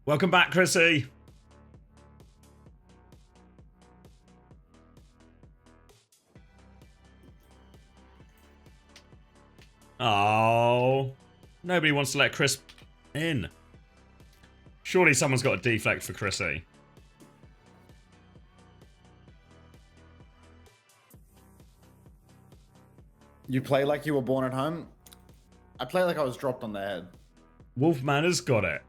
Welcome back, Chrissy. Oh, nobody wants to let Chris in. Surely someone's got a deflect for Chrissy. You play like you were born at home? I play like I was dropped on the head. Wolfman has got it.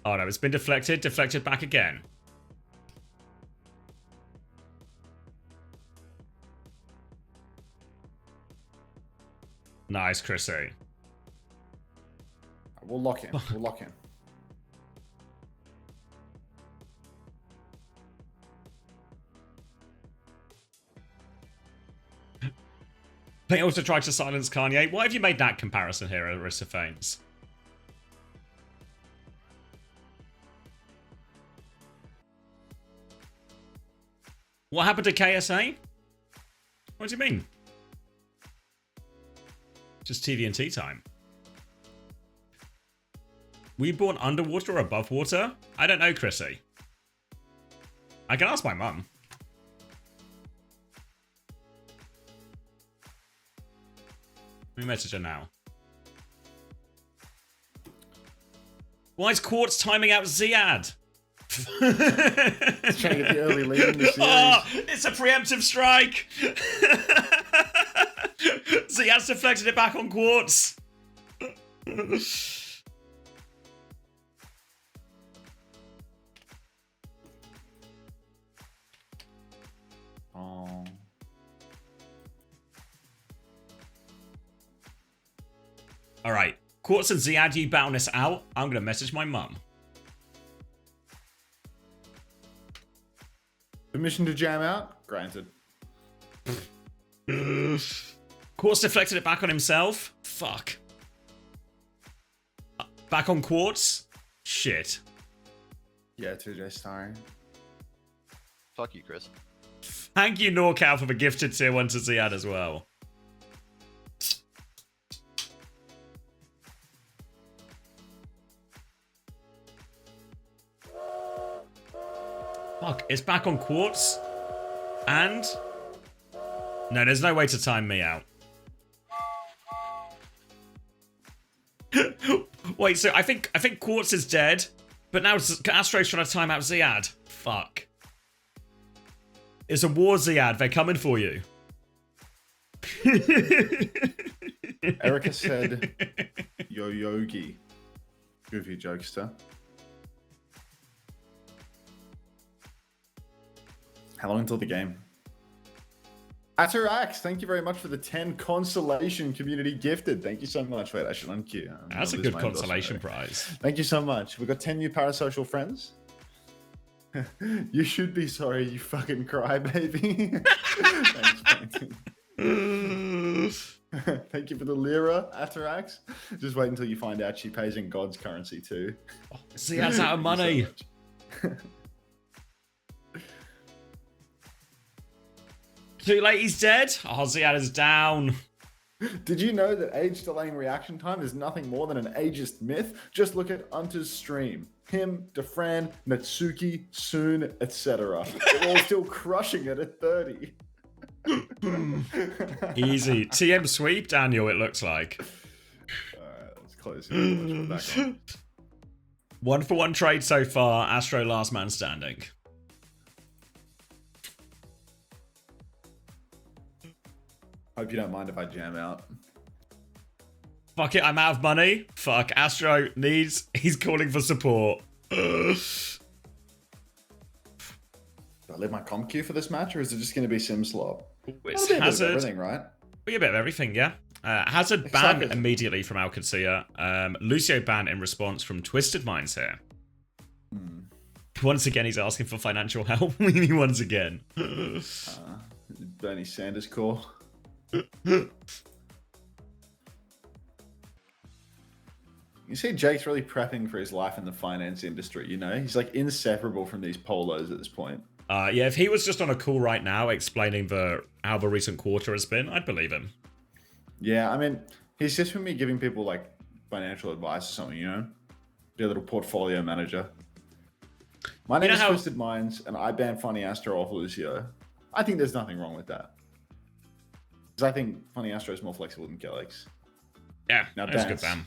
Oh no, it's been deflected. Deflected back again. Nice, Chrissy. We'll lock in. We'll lock in. They also tried to silence Kanye. Why have you made that comparison here, Aristophanes? What happened to KSA? What do you mean? Just TVNT time. Were you born underwater or above water? I don't know, Chrissy. I can ask my mum. Let me message her now. Why is Quartz timing out Ziad? Trying to get the early lead in the series. Oh, it's a preemptive strike! Ziad's deflected it back on Quartz. Oh. Alright, Quartz and Ziad, you bound this out. I'm gonna message my mum. Permission to jam out? Granted. Quartz deflected it back on himself. Fuck. Back on Quartz? Shit. Yeah, 2J starring. Fuck you, Chris. Thank you, NorCal, for the gifted tier 1 to Ziad as well. Fuck, it's back on Quartz. And... no, there's no way to time me out. Wait, so I think Quartz is dead, but now Astro's trying to time out Ziad. Fuck. It's a war, Ziad. They're coming for you. Erica said, Yo Yogi. Goofy jokester. How long until the game? Qadsiah, thank you very much for the 10 consolation community gifted. Thank you so much. Wait, I should unqueue. That's a good consolation prize. Thank you so much. We've got 10 new parasocial friends. You should be sorry, you fucking crybaby. Thanks, Plankton. Thank you for the lira, Atarax. Just wait until you find out she pays in God's currency too. Oh, Ziad's out of money. So Too late, he's dead. Oh, Ziad is down. did you know that age delaying reaction time is nothing more than an ageist myth? Just look at Unter's stream. Him, Defran, Natsuki, Soon, etc. They're all still crushing it at 30. Easy. TM sweep, Daniel, it looks like. Alright, let's close it. Back on. 1-for-1 trade so far. Astro last man standing. Hope you don't mind if I jam out. Fuck it, I'm out of money. Fuck, Astro needs... he's calling for support. Do I leave my comp queue for this match, or is it just going to be sim slop? It's Hazard. Hazard. Everything, right? Be a bit of everything, yeah. Hazard banned immediately from Qadsiah. Lucio banned in response from Twisted Minds here. Once again, he's asking for financial help. Once again. Bernie Sanders call. You see Jake's really prepping for his life in the finance industry, you know? He's like inseparable from these polos at this point. Yeah, if he was just on a call right now explaining how the recent quarter has been, I'd believe him. Yeah, I mean, he's just been me giving people like financial advice or something, you know? Be a little portfolio manager. My name is Twisted Minds, and I ban Funny Astro off Lucio. I think there's nothing wrong with that. Because I think Funny Astro is more flexible than Kellex. Yeah, now that's a good ban.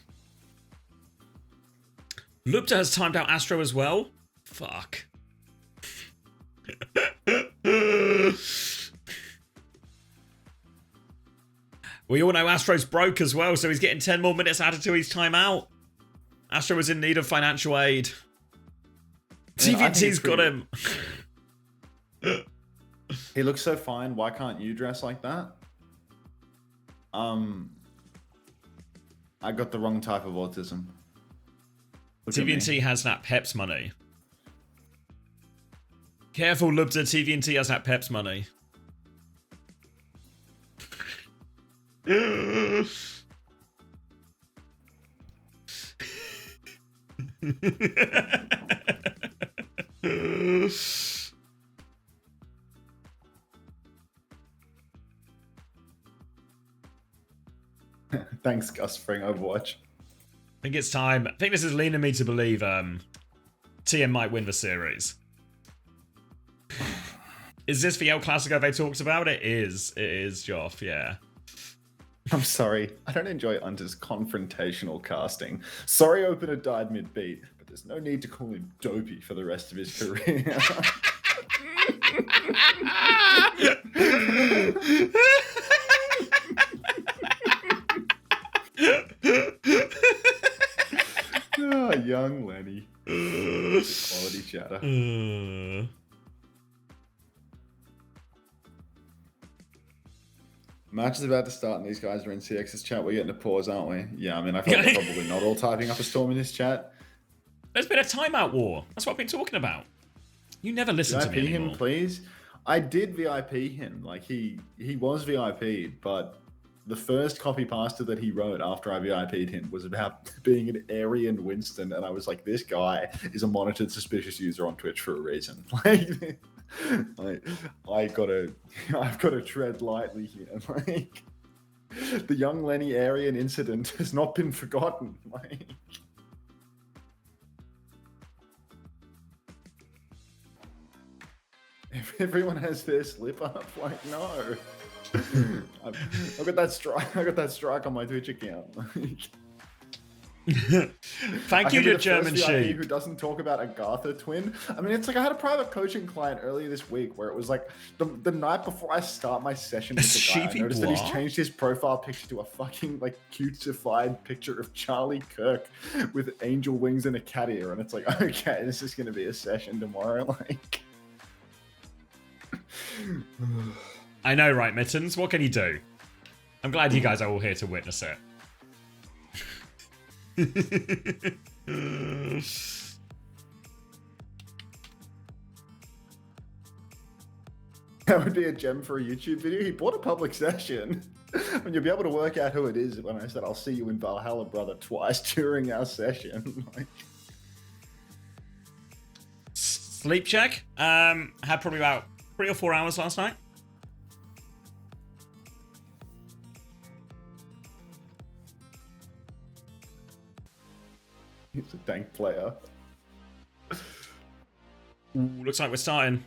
Lupta has timed out Astro as well. Fuck. We all know Astro's broke as well, so he's getting 10 more minutes added to his timeout. Astro was in need of financial aid. TVT's got him. He looks so fine. Why can't you dress like that? I got the wrong type of autism. TVT has that Peps money. Careful, Lubda. TVT has that Peps money. Thanks, Gus, for Overwatch. I think it's time. I think this is leading me to believe TM might win the series. Is this the El Clasico they talked about? It is. It is, Joff, yeah. I'm sorry. I don't enjoy Under's confrontational casting. Sorry Opener died mid-beat, but there's no need to call him dopey for the rest of his career. Oh, young Lenny. Quality chatter. Match is about to start and these guys are in CX's chat. We're getting a pause, aren't we? Yeah, I mean, I feel like they're probably not all typing up a storm in this chat. There's been a timeout war. That's what I've been talking about. You never listen to me anymore. VIP him, please. I did VIP him. Like, he was VIP'd, but the first copy pasta that he wrote after I VIP'd him was about being an Aryan Winston, and I was like, this guy is a monitored suspicious user on Twitch for a reason. Like, I've got to tread lightly here. Like, the young Lenny Aryan incident has not been forgotten. Like, everyone has their slip up. Like, no. I've got that strike. I got that strike on my Twitch account. Thank you to German Sheep, who doesn't talk about Agatha twin. I mean, it's like I had a private coaching client earlier this week where it was like the night before I start my session with the guy, I noticed that he's changed his profile picture to a fucking like cutified picture of Charlie Kirk with angel wings and a cat ear, and it's like, okay, this is going to be a session tomorrow. Like, I know, right, Mittens? What can you do? I'm glad you guys are all here to witness it. That would be a gem for a YouTube video. He bought a public session. And you'll be able to work out who it is when I said I'll see you in Valhalla, brother, twice during our session. Like... Sleep check. Had probably about 3 or 4 hours last night. He's a dank player. Ooh, looks like we're starting.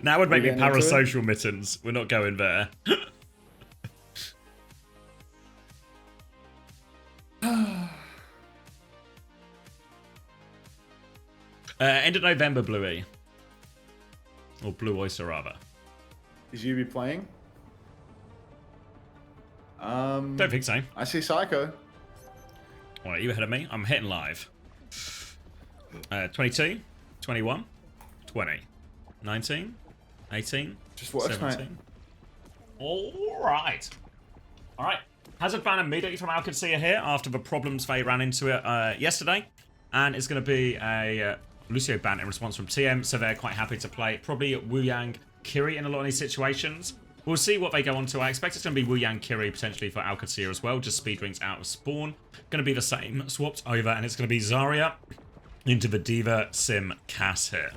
Now would make me parasocial, Mittens. We're not going there. End of November, Bluey. Or Blue Oyster, rather. Is you be playing? Don't think so. I see Psycho. Alright, you ahead of me. I'm hitting live. 22, 21, 20, 19, 18, just watch, 17. Mate. Alright. Alright. Hazard ban immediately from Qadsiah here after the problems they ran into it yesterday. And it's going to be a Lucio ban in response from TM, so they're quite happy to play. Probably Wu Yang Kiri in a lot of these situations. We'll see what they go on to. I expect it's going to be Wu Yang Kiri potentially for Qadsiah as well. Just speed rings out of spawn. Going to be the same. Swapped over, and it's going to be Zarya into the Diva Sim Cass here.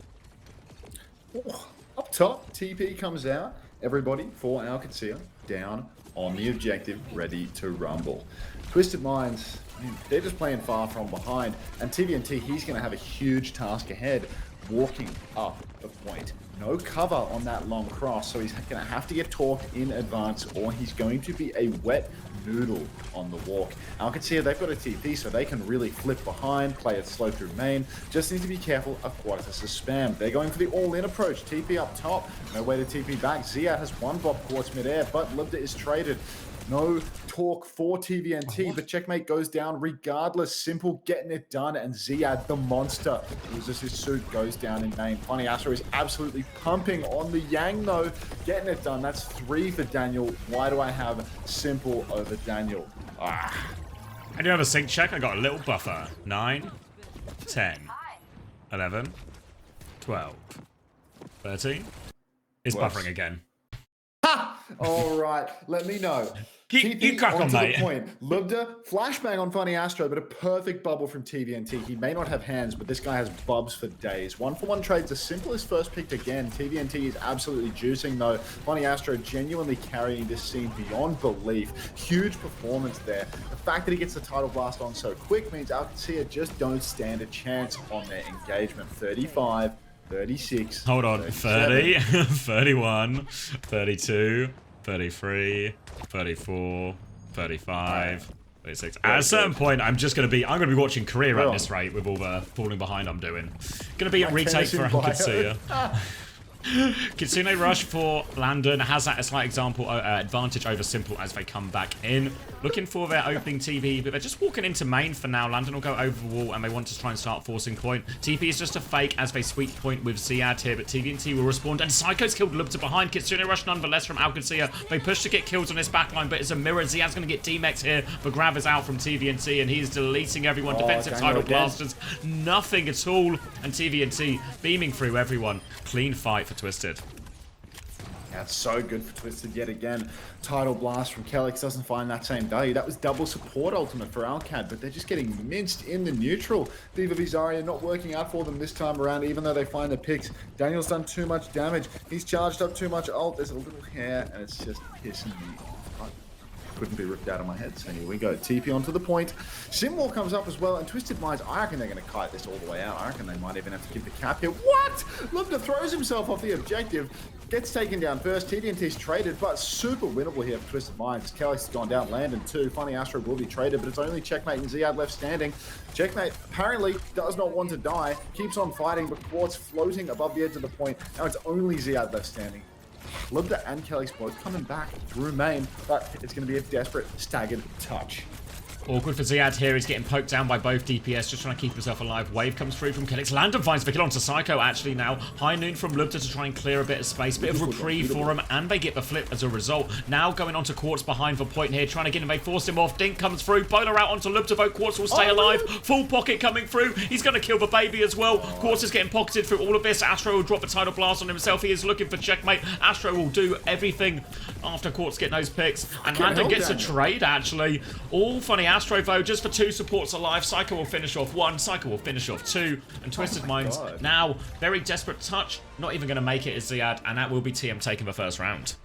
Oh, up top, TP comes out. Everybody for Qadsiah down on the objective, ready to rumble. Twisted Minds, I mean, they're just playing far from behind. And TVNT, he's going to have a huge task ahead, walking up the point. No cover on that long cross, so he's going to have to get torqued in advance, or he's going to be a wet noodle on the walk. Qadsiah, they've got a TP, so they can really flip behind, play it slow through main. Just need to be careful of Qadsiah's spam. They're going for the all-in approach. TP up top, no way to TP back. Ziad has one bop Quartz midair, but Lubda is traded. No torque for TVNT, but checkmate goes down regardless. Simple getting it done, and Ziad, the monster, loses his suit, goes down in main. Funny Astro is absolutely pumping on the Yang, though. Getting it done. That's 3 for Daniel. Why do I have Simple over Daniel? I do have a sync check. I got a little buffer. 9, 10, 11, 12, 13. It's buffering again. Ha! All right, let me know. Keep crack on, mate. Point. Lubda, flashbang on Funny Astro, but a perfect bubble from TVNT. He may not have hands, but this guy has bubs for days. 1-for-1 trades, the simplest first pick again. TVNT is absolutely juicing, though. Funny Astro genuinely carrying this scene beyond belief. Huge performance there. The fact that he gets the title blast on so quick means Qadsiah just don't stand a chance on their engagement. 35. 36. Hold on. 30, 31, 32, 33, 34, 35, 36. At a certain point, I'm going to be watching career at this rate with all the falling behind I'm doing. Going to be a retake for Qadsiah. Kitsune Rush for Landon has that a slight example advantage over Simple as they come back in. Looking for their opening TP, but they're just walking into main for now. Landon will go over the wall and they want to try and start forcing point. TP is just a fake as they sweep point with Ziad here, but TVNT will respond. And Psycho's killed Lubta behind. Kitsune Rush nonetheless from Qadsiah. They push to get kills on this backline, but it's a mirror. Ziad's going to get D-Mex here. The grab is out from TVNT and he's deleting everyone. Defensive title blasters. Nothing at all. And TVNT beaming through everyone. Clean fight for Twisted. That's so good for Twisted yet again. Title blast from Kelix doesn't find that same value. That was double support ultimate for Alcad, but they're just getting minced in the neutral. Viva Vizaria not working out for them this time around, even though they find the picks. Daniel's done too much damage. He's charged up too much ult. There's a little hair, and it's just pissing me off. Couldn't be ripped out of my head, so here we go. TP onto the point. Simwall comes up as well, and Twisted Minds, I reckon they're going to kite this all the way out. I reckon they might even have to give the cap here. What? Lubda throws himself off the objective, gets taken down first. TDNT's traded, but super winnable here for Twisted Minds. Kelix has gone down, Landon too. Funny Astro will be traded, but it's only Checkmate and Ziad left standing. Checkmate apparently does not want to die, keeps on fighting, but Quartz floating above the edge of the point. Now it's only Ziad left standing. Lubda and Kelix both coming back through main, but it's going to be a desperate staggered touch. Awkward for Ziad here. He's getting poked down by both DPS, just trying to keep himself alive. Wave comes through from Kelix. Landon finds the kill onto Psycho actually now. High noon from Lubda to try and clear a bit of space. Bit of reprieve for him, and they get the flip as a result. Now going on to Quartz behind for point here, trying to get him. They forced him off. Dink comes through. Bowler out onto Lubda, though. Quartz will stay alive. Full pocket coming through. He's going to kill the baby as well. Quartz is getting pocketed through all of this. Astro will drop the title blast on himself. He is looking for checkmate. Astro will do everything after Quartz getting those picks. And Landon gets a trade, actually. All Funny Astro, though, just for 2 supports alive. Psycho will finish off 1. Psycho will finish off 2. And Twisted Minds now very desperate touch. Not even going to make it as Ziad. And that will be TM taking the first round.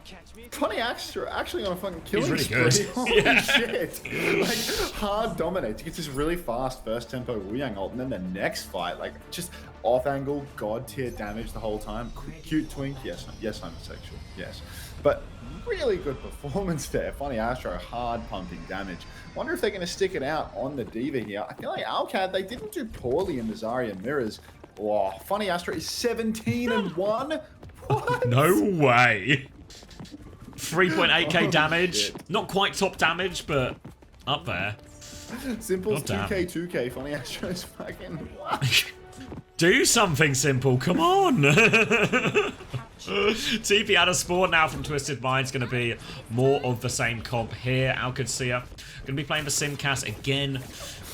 Funny Astro actually on a fucking killing He's really spree. good. Holy Yeah. shit. Like, hard dominates. He gets this really fast first tempo Wu-Yang ult, and then the next fight, like, just off-angle, god-tier damage the whole time. Cute twink. Yes, homosexual. Yes. But really good performance there. Funny Astro, hard pumping damage. Wonder if they're going to stick it out on the Diva here. I feel like Alcad, they didn't do poorly in the Zarya mirrors. Oh, Funny Astro is 17-1. What? No way. 3.8k Oh, damage. shit. Not quite top damage, but up there. Simple's God damn. 2k. Funny Astro's fucking what? Do something, Simple. Come on. TP out of spawn now from Twisted Minds. Going to be more of the same comp here. Qadsiah going to be playing the Simcast again.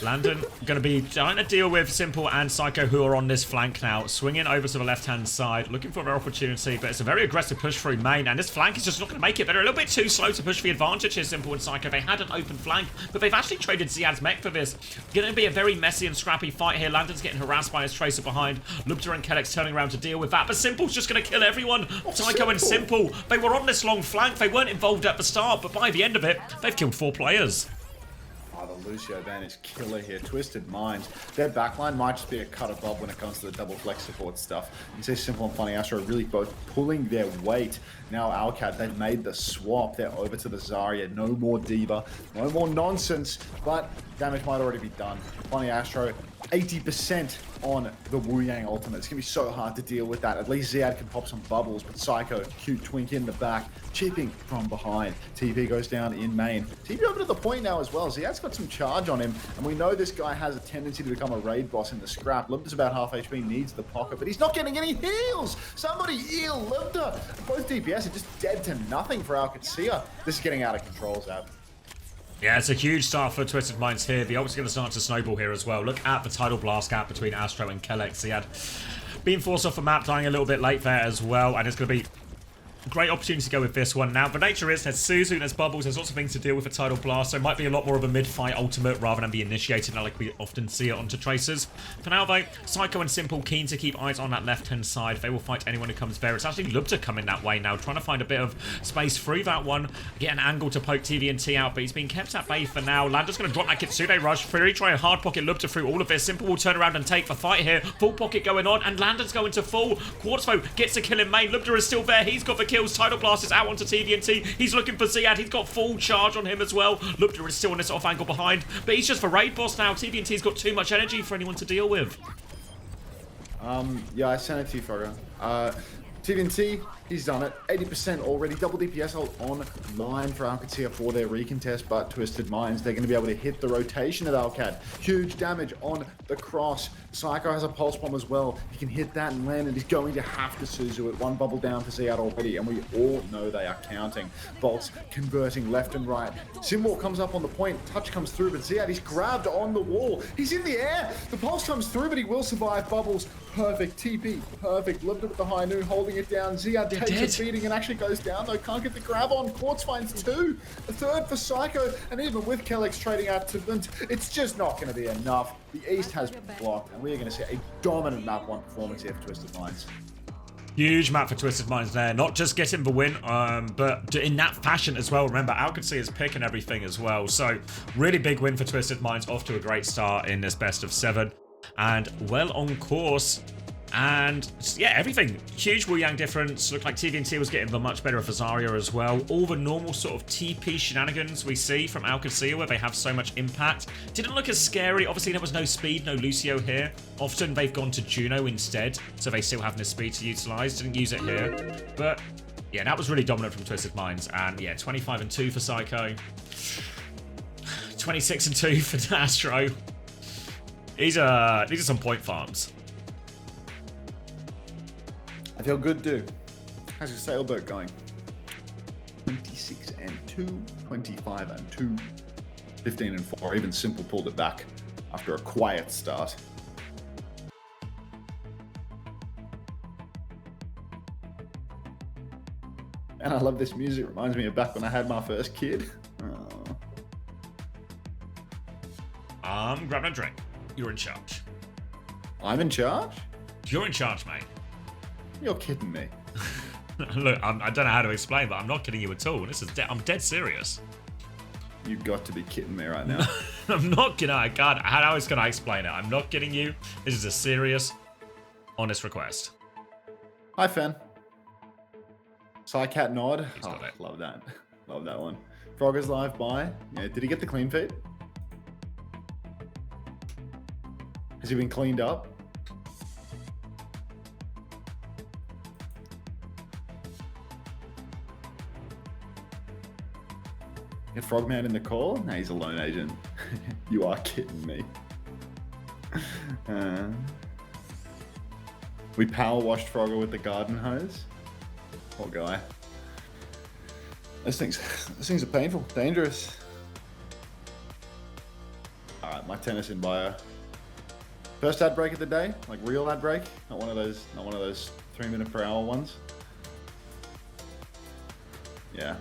Landon going to be trying to deal with Simple and Psycho, who are on this flank now. Swinging over to the left-hand side, looking for their opportunity, but it's a very aggressive push through main, and this flank is just not going to make it. They're a little bit too slow to push the advantage here, Simple and Psycho. They had an open flank, but they've actually traded Ziad's mech for this. Going to be a very messy and scrappy fight here. Landon's getting harassed by his Tracer behind. Lubda and Kelix turning around to deal with that, but Simple's just going to kill everyone. Psycho and Simple, they were on this long flank. They weren't involved at the start, but by the end of it, they've killed 4 players. Oh, the Lucio ban is killer here. Twisted Minds. Their backline might just be a cut above when it comes to the double flex support stuff. You see Simple and Funny Astro really both pulling their weight. Now Alcad, they've made the swap. They're over to the Zarya. No more Diva. No more nonsense. But damage might already be done. Funny Astro, 80% on the Wu Yang ultimate. It's going to be so hard to deal with that. At least Ziad can pop some bubbles, but Psycho, cute twink in the back, chipping from behind. TP goes down in main. TP over to the point now as well. Ziad's got some charge on him, and we know this guy has a tendency to become a raid boss in the scrap. Libda's about half HP, needs the pocket, but he's not getting any heals. Somebody heal Libda. Both DPS are just dead to nothing for Qadsiah. This is getting out of control, Zab. Yeah, it's a huge start for Twisted Minds here. The ult's going to start to snowball here as well. Look at the tidal blast gap between Astro and Kellex. He had been forced off the map, dying a little bit late there as well, and it's going to be great opportunity to go with this one. Now, the nature is there's Suzu, there's Bubbles, there's lots of things to deal with a Tidal Blast, so it might be a lot more of a mid-fight ultimate rather than be initiated like we often see it onto Tracers. For now, though, Psycho and Simple keen to keep eyes on that left-hand side. They will fight anyone who comes there. It's actually Lubta coming that way now, trying to find a bit of space through that one, get an angle to poke TVNT out, but he's been kept at bay for now. Lander's going to drop that Kitsune Rush. Fury try a hard pocket Lubta through all of this. Simple will turn around and take the fight here. Full pocket going on, and Lander's going to full. Quartzfo gets a kill in main. Lubta is still there. He's got the kills. Tidal Blast is out onto TVNT. He's looking for Ziad. He's got full charge on him as well. Lubta is still on this off angle behind, but he's just the raid boss now. TVNT's got too much energy for anyone to deal with. Yeah, I sent it to you, Frogger. TVNT, he's done it. 80% already. Double DPS ult online for Qadsiah for their recontest, but Twisted Minds, they're going to be able to hit the rotation of Alcad. Huge damage on the cross. Psycho has a pulse bomb as well. He can hit that and land, and he's going to have to Suzu it. One bubble down for Ziad already, and we all know they are counting. Bolts converting left and right. Simwalk comes up on the point. Touch comes through, but Ziad, he's grabbed on the wall. He's in the air. The pulse comes through, but he will survive. Bubbles, perfect. TP, perfect. Lived it with the high noon, holding it down. Ziad takes a beating and actually goes down, though. Can't get the grab on. Quartz finds two. A third for Psycho, and even with Kellex trading out to Vint, it's just not going to be enough. The East has been blocked, and we are going to see a dominant map 1 performance here for Twisted Minds. Huge map for Twisted Minds there. Not just getting the win, but in that fashion as well. Remember, Qadsiah is picking everything as well. So, really big win for Twisted Minds. Off to a great start in this best of 7. And well on course. And yeah, everything. Huge Wu Yang difference. Looked like TVNT was getting the much better of Zarya as well. All the normal sort of TP shenanigans we see from Qadsiah where they have so much impact. Didn't look as scary. Obviously, there was no speed, no Lucio here. Often they've gone to Juno instead, so they still have the speed to utilize. Didn't use it here. But yeah, that was really dominant from Twisted Minds. And yeah, 25-2 for Psycho. 26-2 for Astro. These are some point farms. I feel good, dude. How's your sailboat going? 26-2, 25-2, 15-4. Even Simple pulled it back after a quiet start. And I love this music. Reminds me of back when I had my first kid. Oh. I'm grabbing a drink. You're in charge. I'm in charge? You're in charge, mate. You're kidding me. Look, I don't know how to explain, but I'm not kidding you at all. This is I'm dead serious. You've got to be kidding me right now. I'm not kidding. I can't. How else can I explain it? I'm not kidding you. This is a serious, honest request. Hi, Fen. Psycat nod. He's got it. Love that. Love that one. Frogger's live by. Yeah, did he get the clean feed? Has he been cleaned up? Get Frogman in the call? Nah, he's a lone agent. You are kidding me. We power washed Frogger with the garden hose. Poor guy. Those things are painful, dangerous. Alright, my tennis in bio. First ad break of the day, like real ad break, not one of those 3-minute per hour ones. Yeah,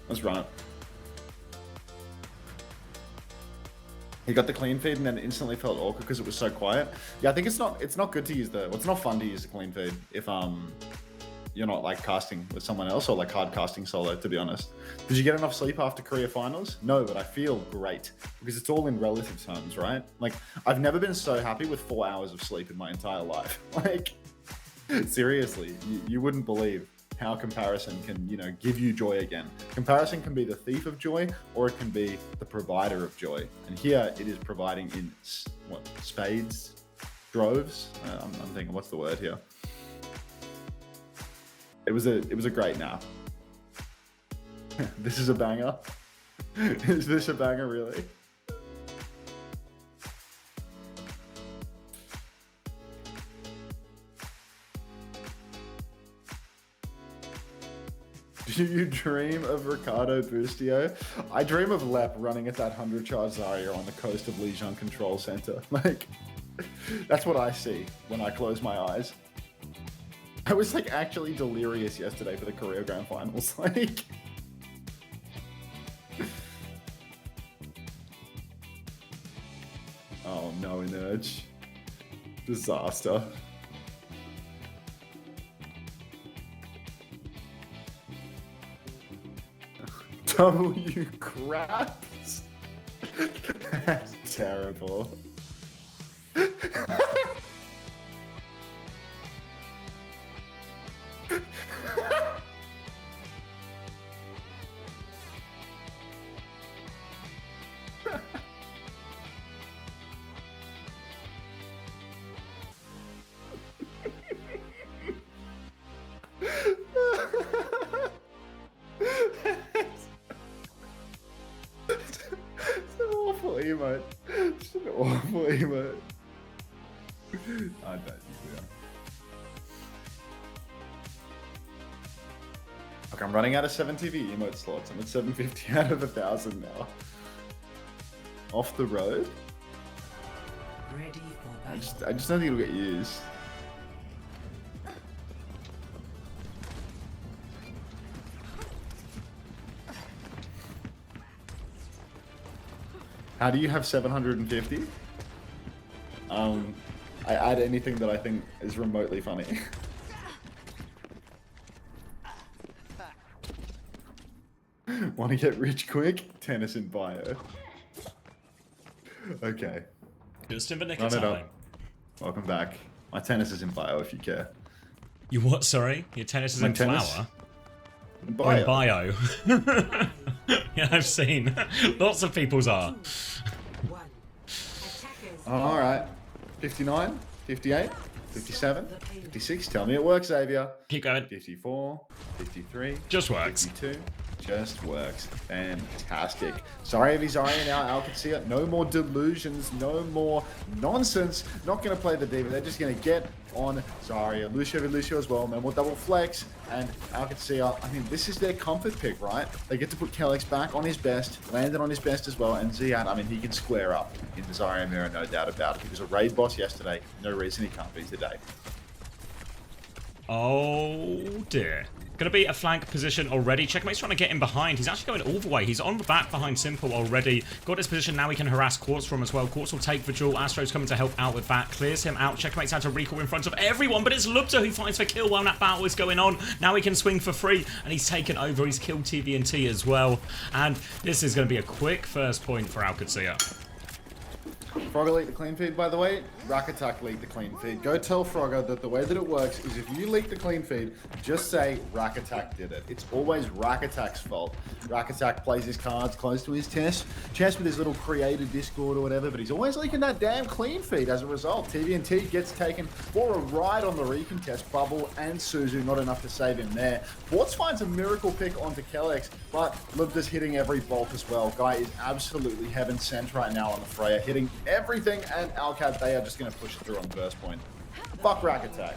let's run it. He got the clean feed and then instantly felt awkward because it was so quiet. Yeah, I think it's not good to use the, well, it's not fun to use the clean feed if you're not like casting with someone else or like hard casting solo, to be honest. Did you get enough sleep after Korea finals? No, but I feel great because it's all in relative terms, right? Like I've never been so happy with 4 hours of sleep in my entire life. Like seriously, you wouldn't believe how comparison can, you know, give you joy again. Comparison can be the thief of joy or it can be the provider of joy. And here it is providing in what, spades, droves? I'm thinking, what's the word here? It was a great nap. This is a banger. Is this a banger, really? Do you dream of Ricardo Bustio? I dream of Lep running at that 100 charge Zarya on the coast of Lijiang Control Center. Like, that's what I see when I close my eyes. I was like actually delirious yesterday for the Korea Grand Finals. Like, oh no, Inerge. Disaster. W craps. That's terrible. Emote. It's an awful emote. I bet you will. Okay, I'm running out of 7 TV emote slots. I'm at 750 out of 1,000 now. Off the road? Ready for I just don't think it'll get used. How do you have 750? I add anything that I think is remotely funny. Want to get rich quick? Tennis in bio. Okay. Just in the nick Run of it time. up. Welcome back. My tennis is in bio if you care. You what, sorry? Your tennis is My in tennis? flower? In Or in bio. bio? Yeah, I've seen. Lots of people's are. one. Attackers. Alright. 59, 58, 57, 56. Tell me it works, Xavier. Keep going. 54, 53. Just works. 52. Just works. Fantastic. Sorry, Zarya now, Qadsiah. No more delusions. No more nonsense. Not going to play the diva. They're just going to get on Zarya. Lucio v Lucio as well. No more double flex. And Qadsiah, I mean, this is their comfort pick, right? They get to put Kellex back on his best, landed on his best as well. And Ziad, I mean, he can square up in the Zarya mirror, no doubt about it. He was a raid boss yesterday. No reason he can't be today. Oh dear. Gonna be a flank position already. Checkmate's trying to get in behind. He's actually going all the way. He's on the back behind Simple already. Got his position. Now he can harass Quartz from as well. Quartz will take the duel. Astro's coming to help out with that. Clears him out. Checkmate's had to recall in front of everyone, but it's Lubta who finds for kill while that battle is going on. Now he can swing for free, and he's taken over. He's killed TVNT as well. And this is going to be a quick first point for Qadsiah. Frogger leaked the clean feed, by the way. Rakatak leaked the clean feed. Go tell Frogger that the way that it works is if you leak the clean feed, just say Rakatak did it. It's always Rakatak's fault. Rakatak plays his cards close to his chest with his little created Discord or whatever, but he's always leaking that damn clean feed as a result. TVNT gets taken for a ride on the recontest. Bubble and Suzu, not enough to save him there. Quartz finds a miracle pick onto Kellex, but Lubta's hitting every bolt as well. Guy is absolutely heaven sent right now on the Freya, hitting everything, and Alcad, they are just going to push it through on burst point. Fuck Rack Attack.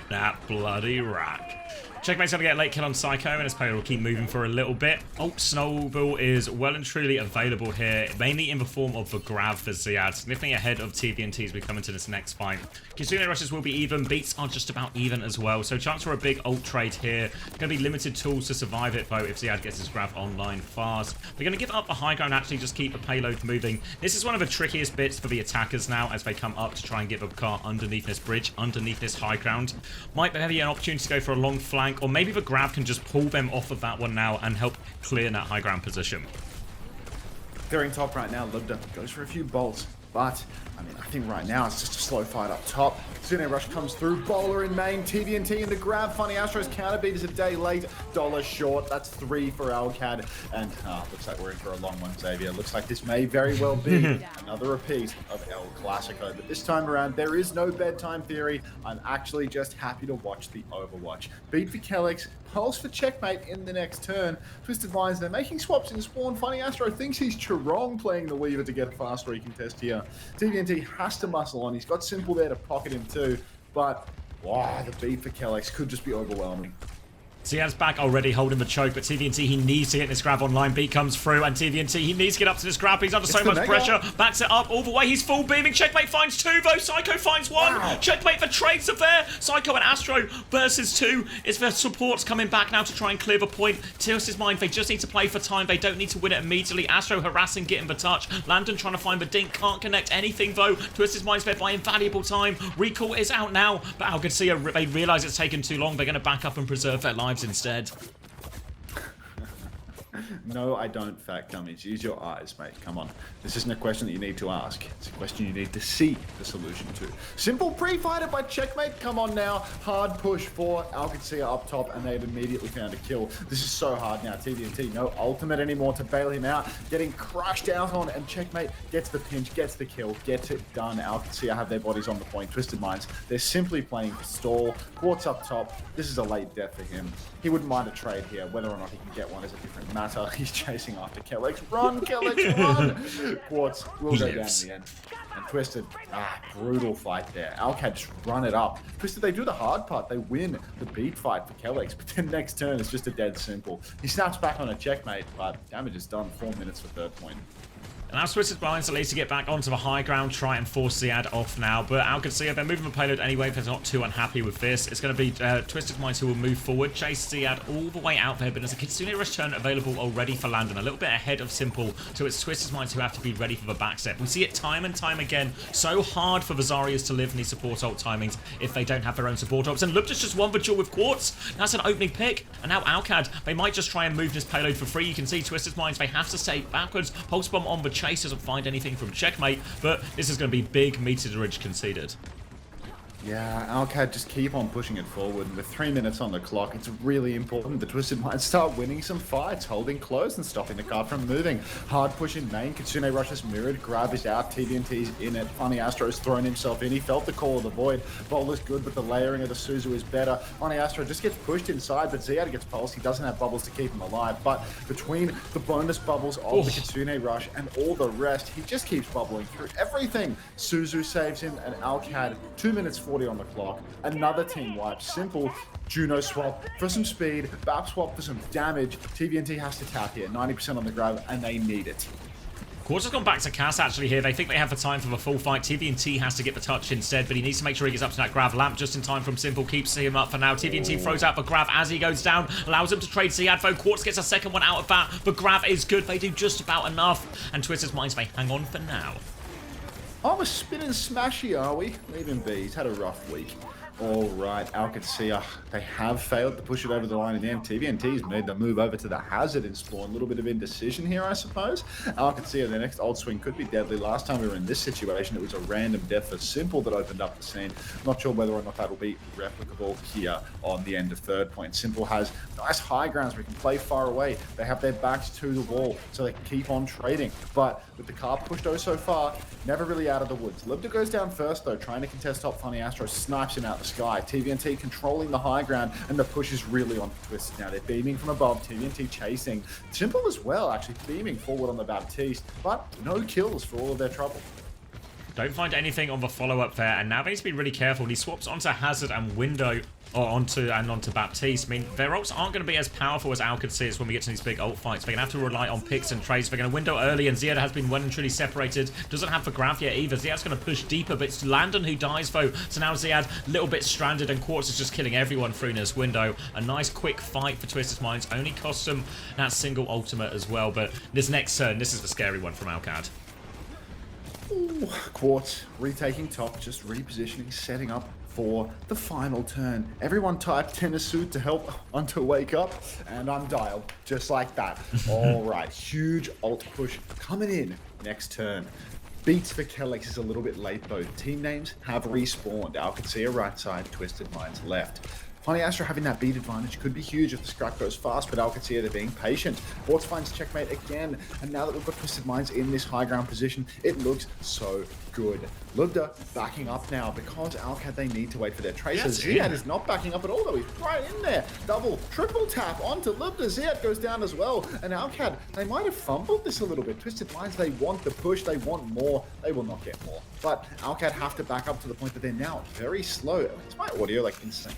That bloody rack. Checkmate's gonna get a late kill on Psycho, and his player will keep moving for a little bit. Oh, Snowball is well and truly available here, mainly in the form of the grab for Ziad, significantly ahead of TVNT as we come into this next fight. Kitsune rushes will be even, beats are just about even as well, so chance for a big ult trade here. Gonna be limited tools to survive it though if Ziad gets his grab online fast. We're gonna give up the high ground, actually just keep the payload moving. This is one of the trickiest bits for the attackers now as they come up to try and get the car underneath this bridge, underneath this high ground. Might be an opportunity to go for a long flank, or maybe the grab can just pull them off of that one now and help clear that high ground position. Clearing top right now, Libda goes for a few bolts, but I mean, I think right now it's just a slow fight up top. Kitsune Rush comes through, Bowler in main, TVNT in the grab, Funny Astro's counter beat is a day late, dollar short, that's 3 for Alcad, and looks like we're in for a long one, Xavier. Looks like this may very well be another repeat of El Clasico, but this time around, there is no bedtime theory. I'm actually just happy to watch the Overwatch. Beat for Kellex, pulse for checkmate in the next turn. Twisted Minds, they're making swaps in spawn. Funny Astro thinks he's Chirong playing the Weaver to get a fast recontest here. TVNT has to muscle on. He's got Simple there to pocket him too, but wow, the beat for Kellex could just be overwhelming. Ziad's back already holding the choke, but TVNT, he needs to get this grab online. Beat comes through, and TVNT, he needs to get up to this grab. He's under so much pressure. Backs it up all the way. He's full beaming. Checkmate finds 2, though. Psycho finds 1. Wow. Checkmate for trades are there. Psycho and Astro versus 2. It's their supports coming back now to try and clear the point. Twisted Mind, they just need to play for time. They don't need to win it immediately. Astro harassing, getting the touch. Landon trying to find the dink. Can't connect anything, though. Twisted Mind's fed by invaluable time. Recall is out now, but Qadsiah, they realise it's taken too long. They're going to back up and preserve their lives instead. No, I don't, Fat Gummies. Use your eyes, mate. Come on. This isn't a question that you need to ask. It's a question you need to see the solution to. Simple pre-fighter by Checkmate. Come on now. Hard push for Qadsiah up top, and they've immediately found a kill. This is so hard now. TVNT, no ultimate anymore to bail him out. Getting crushed out on, and Checkmate gets the pinch, gets the kill, gets it done. Qadsiah have their bodies on the point. Twisted Minds, they're simply playing for stall. Quartz up top. This is a late death for him. He wouldn't mind a trade here. Whether or not he can get one is a different matter. He's chasing after Kellex. Run, Kellex, run! Quartz will go down in the end. And Twisted, brutal fight there. Alcad just run it up. Twisted, they do the hard part. They win the beat fight for Kellex, but then next turn is just a dead simple. He snaps back on a checkmate, but damage is done. 4 minutes for third point. And now Twisted Minds at least to get back onto the high ground, try and force Ziad off now. But Qadsiah, they're moving the payload anyway if they're not too unhappy with this. It's going to be Twisted Minds who will move forward, chase Ziad all the way out there. But there's a Kitsune Rush turn available already for Landon, a little bit ahead of Simple. So it's Twisted Minds who have to be ready for the backstep. We see it time and time again. So hard for the Zarya's to live in these support ult timings if they don't have their own support ults. And Lupta's just won the duel with Quartz. That's an opening pick. And now Alcad, they might just try and move this payload for free. You can see Twisted Minds, they have to stay backwards. Pulse Bomb on the chase, doesn't find anything from Checkmate, but this is going to be big meterage conceded. Yeah, Alcad just keep on pushing it forward, and with 3 minutes on the clock, it's really important the Twisted Minds start winning some fights, holding close and stopping the car from moving. Hard push in main, Kitsune rushes mirrored, grab is out, TVNT's in it, Funny Astro's thrown himself in, he felt the call of the void, Bowler's good, but the layering of the Suzu is better. Funny Astro just gets pushed inside, but Ziad gets pulsed, he doesn't have bubbles to keep him alive, but between the bonus bubbles of the Kitsune Rush and all the rest, he just keeps bubbling through everything. Suzu saves him, and Alcad, 2 minutes 40 on the clock. Another team wipe. Simple Juno swap for some speed, BAP swap for some damage. TVNT has to tap here, 90% on the grab, and they need it. Quartz has gone back to Cass actually here. They think they have the time for the full fight. TVNT has to get the touch instead, but he needs to make sure he gets up to that grab. Lamp just in time from Simple keeps him up for now. TVNT throws out the grab as he goes down, allows him to trade Ziad. Quartz gets a second one out of that. The grab is good. They do just about enough, and Twisted Minds, they hang on for now. Oh, we're spinning smashy, are we? Leave him be. He's had a rough week. All right, Qadsiah, they have failed to push it over the line in the end. TVNT's made the move over to the hazard in spawn. A little bit of indecision here, I suppose. Qadsiah, their next ult swing could be deadly. Last time we were in this situation, it was a random death for Simple that opened up the scene. Not sure whether or not that'll be replicable here on the end of third point. Simple has nice high grounds where we can play far away. They have their backs to the wall, so they can keep on trading. But with the car pushed so far, never really out of the woods. Libda goes down first, though, trying to contest top. Funny Astro snipes him out the sky. TVNT controlling the high ground, and the push is really on for Twisted now. They're beaming from above, TVNT chasing. Simple as well, actually beaming forward on the Baptiste, but no kills for all of their trouble. Don't find anything on the follow-up there, and now they need to be really careful. He swaps onto Hazard and Window, or onto Baptiste. I mean, their ults aren't going to be as powerful as Qadsiah when we get to these big ult fights. They're going to have to rely on picks and trades. They're going to window early, and Ziad has been well and truly separated. Doesn't have the grab yet either. Ziad's going to push deeper, but it's Landon who dies, though. So now Ziad a little bit stranded, and Quartz is just killing everyone through this window. A nice quick fight for Twisted Minds. Only costs them that single ultimate as well, but this next turn, this is the scary one from Alcad. Ooh, Quartz retaking top, just repositioning, setting up for the final turn. Everyone type tennis suit to help Unto wake up, and I'm dialed just like that. All right, huge ult push coming in next turn. Beats for Kellex is a little bit late though. Team names have respawned. Qadsiah right side, Twisted Minds left. Funny Astro having that beat advantage could be huge if the scrap goes fast, but Qadsiah, they're being patient. Quartz finds checkmate again, and now that we've got Twisted Minds in this high ground position, it looks so good. Lubda backing up now because Alcad, they need to wait for their tracers. Ziad is not backing up at all though, he's right in there. Double, triple tap onto Lubda. Ziad goes down as well, and Alcad, they might have fumbled this a little bit. Twisted Minds, they want the push, they want more, they will not get more. But Alcad have to back up to the point that they're now very slow. Is my audio like insane?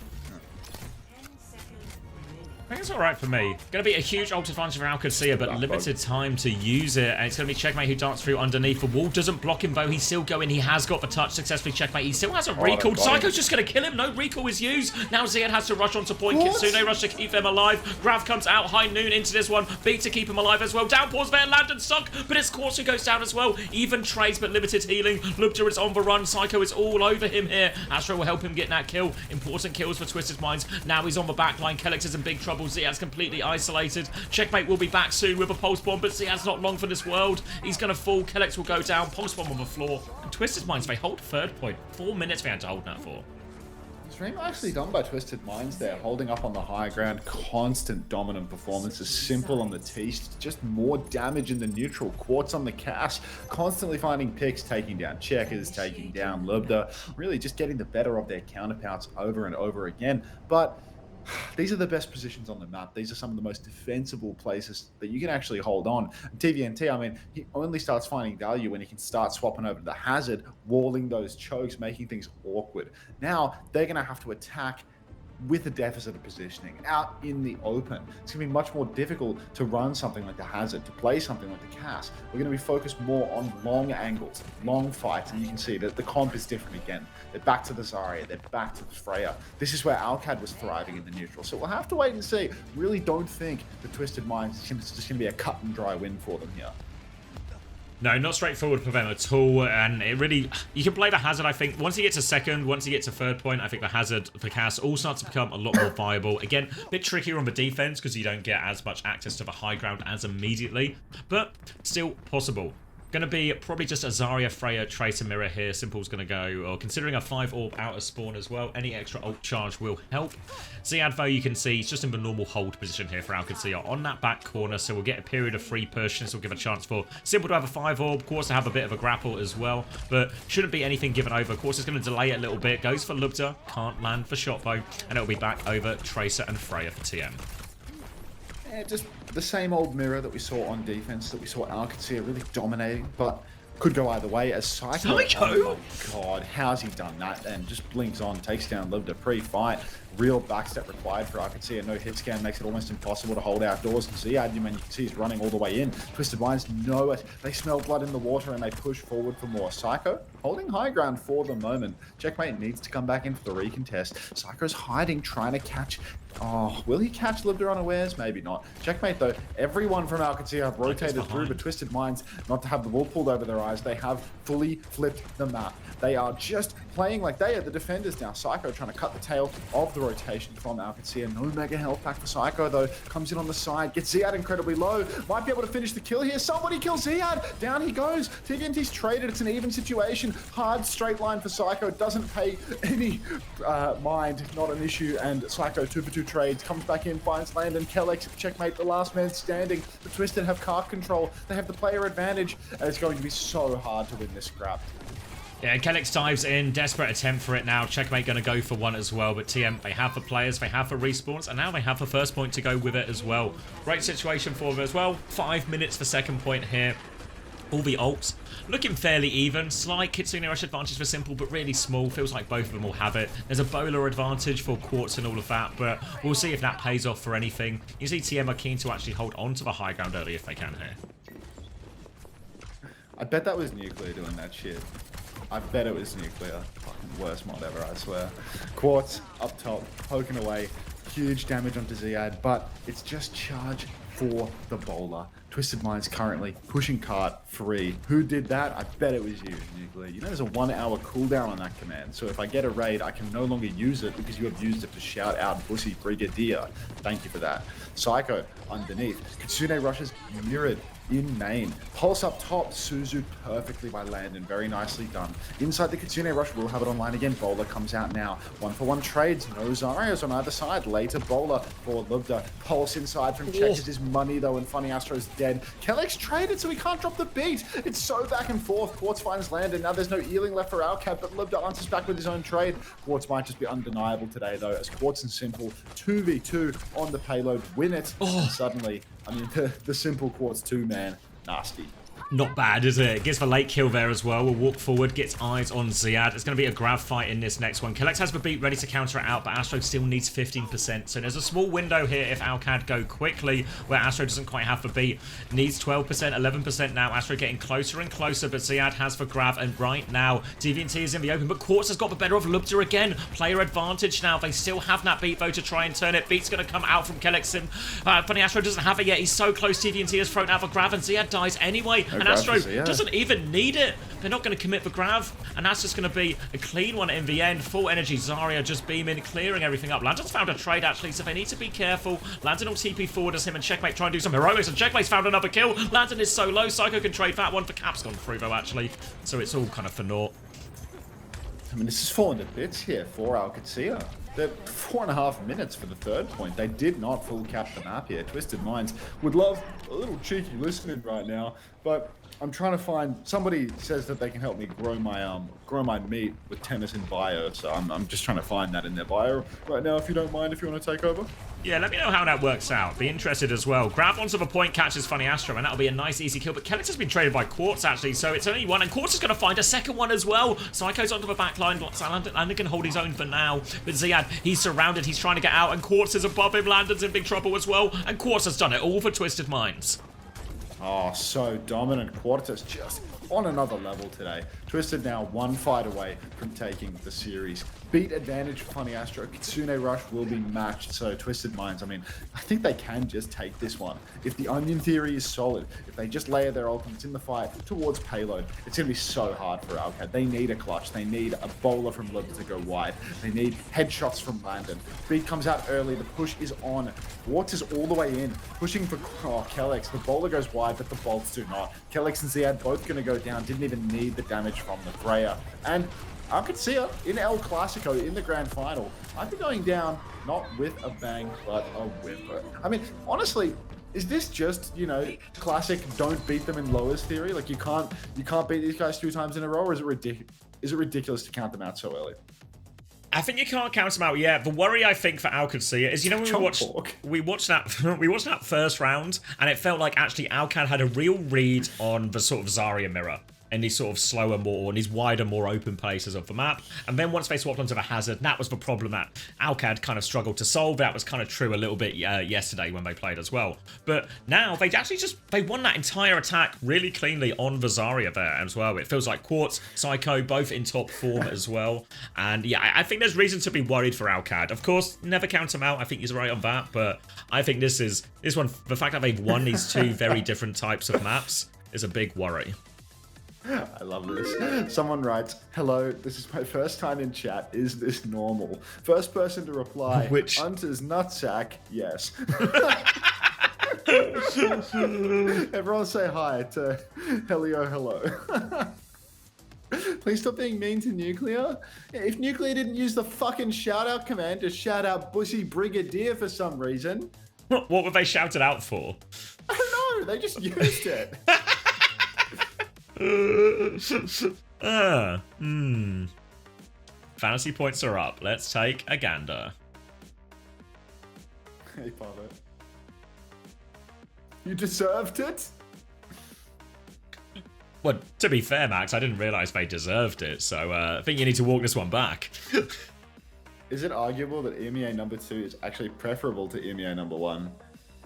I think it's alright for me. Going to be a huge ult advantage for Qadsiah, but limited time to use it. And it's going to be Checkmate who darts through underneath. The wall doesn't block him though. He's still going. He has got the touch successfully. Checkmate. He still has a recall. Psycho's just going to kill him. No recall is used. Now Ziad has to rush onto point. Kitsune rush to keep them alive. Grav comes out. High Noon into this one. Beat to keep him alive as well. Downpours there. Landon sunk, but it's Quartz who goes down as well. Even trades, but limited healing. Lubda is on the run. Psycho is all over him here. Astro will help him get that kill. Important kills for Twisted Minds. Now he's on the back line. Kellex is in big trouble. Ziad's completely isolated. Checkmate will be back soon with a pulse bomb, but Ziad's not long for this world. He's going to fall. Kellex will go down. Pulse bomb on the floor. And Twisted Minds, they hold third point. 4 minutes they had to hold that for. Stream nicely done by Twisted Minds there, holding up on the high ground. Constant dominant performances, simple on the teast, just more damage in the neutral. Quartz on the cast, constantly finding picks, taking down checkers, taking down Lubda, really just getting the better of their counterparts over and over again. But these are the best positions on the map. These are some of the most defensible places that you can actually hold on. TVNT, I mean, he only starts finding value when he can start swapping over to the Hazard, walling those chokes, making things awkward. Now, they're going to have to attack with a deficit of positioning out in the open. It's going to be much more difficult to run something like the Hazard, to play something like the Cass. We're going to be focused more on long angles, long fights, and you can see that the comp is different again. They're back to the Zarya, they're back to the Freya. This is where Alcad was thriving in the neutral, so we'll have to wait and see. Really don't think the Twisted Minds is just going to be a cut and dry win for them here. No, not straightforward for them at all, and it really, you can play the Hazard, I think. Once you get to second, once you get to third point, I think the Hazard for Cass all starts to become a lot more viable. Again, a bit trickier on the defense because you don't get as much access to the high ground as immediately, but still possible. Going to be probably just a Zarya, Freya, Tracer Mirror here. Simple's going to go, or considering a 5-orb out of spawn as well, any extra ult charge will help. Ziad, though, you can see he's just in the normal hold position here for Qadsiah on that back corner, so we'll get a period of free push. This will give a chance for Simple to have a 5-orb, Quartz to have a bit of a grapple as well, but shouldn't be anything given over. Quartz is going to delay it a little bit, goes for Lubda, can't land for Shotbow, and it'll be back over Tracer and Freya for TM. Yeah, just the same old mirror that we saw on defense, that we saw Qadsiah really dominating, but could go either way as Psycho. Oh my god, how's he done that? And just blinks on, takes down Lubda pre-fight. Real backstep required for Qadsiah. No hit scan makes it almost impossible to hold outdoors. And Ziad, you can see he's running all the way in. Twisted Minds know it. They smell blood in the water and they push forward for more. Psycho holding high ground for the moment. Checkmate needs to come back in for the recontest. Psycho's hiding, trying to catch. Oh, will he catch Lubda unawares? Maybe not. Checkmate though, everyone from Qadsiah have rotated through, but Twisted Minds, not to have the wool pulled over their eyes, they have fully flipped the map. They are just playing like they are the defenders now. Psycho trying to cut the tail of the rotation from Qadsiah. No mega health pack for Psycho though. Comes in on the side, gets Ziad incredibly low. Might be able to finish the kill here. Somebody kill Ziad. Down he goes. TNT's traded. It's an even situation. Hard straight line for Psycho. Doesn't pay any mind. Not an issue. And Psycho 2-for-2 trades. Comes back in, finds Landon. Kellex, checkmate, the last man standing. The Twisted have cart control. They have the player advantage. And it's going to be so hard to win this scrap. Yeah, Kellex dives in, desperate attempt for it now. Checkmate going to go for one as well, but TM, they have the players, they have the respawns, and now they have the first point to go with it as well. Great situation for them as well. 5 minutes for second point here. All the ults looking fairly even. Slight Kitsune Rush advantage for Simple, but really small. Feels like both of them will have it. There's a bowler advantage for Quartz and all of that, but we'll see if that pays off for anything. You see TM are keen to actually hold on to the high ground early if they can here. I bet that was Nuclear doing that shit. I bet it was Nuclear. Fucking worst mod ever, I swear. Quartz up top, poking away. Huge damage onto Ziad, but it's just charge for the bowler. Twisted Minds currently pushing cart free. Who did that? I bet it was you, Nuclear. You know there's a 1 hour cooldown on that command, so if I get a raid, I can no longer use it because you have used it to shout out Bussy Brigadier. Thank you for that. Psycho underneath. Kitsune rushes mirrored in main. Pulse up top, Suzu perfectly by Landon. Very nicely done. Inside the Kitsune Rush, we'll have it online again. Bowler comes out now. 1-for-1 trades. No Zarios on either side. Later Bowler for Lubda. Pulse inside from Checkers is money though, and Funny Astro's dead. Kellex traded so he can't drop the beat. It's so back and forth. Quartz finds Landon. Now there's no Ealing left for Alcat, but Lubda answers back with his own trade. Quartz might just be undeniable today though, as Quartz and Simple 2v2 on the payload win it. And suddenly, I mean, the Simple Quartz 2, man, nasty. Not bad, is it? Gets the late kill there as well. We'll walk forward, gets eyes on Ziad. It's going to be a grab fight in this next one. Kellex has the beat ready to counter it out, but Astro still needs 15%. So there's a small window here if Alcad go quickly, where Astro doesn't quite have the beat. Needs 12%, 11% now. Astro getting closer and closer, but Ziad has the grab, and right now, DVNT is in the open, but Quartz has got the better of Lubda again. Player advantage now. They still have that beat, though, to try and turn it. Beat's going to come out from Kellex. Funny Astro doesn't have it yet. He's so close. DVNT has thrown out the grab, and Ziad dies anyway. And Astro doesn't even need it. They're not going to commit the grab, and that's just going to be a clean one in the end. Full energy, Zarya just beaming, clearing everything up. Landon's found a trade, actually, so they need to be careful. Landon will TP forward as him and Checkmate try and do some heroics, and Checkmate's found another kill. Landon is so low. Psycho can trade that one for Cap's gone through, though, actually. So it's all kind of for naught. I mean, this is falling to bits here for Qadsiah. They're 4.5 minutes for the third point. They did not full cap the map here. Twisted Minds would love a little cheeky listening right now, but I'm trying to find somebody says that they can help me grow my meat with tennis in bio. So I'm just trying to find that in their bio right now. If you don't mind, if you want to take over. Yeah, let me know how that works out. Be interested as well. Grab onto the point, catches Funny Astro, and that'll be a nice, easy kill. But Kellex has been traded by Quartz, actually, so it's only one. And Quartz is going to find a second one as well. Psycho's onto the back line. Landon can hold his own for now. But Ziad, he's surrounded. He's trying to get out, and Quartz is above him. Landon's in big trouble as well. And Quartz has done it all for Twisted Minds. Oh, so dominant. Quartz is just on another level today. Twisted now one fight away from taking the series. Beat advantage for Funny Astro. Kitsune Rush will be matched, so Twisted Minds, I mean, I think they can just take this one. If the Onion Theory is solid, if they just layer their ultimates in the fight towards payload, it's going to be so hard for Alcad. They need a clutch. They need a bowler from Lubda to go wide. They need headshots from Landon. Beat comes out early. The push is on. Quartz is all the way in, pushing for Kellex. The bowler goes wide, but the bolts do not. Kellex and Ziad both going to go down. Didn't even need the damage from the Freya. And Qadsiah in El Clasico in the grand final might be going down not with a bang but a whimper. I mean, honestly, is this just, you know, classic don't beat them in lowers theory? Like you can't beat these guys 2 times in a row, or is it ridiculous to count them out so early? I think you can't count them out yet. The worry I think for Qadsiah is, you know, when we watched that first round, and it felt like actually Alcad had a real read on the sort of Zarya mirror in these sort of slower, more, and these wider, more open places of the map. And then once they swapped onto the Hazard, that was the problem that Alcad kind of struggled to solve. That was kind of true a little bit yesterday when they played as well. But now they actually they won that entire attack really cleanly on the Zarya there as well. It feels like Quartz, Psycho, both in top form as well. And yeah, I think there's reason to be worried for Alcad. Of course, never count them out. I think he's right on that. But I think this one, the fact that they've won these 2 very different types of maps is a big worry. I love this. Someone writes, "Hello, this is my first time in chat. Is this normal?" First person to reply, which Hunter's nutsack, yes. Everyone say hi to Helio hello. Please stop being mean to Nuclear. If Nuclear didn't use the fucking shout out command to shout out Bussy Brigadier for some reason. What were they shouted out for? I don't know, they just used it. Fantasy points are up. Let's take a gander. Hey, Pablo. You deserved it? Well, to be fair, Max, I didn't realise they deserved it, so I think you need to walk this one back. Is it arguable that EMEA number 2 is actually preferable to EMEA number 1?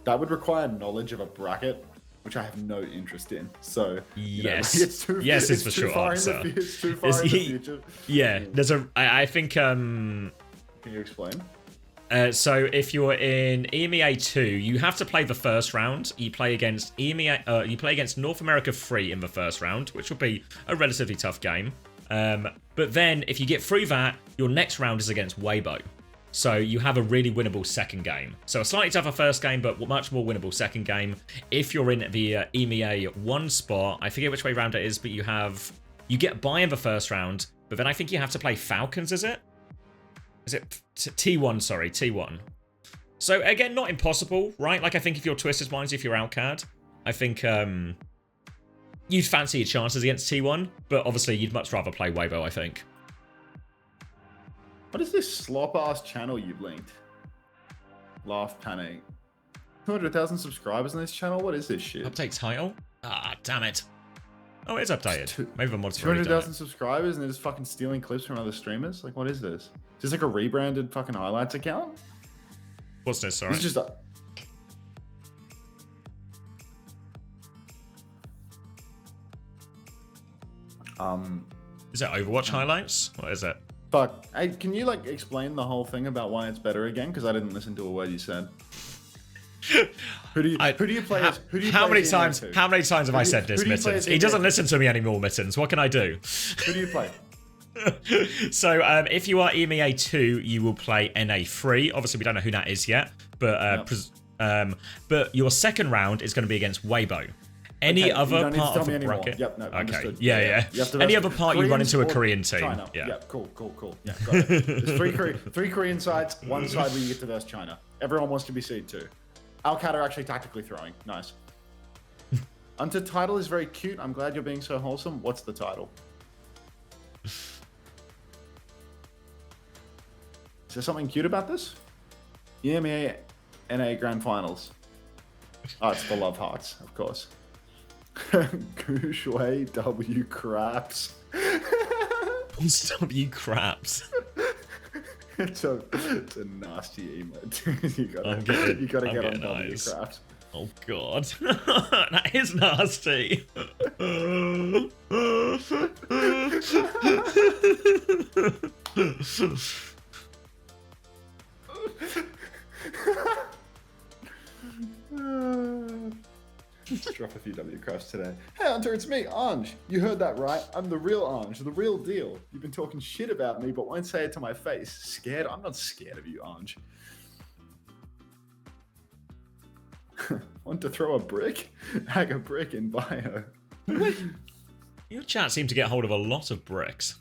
That would require knowledge of a bracket, which I have no interest in. So yes, it's too, yes, it's for too sure. far in the, it's too far in the future. Yeah, there's a. I think. Can you explain? So if you're in EMEA 2, you have to play the first round. You play against EMEA. You play against North America 3 in the first round, which will be a relatively tough game. But then if you get through that, your next round is against Weibo. So you have a really winnable second game. So a slightly tougher first game, but much more winnable second game. If you're in the EMEA 1 spot, I forget which way round it is, but you get by in the first round, but then I think you have to play Falcons, is it? Is it T1, sorry, T1. So again, not impossible, right? Like I think if you're Twisted Minds, if you're Outcad, I think you'd fancy your chances against T1, but obviously you'd much rather play Weibo, I think. What is this slop-ass channel you've linked? Laugh Panic. 200,000 subscribers on this channel? What is this shit? Update title? Ah, damn it. Oh, it's updated. Maybe the mod's 200,000 subscribers and they're just fucking stealing clips from other streamers? Like, what is this? Is this like a rebranded fucking highlights account? What's this, sorry? It's just a... Is it Overwatch highlights? What is it? Fuck. Hey, can you like explain the whole thing about why it's better again? Because I didn't listen to a word you said. Who do you play as? Who do you how play many as times? EMEA2? How many times have I said this, who do you play Mittens? as He doesn't EMEA2? listen to me anymore, Mittens. What can I do? Who do you play? So, if you are EMEA 2, you will play NA3. Obviously, we don't know who that is yet, but but your second round is going to be against Weibo. Any other part of the bracket? Yep, no, okay. understood. Yeah. Any other part you run into a Korean team? China. Yeah. Yep, cool. Yeah, got it. There's three Korean sides, one side where you get to verse China. Everyone wants to be seed 2. Al-Qaeda are actually tactically throwing. Nice. Unto title is very cute. I'm glad you're being so wholesome. What's the title? Is there something cute about this? EMEA NA Grand Finals. Oh, it's the Love Hearts, of course. Gooshway W Craps. What's W Craps? It's a nasty emote. you gotta get on W Craps. Oh god. That is nasty. Let's drop a few W crafts today. Hey Hunter, it's me, Anj. You heard that right. I'm the real Anj, the real deal. You've been talking shit about me, but won't say it to my face. Scared? I'm not scared of you, Anj. Want to throw a brick? Hag a brick in bio. Your chat seemed to get hold of a lot of bricks.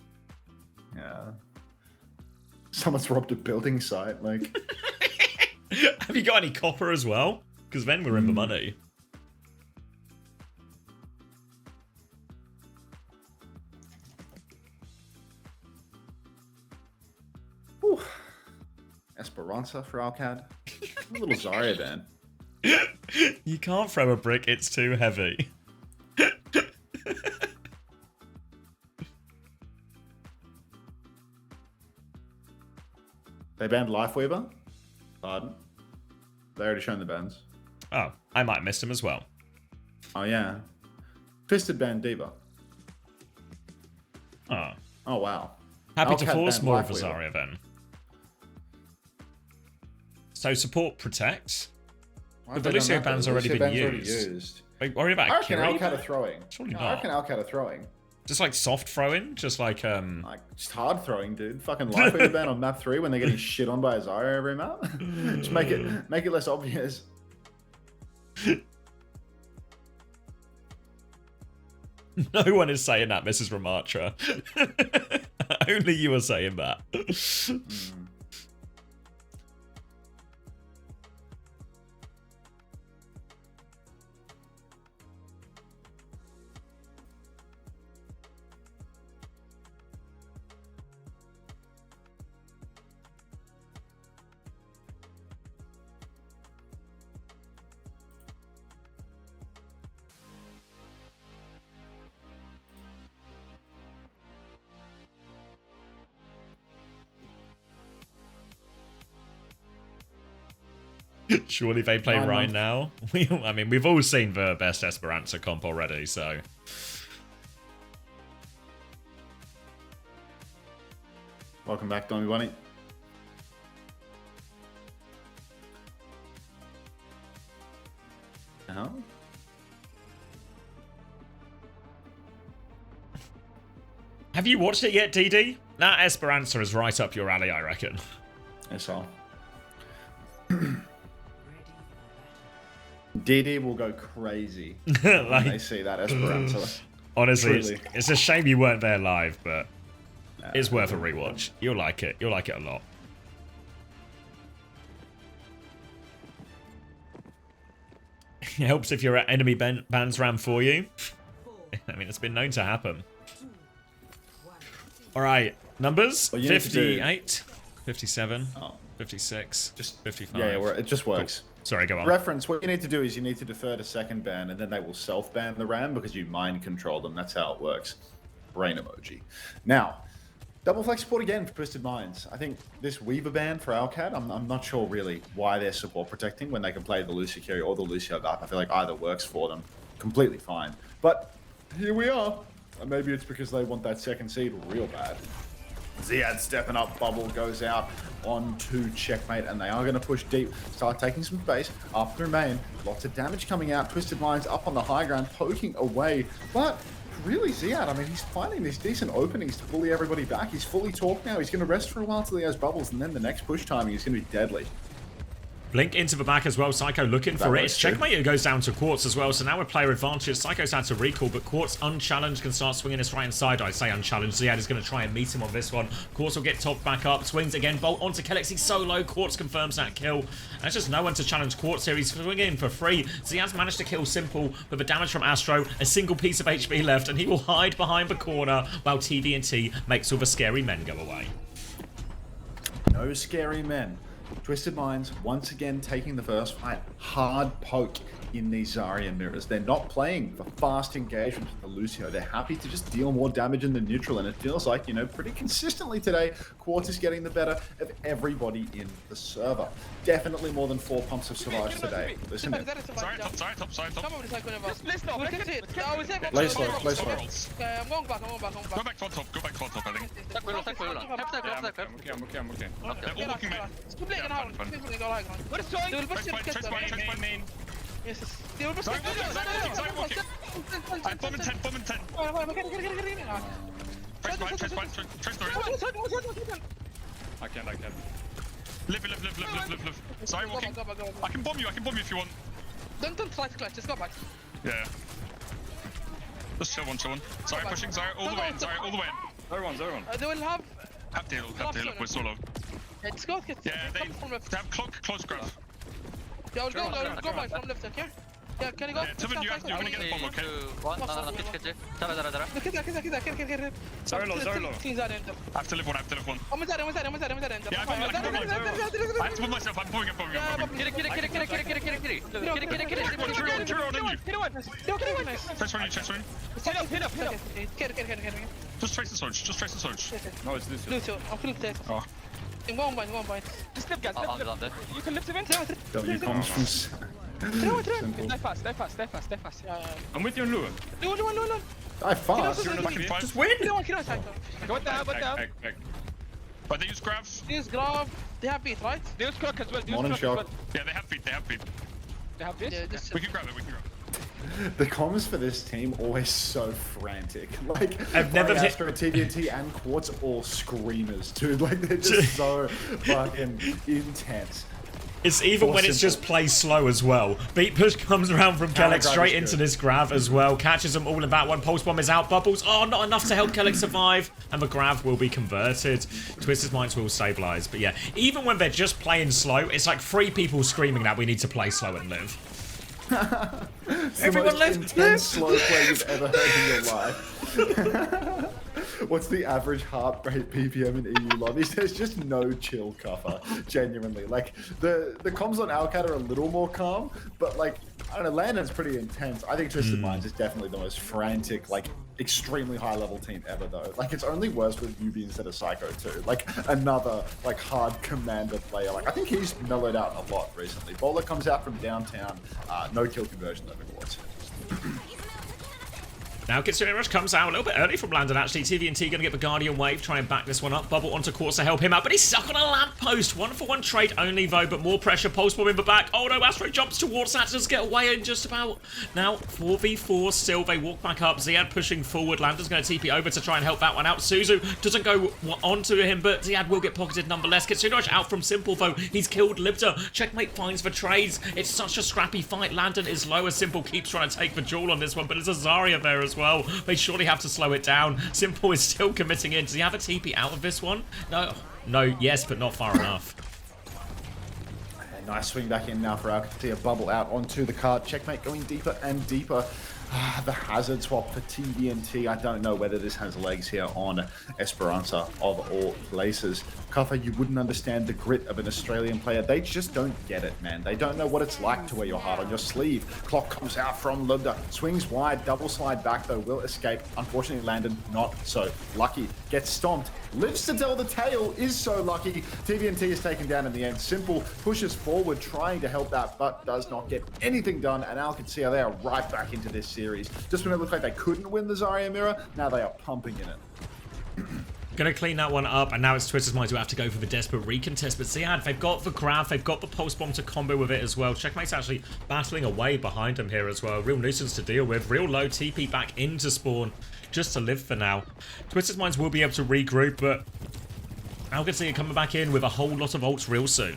Yeah. Someone's robbed a building site, like. Have you got any copper as well? Because then we're in the money. Ooh. Esperanza for Alcad. A little Zarya then. You can't throw a brick, it's too heavy. They banned Lifeweaver? Pardon? They already shown the bans. Oh, I might have missed him as well. Oh yeah. Twisted banned Diva. Oh. Oh wow. Happy to Alcad force banned more of Lifeweaver. Zarya then. So support protects. But the Lucio ban's already been used. Wait, worry about I reckon Kiri? Alcad are throwing. Surely I not. reckon Alcad are throwing. Just like soft throwing? Just like Like, just hard throwing, dude. Fucking Lifeweaver ban on map 3 when they're getting shit on by a Zarya every map. Just make it less obvious. No one is saying that, Mrs. Ramatra. Only you are saying that. Surely they play right now. I mean, we've all seen the best Esperanza comp already, so. Welcome back, Donny Bunny. Have you watched it yet, DD? That Esperanza is right up your alley, I reckon. That's all. DD will go crazy when they see that Esperanza. Honestly, it's a shame you weren't there live, but it's worth a rewatch. You'll like it. You'll like it a lot. It helps if your enemy bans ram for you. I mean, it's been known to happen. All right, numbers: 58, 57, 56, just 55. Yeah, it just works. Cool. Sorry, go on. Reference, what you need to do is you need to defer to second ban, and then they will self-ban the RAM because you mind control them. That's how it works. Brain emoji. Now, double flex support again for Twisted Minds. I think this Weaver ban for Alcad, I'm not sure really why they're support protecting when they can play the Lucio carry or the Lucio buff. I feel like either works for them completely fine. But here we are. Maybe it's because they want that second seed real bad. Ziad stepping up, bubble goes out on to checkmate, and they are going to push deep, start taking some space up through main. Lots of damage coming out. Twisted Minds up on the high ground, poking away. But really, Ziad, I mean, he's finding these decent openings to bully everybody back. He's fully torqued now. He's going to rest for a while till he has bubbles, and then the next push timing is going to be deadly. Blink into the back as well. Psycho looking for it. It's checkmate. It goes down to Quartz as well. So now we're player advantage. Psycho's had to recall, but Quartz unchallenged can start swinging his right hand side. I say unchallenged. Ziad is going to try and meet him on this one. Quartz will get topped back up. Swings again. Bolt onto Kellex. He's so low. Quartz confirms that kill. There's just no one to challenge Quartz here. He's swinging for free. Ziad's managed to kill Simple with the damage from Astro. A single piece of HP left, and he will hide behind the corner while TVNT makes all the scary men go away. No scary men. Twisted Minds once again taking the first fight. Hard poke in these Zarya mirrors. They're not playing for fast engagement with the Lucio. They're happy to just deal more damage in the neutral, and it feels like, you know, pretty consistently today, Quartz is getting the better of everybody in the server. Definitely more than 4 pumps have survived today. Listen in. Top side. Play slow. I'm going back. Go back front top, I think. I'm okay. They're all looking at. Trace main. Yes. I'm bomb in 10. Trace I can't. Live. Sorry, walking. I can bomb you if you want. Don't try to clutch, just go back. Yeah. Just chill one. Sorry, pushing. Sorry, all the way in. Zero one. They will have Have to heal up. We're solo. Let's go. Yeah, they have close grab. Yeah, I'll go back from left, okay? Yeah, can you go? Yeah, Tubin, you're gonna get the bomb, okay? كده Sorry, low. Clean that end. I have to live one. I'm inside end. Yeah, I have to put myself. I'm bombing. Trace on you. Just trace the surge. No, it's Lucio. I'm killing it. Oh. In one bind. Just lift, guys. You can lift event. W comes from... Stay fast. Yeah. I'm with you on Lua. No. Die fast. Just win! What down. But they use grab. Use grab. They have beat, right? They use clock as well. Morning shot. Yeah, they have beat. They have this? Yeah, this We can grab it. The comms for this team always so frantic. Like, I've never hit Astro, TVNT, and Quartz all screamers, dude. Like, they're just so fucking intense. It's even when it's just play slow as well. Beat push comes around from Kellex straight into this grav as well. Catches them all in that one. Pulse bomb is out. Bubbles. Oh, not enough to help Kellex survive. And the grav will be converted. Twisted Minds will stabilize. But yeah, even when they're just playing slow, it's like 3 people screaming that we need to play slow and live. Everyone live. Slow play you've ever heard in your life. What's the average heart rate BPM in EU lobbies? There's just no chill cover, genuinely. Like, the comms on Alcat are a little more calm, but like, I don't know, Landon's pretty intense. I think Twisted Minds is definitely the most frantic, like, extremely high-level team ever, though. Like, it's only worse with UB instead of Psycho, too. Like, another, like, hard commander player. Like, I think he's mellowed out a lot recently. Bowler comes out from downtown, no kill conversion over Quartz. Now Qadsiah Rush comes out a little bit early from Landon, actually. TVNT going to get the Guardian Wave, try and back this one up. Bubble onto Quartz to help him out, but he's stuck on a lamppost. 1-for-1 trade only, though, but more pressure. Pulse bomb in the back. Oh, no, Astro jumps towards that. Does get away in just about. Now, 4v4 still. They walk back up. Ziad pushing forward. Landon's going to TP over to try and help that one out. Suzu doesn't go onto him, but Ziad will get pocketed nonetheless. Qadsiah Rush out from Simple, though. He's killed Libda. Checkmate finds the trades. It's such a scrappy fight. Landon is low as Simple keeps trying to take the jewel on this one, but there's a Zarya there as well. They surely have to slow it down. Simple is still committing in. Does he have a TP out of this one? No. No, yes, but not far enough. Nice swing back in now for Qadsiah. Bubble out onto the card. Checkmate going deeper and deeper. The hazard swap for TVNT. I don't know whether this has legs here on Esperanza of all places. Kuffer, you wouldn't understand the grit of an Australian player. They just don't get it, man. They don't know what it's like to wear your heart on your sleeve. Clock comes out from Libda. Swings wide, double slide back though, will escape. Unfortunately, Landon not so lucky. Gets stomped. Lives to tell the tale, is so lucky. TVNT is taken down in the end. Simple pushes forward, trying to help that, but does not get anything done. And Qadsiah, they are right back into this series. Just when it looked like they couldn't win the Zarya mirror, now they are pumping in it. Gonna clean that one up, and now it's Twisted Minds who have to go for the desperate recontest. But Ziad, they've got the grab, they've got the pulse bomb to combo with it as well. Checkmate's actually battling away behind him here as well. Real nuisance to deal with. Real low TP back into spawn, just to live for now. Twisted Minds will be able to regroup, but Qadsiah coming back in with a whole lot of ults real soon.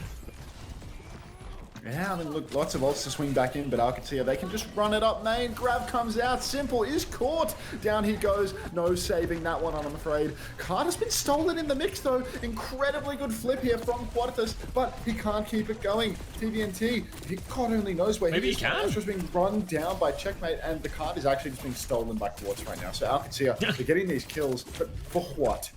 Yeah, I mean, look, lots of ults to swing back in, but Qadsiah, they can just run it up main. Grab comes out. Simple is caught. Down he goes. No saving that one, I'm afraid. Card has been stolen in the mix, though. Incredibly good flip here from Quadsiah, but he can't keep it going. TVNT, God only knows where Maybe he can. He's just being run down by Checkmate, and the card is actually just being stolen by Quartz right now. So Qadsiah, they're getting these kills, but for what?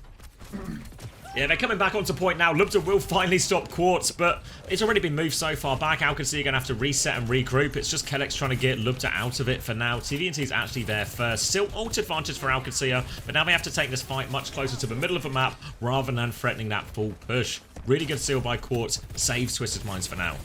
Yeah, they're coming back onto point now. Lubda will finally stop Quartz, but it's already been moved so far back. Qadsiah going to have to reset and regroup. It's just Kellex trying to get Lubda out of it for now. TVNT is actually there first. Still ult advantage for Qadsiah, but now they have to take this fight much closer to the middle of the map rather than threatening that full push. Really good seal by Quartz. Saves Twisted Minds for now.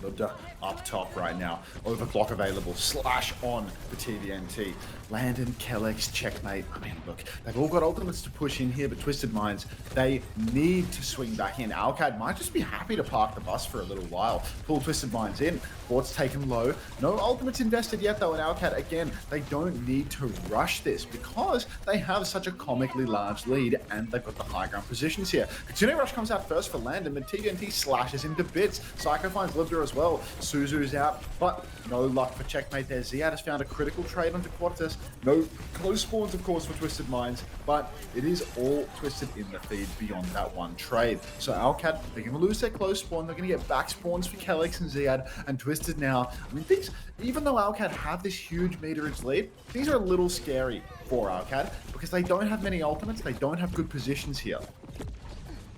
Lubda up top right now. Overclock available. Slash on the TVNT. Landon, Kellex, Checkmate. I mean, look, they've all got ultimates to push in here, but Twisted Minds, they need to swing back in. Alcad might just be happy to park the bus for a little while. Pull Twisted Minds in. Quartz taken low. No ultimates invested yet, though, in Alcad. Again, they don't need to rush this because they have such a comically large lead and they've got the high ground positions here. Qadsiah Rush comes out first for Landon, but TVNT slashes into bits. Psycho finds Libda as well. Suzu's out, but no luck for Checkmate there. Ziad has found a critical trade onto Quadsiah. No close spawns, of course, for Twisted Minds, but it is all twisted in the feed beyond that one trade. So Alcad, they're going to lose their close spawn. They're going to get back spawns for Kellex and Ziad, and Twisted now. I mean, things, even though Alcad have this huge meterage lead, these are a little scary for Alcad because they don't have many ultimates. They don't have good positions here.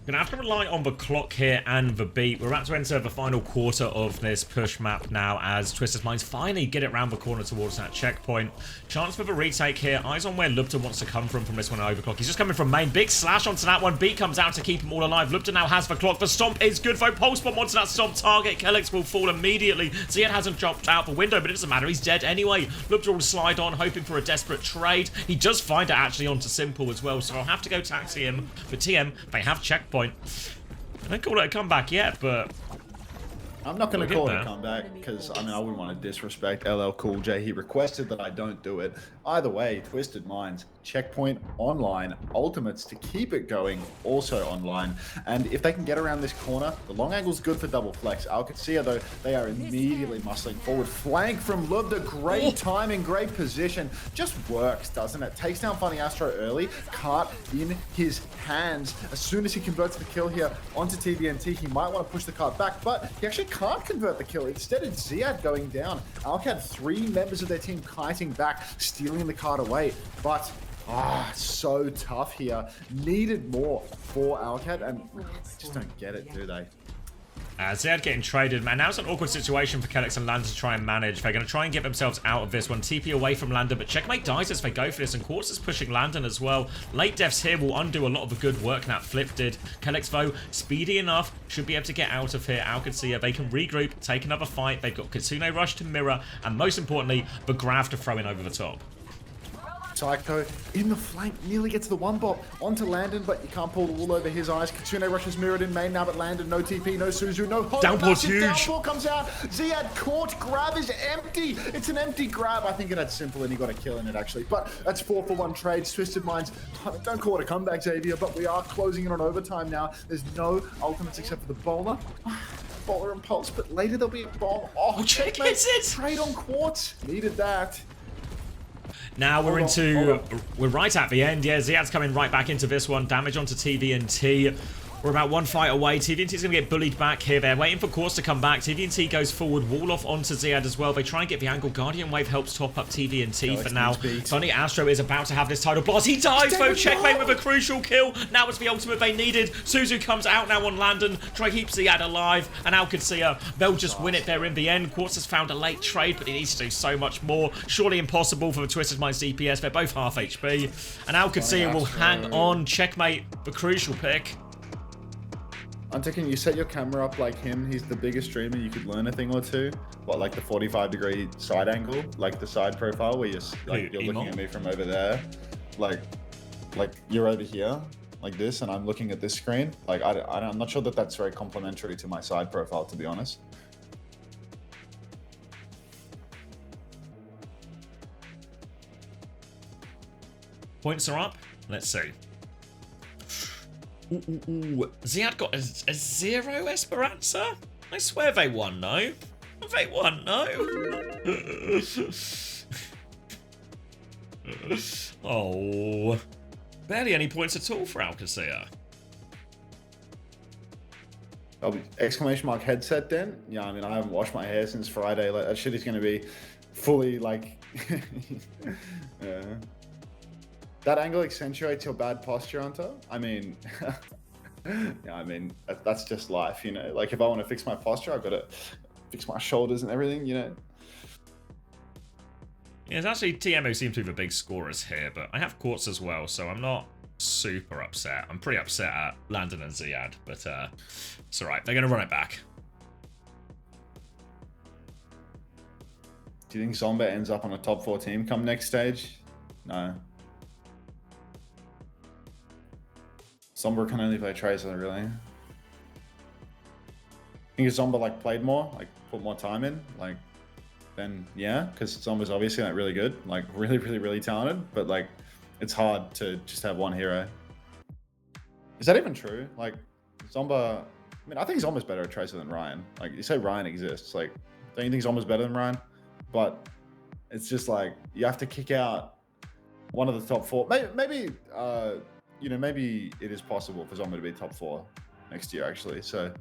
Gonna have to rely on the clock here and the beat. We're about to enter the final quarter of this push map now as Twisted Minds finally get it round the corner towards that checkpoint. Chance for the retake here. Eyes on where Lubda wants to come from this one overclock. He's just coming from main. Big slash onto that one. Beat comes out to keep him all alive. Lubda now has the clock. The stomp is good though. Pulse bomb onto that stomp target. Kellex will fall immediately. Ziad hasn't jumped out the window, but it doesn't matter. He's dead anyway. Lubda will slide on, hoping for a desperate trade. He does find it actually onto Simple as well, so I'll have to go taxi him. For TM, they have checkpoint. I don't call it a comeback yet, but I'm not going to call it a comeback because, I mean, I wouldn't want to disrespect LL Cool J. He requested that I don't do it. Either way, Twisted Minds, checkpoint online, ultimates to keep it going, also online. And if they can get around this corner, the long angle's good for double flex. Qadsiah, though, they are immediately muscling forward. Flank from Lubda, great timing, great position. Just works, doesn't it? Takes down Funny Astro early, cart in his hands. As soon as he converts the kill here onto TVNT, he might want to push the cart back, but he actually can't convert the kill. Instead, it's Ziad going down. Alcad, 3 members of their team kiting back, stealing the card away, but so tough here. Needed more for Alcad, and they just don't get it, do they? Ziad getting traded, man. Now it's an awkward situation for Kellex and Lander to try and manage. They're going to try and get themselves out of this one. TP away from Lander, but Checkmate dies as they go for this, and Quartz is pushing Landon as well. Late deaths here will undo a lot of the good work that Flip did. Kellex, though, speedy enough, should be able to get out of here. Qadsiah, they can regroup, take another fight. They've got Kitsune Rush to mirror, and most importantly, the Grav to throw in over the top. Psycho in the flank, nearly gets the one bot onto Landon, but you can't pull the wool over his eyes. Kitsune rushes mirrored in main now, but Landon, no TP, no Suzu, no hope. Downpour's huge. Downpour comes out. Ziad caught. Grab is empty. It's an empty grab. I think it had simple and he got a kill in it actually. But that's 4-for-1 trades. Twisted Minds, don't call it a comeback, Xavier, but we are closing in on overtime now. There's no ultimates except for the bowler. Bowler and Pulse, but later there'll be a bomb. Oh, checkmate. Trade on Quartz. Needed that. Now we're we're right at the end. Yeah, Ziad's coming right back into this one. Damage onto TVNT. We're about one fight away. TVNT's going to get bullied back here. They're waiting for Quartz to come back. TVNT goes forward. Wall off onto Ziad as well. They try and get the angle. Guardian Wave helps top up TVNT for now. Funny Astro is about to have this title blast. He dies though. Checkmate with a crucial kill. Now it's the ultimate they needed. Suzu comes out now on Landon. Try to keep Ziad alive. And Qadsiah, they'll just win it there in the end. Quartz has found a late trade, but he needs to do so much more. Surely impossible for the Twisted Minds DPS. They're both half HP. And Qadsiah will hang on. Checkmate, the crucial pick. I'm thinking you set your camera up like him. He's the biggest streamer. You could learn a thing or two. What, like the 45-degree side angle, like the side profile where you're like you're looking at me from over there, like you're over here, like this, and I'm looking at this screen. Like I'm not sure that that's very complimentary to my side profile, to be honest. Points are up. Let's see. Ooh. Ziad got a 0 Esperanza? I swear they won, no? They won, no? Oh. Barely any points at all for Qadsiah. Exclamation mark headset then? Yeah, I mean, I haven't washed my hair since Friday. Like, that shit is going to be fully, like... yeah. That angle accentuates your bad posture, Hunter. I mean, yeah, I mean, that's just life, you know? Like, if I want to fix my posture, I've got to fix my shoulders and everything, you know? Yeah, it's actually TMO seems to be the big scorers here, but I have Quartz as well, so I'm not super upset. I'm pretty upset at Landon and Ziad, but it's alright. They're going to run it back. Do you think Zomba ends up on a top 4 team come next stage? No. Zomba can only play Tracer, really. I think if Zomba like played more, like put more time in, like then yeah, because Zomba's obviously like really good, like really talented, but like it's hard to just have one hero. Is that even true? Like Zomba, I mean, I think Zomba's better at Tracer than Ryan. Like you say Ryan exists, like don't you think Zomba's better than Ryan? But it's just like you have to kick out one of the top 4. Maybe you know, maybe it is possible for Zomba to be top 4 next year, actually. So, do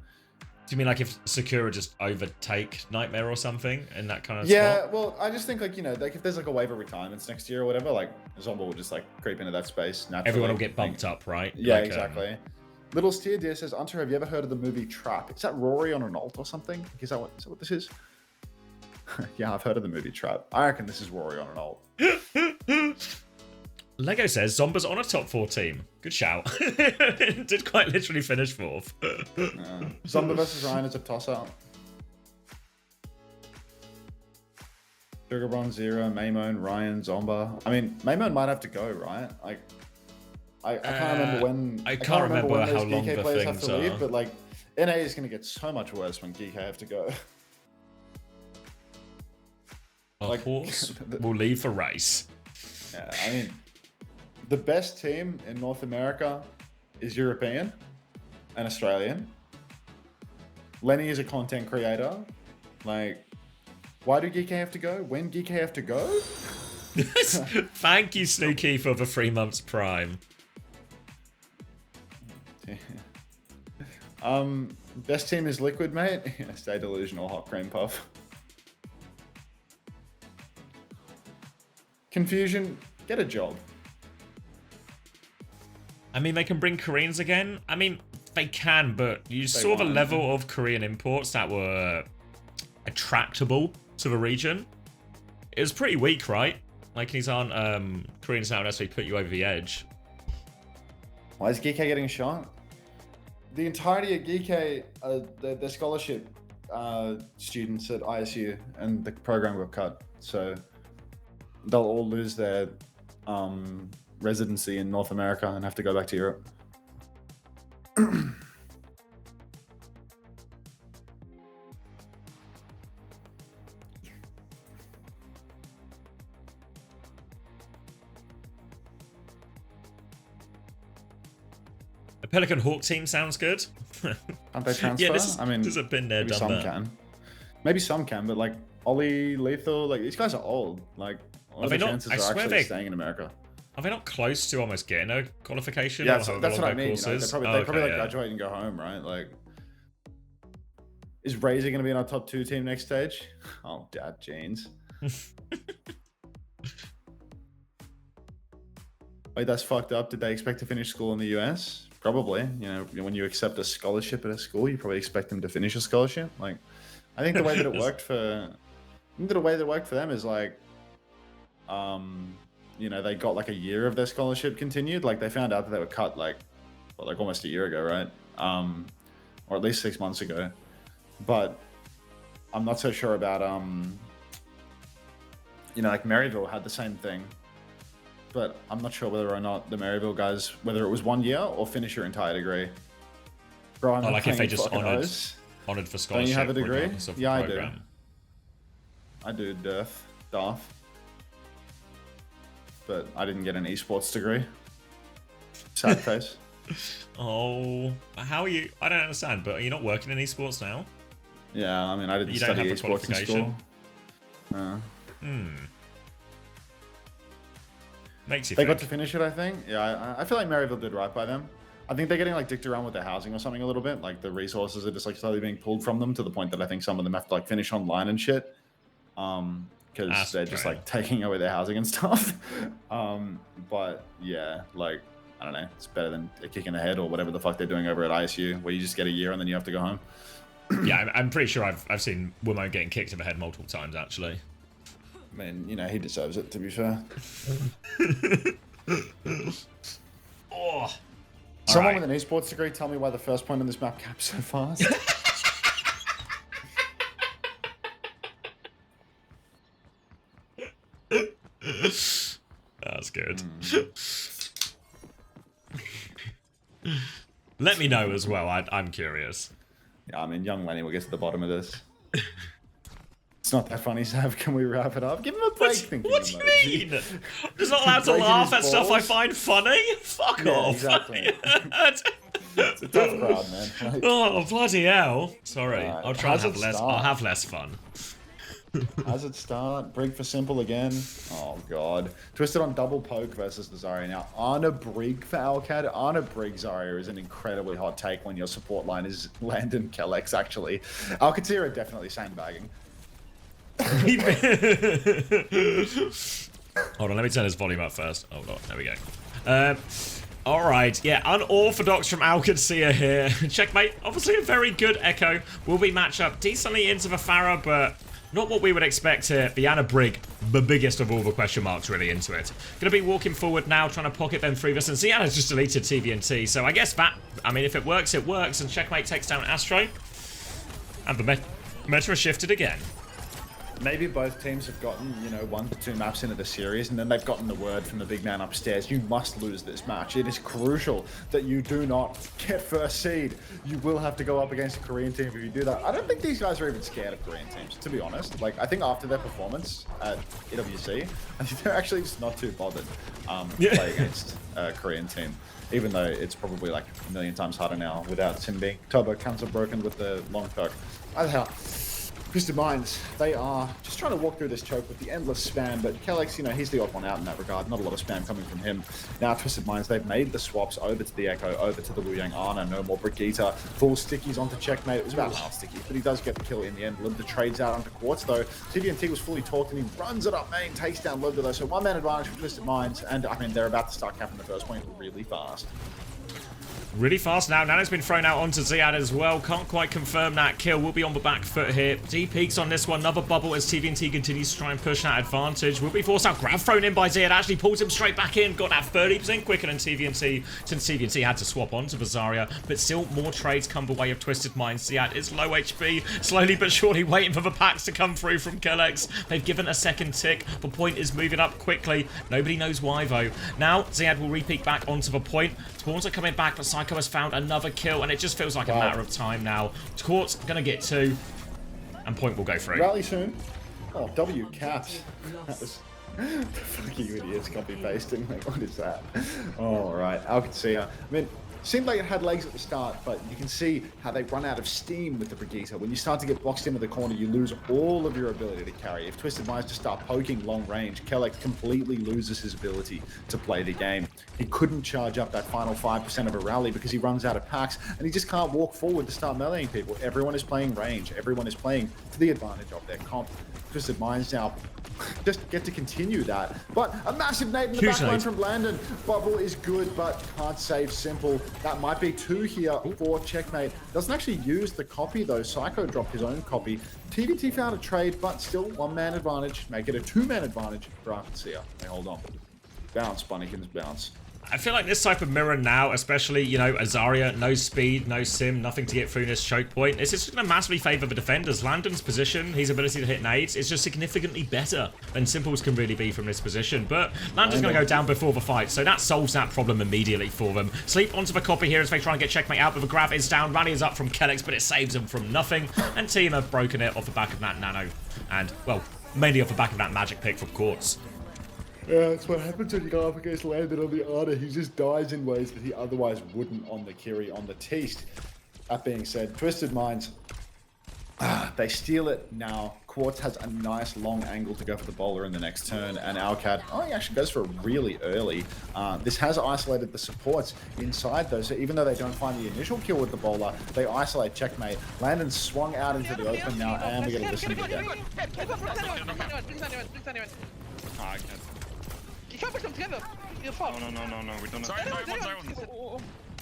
you mean like if Sakura just overtake Nightmare or something in that kind of yeah, spot? well, I just think like, you know, like if there's like a wave of retirements next year or whatever, like Zomba will just like creep into that space naturally. Everyone will get bumped up, right? Yeah, like, exactly. Little Steer Deer says, Hunter, have you ever heard of the movie Trap? Is that Rory on an alt or something? Is that what this is? Yeah, I've heard of the movie Trap. I reckon this is Rory on an alt. Lego says Zomba's on a top 4 team. Good shout. Did quite literally finish 4th. Zomba versus Ryan is a toss-up. Sugarbron, Zero, Maymone, Ryan, Zomba. I mean, Maymone might have to go, right? Like, I can't remember when. I can't remember when how those long GK the players have things to leave, are. but like, NA is going to get so much worse when GK have to go. Of course, we'll leave for race. Yeah, I mean, the best team in North America is European and Australian. Lenny is a content creator. Like, why do GK have to go? When GK have to go? Thank you, Snooki, for the 3 months prime. Best team is Liquid, mate. Stay delusional, hot cream puff. Confusion, get a job. I mean, they can bring Koreans again. I mean, They can, but you saw the level of Korean imports that were attractable to the region. It was pretty weak, right? Like, these aren't Koreans that necessarily put you over the edge. Why is GK getting shot? The entirety of GK, the scholarship students at ISU, and the program got cut. So they'll all lose their residency in North America and have to go back to Europe. A Pelican Hawk team sounds good. Aren't they transfer? Yeah, this I mean, has been there, maybe done some that. can. Maybe some can, but like Ollie, Lethal, like these guys are old. Like, what are the chances are actually staying in America? Are they not close to almost getting a qualification? Yeah, or so however that's long what I their mean. course You know, is? they probably like graduate and go home, right? Like, is Razor going to be in our top 2 team next stage? Oh, dad, jeans. Wait, that's fucked up. Did they expect to finish school in the US? Probably. You know, when you accept a scholarship at a school, you probably expect them to finish a scholarship. Like, I think the way that it worked for, them is like, you know, they got like a year of their scholarship continued. Like, they found out that they were cut like almost a year ago, right? Or at least 6 months ago. But I'm not so sure about you know, like Maryville had the same thing. But I'm not sure whether or not the Maryville guys, whether it was 1 year or finish your entire degree. Bro, I'm like if they just honored for scholarship. Don't you have a degree? regardless of the Yeah, program. I do, DAF. But I didn't get an esports degree. Sad face. Oh, how are you? I don't understand, but are you not working in esports now? Yeah, I mean, I didn't You don't study have the esports in school. Makes you They think. got to finish it, I think. Yeah, I feel like Maryville did right by them. I think they're getting like dicked around with their housing or something a little bit. Like the resources are just like slowly being pulled from them to the point that I think some of them have to like finish online and shit. Because they're just like taking away their housing and stuff. But yeah, like, I don't know. It's better than a kick in the head or whatever the fuck they're doing over at ISU, where you just get a year and then you have to go home. Yeah, I'm pretty sure I've seen Womo getting kicked in the head multiple times, actually. I mean, you know, he deserves it, to be fair. Oh. Someone with an esports degree, tell me why the first point on this map caps so fast. That's good. Let me know as well. I'm curious. Yeah, I mean, young Lenny will get to the bottom of this. It's not that funny, Sav. Can we wrap it up? Give him a break. What do you mean? I'm just not allowed to laugh at stuff I find funny? Fuck off. Exactly. It's a tough crowd, man. Like, oh, bloody hell. Sorry. Right. I'll try and How's have it less. start? I'll have less fun. how's it start? Brig for simple again. Oh, God. Twisted on double poke versus the Zarya. Now, Anna Brig for Alcad. Anna Brig Zarya is an incredibly hot take when your support line is Landon Kellex, actually. Qadsiah are definitely sandbagging. Hold on, let me turn his volume up first. Hold on, there we go. Alright, yeah, unorthodox from Qadsiah here. Checkmate, obviously a very good Echo. Will be match up decently into the Pharah, but not what we would expect here. The Anna Brig, the biggest of all the question marks really into it. Gonna be walking forward now, trying to pocket them through this, and Ziana's just deleted TVNT, so I guess that, I mean, if it works, it works, and Checkmate takes down Astro. And the meta has shifted again. Maybe both teams have gotten, you know, 1 to 2 maps into the series, and then they've gotten the word from the big man upstairs. You must lose this match. It is crucial that you do not get first seed. You will have to go up against a Korean team if you do that. I don't think these guys are even scared of Korean teams, to be honest. Like, I think after their performance at OWC, I think they're actually just not too bothered to play against a Korean team. Even though it's probably like a million times harder now without Sin being turbo counter broken with the long perk. Twisted Minds, they are just trying to walk through this choke with the endless spam, but Kellex, you know, he's the odd one out in that regard. Not a lot of spam coming from him. Now, Twisted Minds, they've made the swaps over to the Echo, over to the Wu Yang Ana, no more Brigitte. Full stickies onto Checkmate. It was about half sticky, but he does get the kill in the end. Libda trades out onto Quartz, though. TVNT was fully talked, and he runs it up main, takes down Libda, though. So one-man advantage for Twisted Minds, and I mean, they're about to start capping the first point really fast. really fast now. Nano's been thrown out onto Ziad as well. Can't quite confirm that kill. Will be on the back foot here. D peaks on this one. Another bubble as TVNT continues to try and push that advantage. Will be forced out. Grab thrown in by Ziad. Actually pulls him straight back in. Got that 30% quicker than TVNT, since TVNT had to swap onto Qadsiah. But still more trades come the way of Twisted Minds. Ziad is low HP. Slowly but surely waiting for the packs to come through from Kellex. They've given a second tick. The point is moving up quickly. Nobody knows why though. Now Ziad will repeat back onto the point. Spawns are coming back, but Psycho has found another kill, and it just feels like a matter of time now. Court's gonna get 2, and point will go through. Rally soon. Oh, WCS. That was... the fuck you idiots copy pasting. Like, what is that? All right, Qadsiah. I mean, seemed like it had legs at the start, but you can see how they run out of steam with the Brigitte. When you start to get boxed into the corner, you lose all of your ability to carry. If Twisted Minds just start poking long range, Kellex completely loses his ability to play the game. He couldn't charge up that final 5% of a rally because he runs out of packs, and he just can't walk forward to start meleeing people. Everyone is playing range. Everyone is playing to the advantage of their comp. Twisted Minds now just get to continue that. But a massive nade in the backline from Landon. Bubble is good, but can't save Simple. That might be 2 here for checkmate. Doesn't actually use the copy though. Psycho dropped his own copy. TVT found a trade, but still 1-man advantage. Make it a 2-man advantage for Qadsiah. They hold on. Bounce, Bunnykins, bounce. I feel like this type of mirror now, especially, you know, Qadsiah, no speed, no sim, nothing to get through this choke point. It's just going to massively favour the defenders. Landon's position, his ability to hit nades, is just significantly better than Simple's can really be from this position. But Landon's going to go down before the fight, so that solves that problem immediately for them. Sleep onto the copy here as they try and get checkmate out, but the grab is down. Rally is up from Kellex, but it saves them from nothing. And Team have broken it off the back of that nano. And, well, mainly off the back of that magic pick from Quartz. Yeah, that's what happens when you go up against Landon on the Arda. He just dies in ways that he otherwise wouldn't on the Kiri, on the Teast. That being said, Twisted Minds, they steal it now. Quartz has a nice long angle to go for the bowler in the next turn, and Alcad, he actually goes for it really early. This has isolated the supports inside though, so even though they don't find the initial kill with the bowler, they isolate checkmate. Landon swung out into the open now, and we get to listen again. I can't. You can't push them together. You're fucked. No, we don't know. Sorry,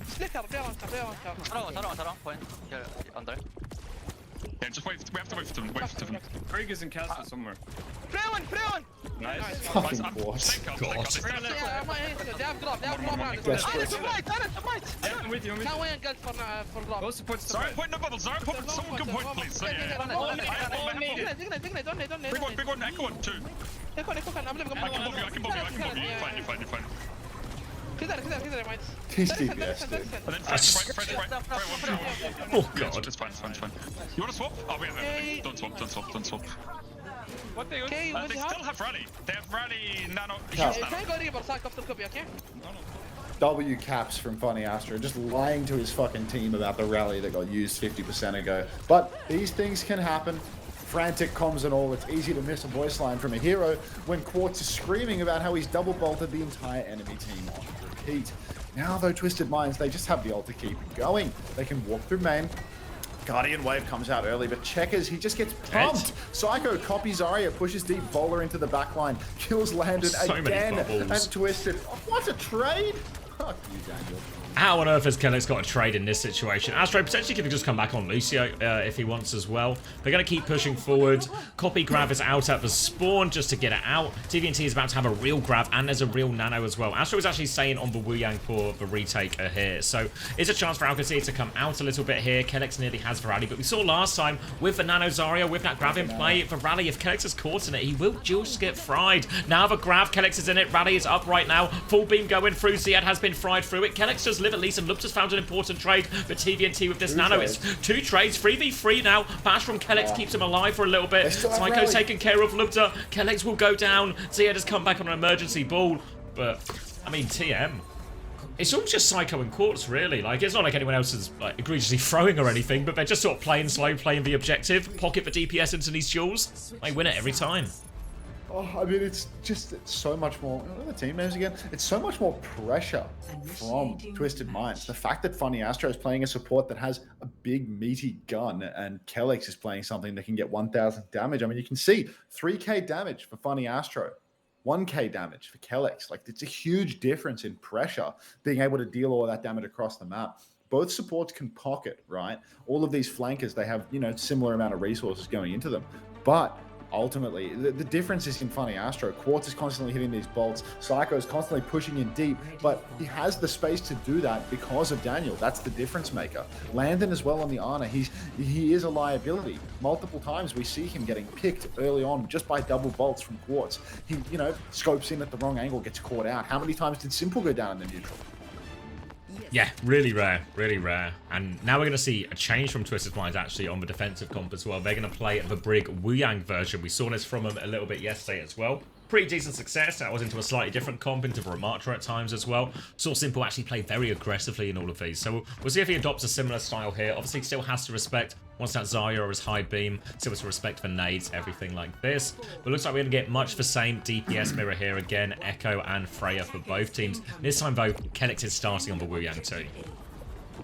Split out, play on Point. Here, under. Yeah, just wait. We have to wait for them. Greg is in castle somewhere. Play one! Nice. Fucking Quartz. Yeah, I might hit you. They have drop now. Desperate. I'm with you. Can't wait and get for drop. Go support. Sorry, point in the bubble. Sorry, someone good point, please. Big one, echo one, 2. I can bomb you. You're fine. Clear, mate. He's DPS, dude. And then Fred, Oh, God. It's fine. You want to swap? Oh, wait. Don't swap. What they okay, they still have rally. They have rally, nano. No. Can I go river side after copy, okay? No. WCS from Funny Astro, just lying to his fucking team about the rally that got used 50% ago. But these things can happen. Frantic comms and all, it's easy to miss a voice line from a hero when Quartz is screaming about how he's double bolted the entire enemy team on repeat. Now though, Twisted Minds, they just have the ult to keep going. They can walk through main. Guardian Wave comes out early, but Checkers, he just gets pumped. Psycho copies Zarya, pushes deep, bowler into the backline, kills Landon again, and Twisted. What a trade! Fuck you, Daniel. How on earth has Kellex got a trade in this situation? Astro potentially could have just come back on Lucio if he wants as well. They're going to keep pushing forward. Copy grab is out at the spawn just to get it out. TVNT is about to have a real grab, and there's a real nano as well. Astro was actually saying on the Wu Yang for the retake here. So it's a chance for Qadsiah to come out a little bit here. Kellex nearly has the rally, but we saw last time with the nano Zarya, with that grab in play, the rally, if Kellex is caught in it, he will just get fried. Now the grab, Kellex is in it. Rally is up right now. Full beam going through. Ziad has been fried through it. Kellex does live at least, and Lupta's found an important trade for TVNT with this nano. It's 2 trades, 3v3 now. Bash from Kellex keeps him alive for a little bit. Psycho taking care of Lupta. Kellex will go down. Ziad has come back on an emergency ball. But, I mean, TM. It's all just Psycho and Quartz, really. Like, it's not like anyone else is like egregiously throwing or anything, but they're just sort of playing slow, playing the objective, pocket the DPS into these duels. They win it every time. Oh, I mean, it's so much more. What are the team names again? It's so much more pressure from Twisted Minds. The fact that Funny Astro is playing a support that has a big, meaty gun, and Kellex is playing something that can get 1,000 damage. I mean, you can see 3k damage for Funny Astro. 1k damage for Kellex. Like, it's a huge difference in pressure, being able to deal all that damage across the map. Both supports can pocket, right? All of these flankers, they have, you know, similar amount of resources going into them. But ultimately, the difference is in Funny Astro. Quartz is constantly hitting these bolts. Psycho is constantly pushing in deep, but he has the space to do that because of Daniel. That's the difference maker. Landon as well on the Ana. He is a liability. Multiple times we see him getting picked early on just by double bolts from Quartz. He, you know, scopes in at the wrong angle, gets caught out. How many times did Simple go down in the neutral? Yeah, really rare, really rare. And now we're going to see a change from Twisted Minds actually on the defensive comp as well. They're going to play the Brig Wuyang version. We saw this from them a little bit yesterday as well. Pretty decent success. That was into a slightly different comp, into Ramatra at times as well. Saw Simple actually play very aggressively in all of these. So we'll see if he adopts a similar style here. Obviously, still has to respect once that Xayah or his high beam, still has to respect for nades, everything like this. But looks like we're going to get much the same DPS mirror here again. Echo and Freya for both teams. This time, though, Kellex is starting on the Wuyang too.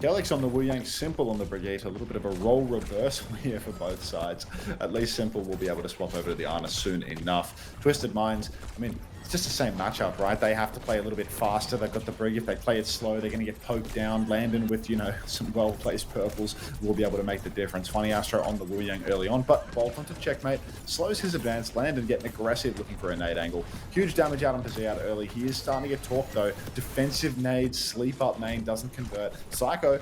Kellex on the Wuyang, Simple on the Brigade. A little bit of a role reversal here for both sides. At least Simple will be able to swap over to the Ana soon enough. Twisted Minds, I mean, it's just the same matchup, right? They have to play a little bit faster. They've got the Brig. If they play it slow, they're going to get poked down. Landon with, you know, some well-placed purples will be able to make the difference. Funny Astro on the Wuyang early on, but Bolt onto checkmate. Slows his advance. Landon getting aggressive, looking for a nade angle. Huge damage out on Qadsiah early. He is starting to get torqued, though. Defensive nades, sleep up main, doesn't convert. Psycho,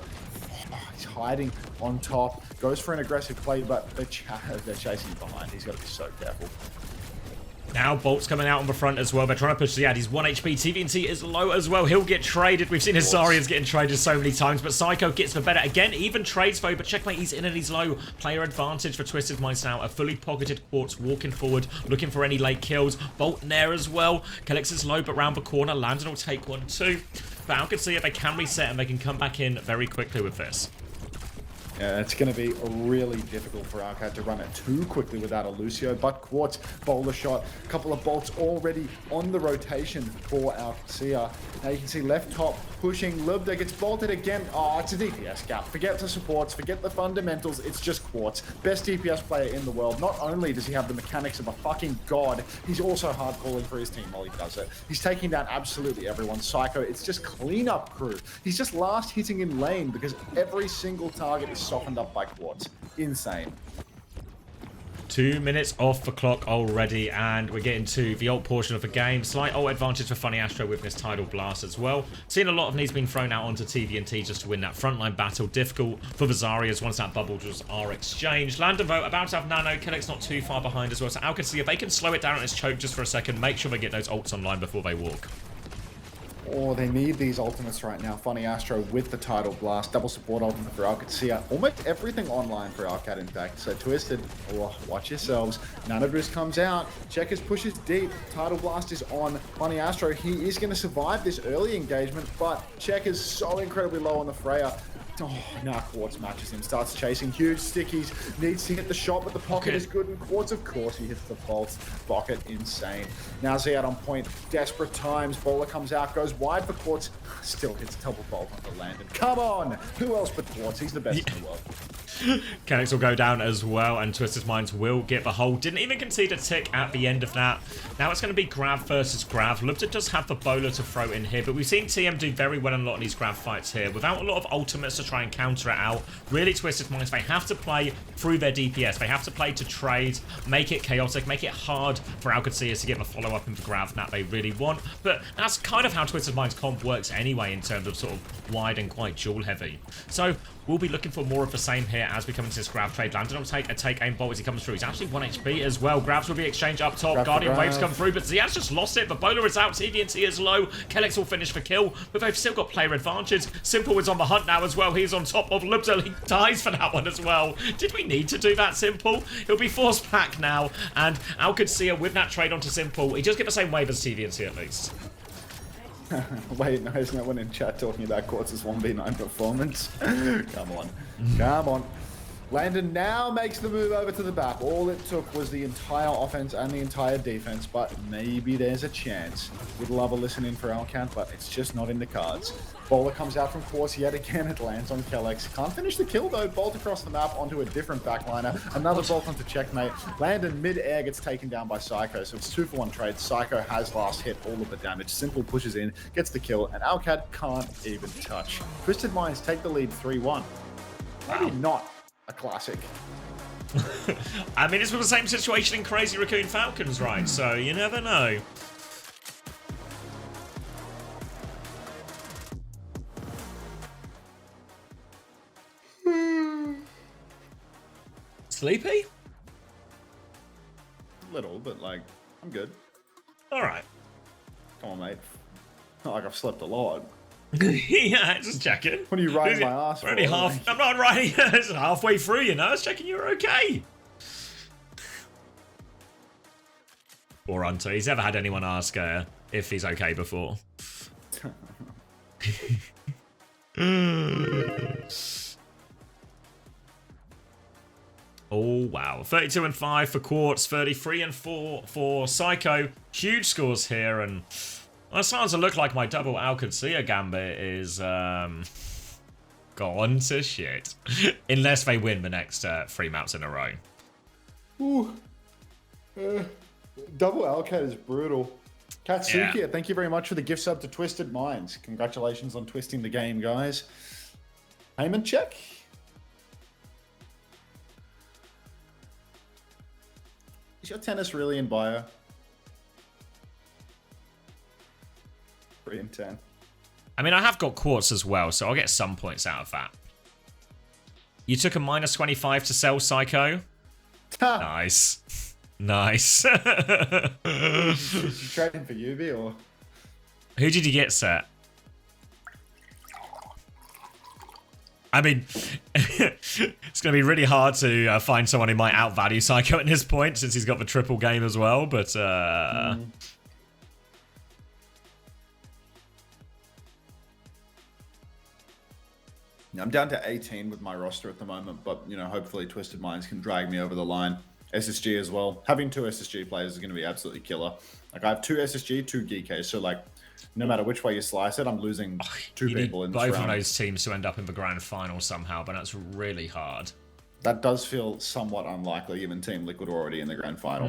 he's hiding on top. Goes for an aggressive play, but they're chasing him behind. He's got to be so careful. Now Bolt's coming out on the front as well. They're trying to push Ziad. He's 1 HP. TVNT is low as well. He'll get traded. We've seen his Zarians getting traded so many times, but Psycho gets the better. Again, even trades though, but checkmate, he's in and he's low. Player advantage for Twisted Minds now. A fully pocketed Quartz walking forward, looking for any late kills. Bolt in there as well. Kellex is low, but round the corner. Landon will take 1-2. But I can see if they can reset and they can come back in very quickly with this. Yeah, it's going to be really difficult for Arcad to run it too quickly without a Lucio, but Quartz, bowler shot, a couple of bolts already on the rotation for our Qadsiah. Now you can see left top pushing, Lubda gets bolted again. Oh, it's a DPS gap. Forget the supports, forget the fundamentals, it's just Quartz. Best DPS player in the world. Not only does he have the mechanics of a fucking god, he's also hard calling for his team while he does it. He's taking down absolutely everyone. Psycho, it's just cleanup crew. He's just last hitting in lane because every single target is softened up by Quartz. Insane. 2 minutes off the clock already, and we're getting to the ult portion of the game. Slight ult advantage for Funny Astro with this Tidal Blast as well. Seeing a lot of needs being thrown out onto TVNT just to win that frontline battle. Difficult for the Zarias once that bubbles are exchanged. Landon vote about to have Nano. Kellex not too far behind as well. So Qadsiah, if they can slow it down on his choke just for a second, make sure they get those ults online before they walk. Oh, they need these ultimates right now. Funny Astro with the Tidal Blast. Double support ultimate for Qadsiah. Almost everything online for Arcad, in fact. So Twisted, oh, watch yourselves. Nanoboost comes out. Checkers pushes deep. Tidal Blast is on. Funny Astro, he is going to survive this early engagement, but Checkers so incredibly low on the Freya. Oh, now Quartz matches him, starts chasing huge stickies, needs to hit the shot, but the pocket is good, and Quartz, of course, he hits the bolts. Pocket, insane. Now Ziad on point, desperate times, bowler comes out, goes wide for Quartz, still hits double bolt onto Landon. Come on! Who else but Quartz? He's the best in the world. Kellex will go down as well, and Twisted Minds will get the hold. Didn't even concede a tick at the end of that. Now it's going to be Grav versus Grav. Lubda does have the bowler to throw in here, but we've seen TM do very well in a lot of these Grav fights here. Without a lot of ultimates to try and counter it out, really Twisted Minds, they have to play through their DPS. They have to play to trade, make it chaotic, make it hard for Qadsiah to get the follow-up into Grav that they really want. But that's kind of how Twisted Minds comp works anyway in terms of sort of wide and quite duel heavy. So we'll be looking for more of the same here as we come into this Grav trade. Landon will take a take-aim bolt as he comes through. He's actually 1 HP as well. Gravs will be exchanged up top. Grav Guardian waves come through, but Ziad's just lost it. The bowler is out. TVNT is low. Kellex will finish the kill, but they've still got player advantage. Simple is on the hunt now as well. He's on top of Lubda. He dies for that one as well. Did we need to do that, Simple? He'll be forced back now, and Qadsiah with that trade onto Simple. He does get the same wave as TVNT at least. Wait, no, isn't that one in chat talking about Quartz's 1v9 performance? Come on. Come on. Landon now makes the move over to the back. All it took was the entire offense and the entire defense, but maybe there's a chance. Would love a listen in for Alcan, but it's just not in the cards. Bowler comes out from course yet again. It lands on Kellex. Can't finish the kill though. Bolt across the map onto a different backliner. Another bolt onto checkmate. Landon mid-air gets taken down by Psycho, so it's 2-for-1 trade. Psycho has last hit all of the damage. Simple pushes in, gets the kill, and Alcad can't even touch. Twisted Minds take the lead 3-1. Maybe not a classic. I mean, it's the same situation in Crazy Raccoon Falcons, right? So you never know. Sleepy? Little, but like, I'm good. All right. Come on, mate. Not like I've slept a lot. Yeah, just checking. What are you riding my ass for? Only half. I'm not riding. It's halfway through, you know. I was checking you're okay. Or Hunter. He's never had anyone ask if he's okay before. Oh, wow. 32 and 5 for Quartz, 33 and 4 for Psycho. Huge scores here, and well, it starts to look like my double Qadsiah gambit is gone to shit. Unless they win the next 3 maps in a row. Ooh. Double Alcat is brutal. Qadsiah, Yeah. thank you very much for the gift sub to Twisted Minds. Congratulations on twisting the game, guys. Payment check. Is your tennis really in bio? 3 and 10. I mean, I have got Quartz as well, so I'll get some points out of that. You took a minus 25 to sell Psycho? Nice. Nice. Is you trading for Yubi or? Who did you get, Set? I mean, it's going to be really hard to find someone who might outvalue Psycho at this point, since he's got the triple game as well, but... I'm down to 18 with my roster at the moment, but, you know, hopefully Twisted Minds can drag me over the line. SSG as well. Having 2 SSG players is going to be absolutely killer. Like, I have 2 SSG, 2 GK, so, like, no matter which way you slice it, I'm losing 2 you people need in this both round. of those teams to end up in the grand final somehow, but that's really hard. That does feel somewhat unlikely, given Team Liquid are already in the grand final.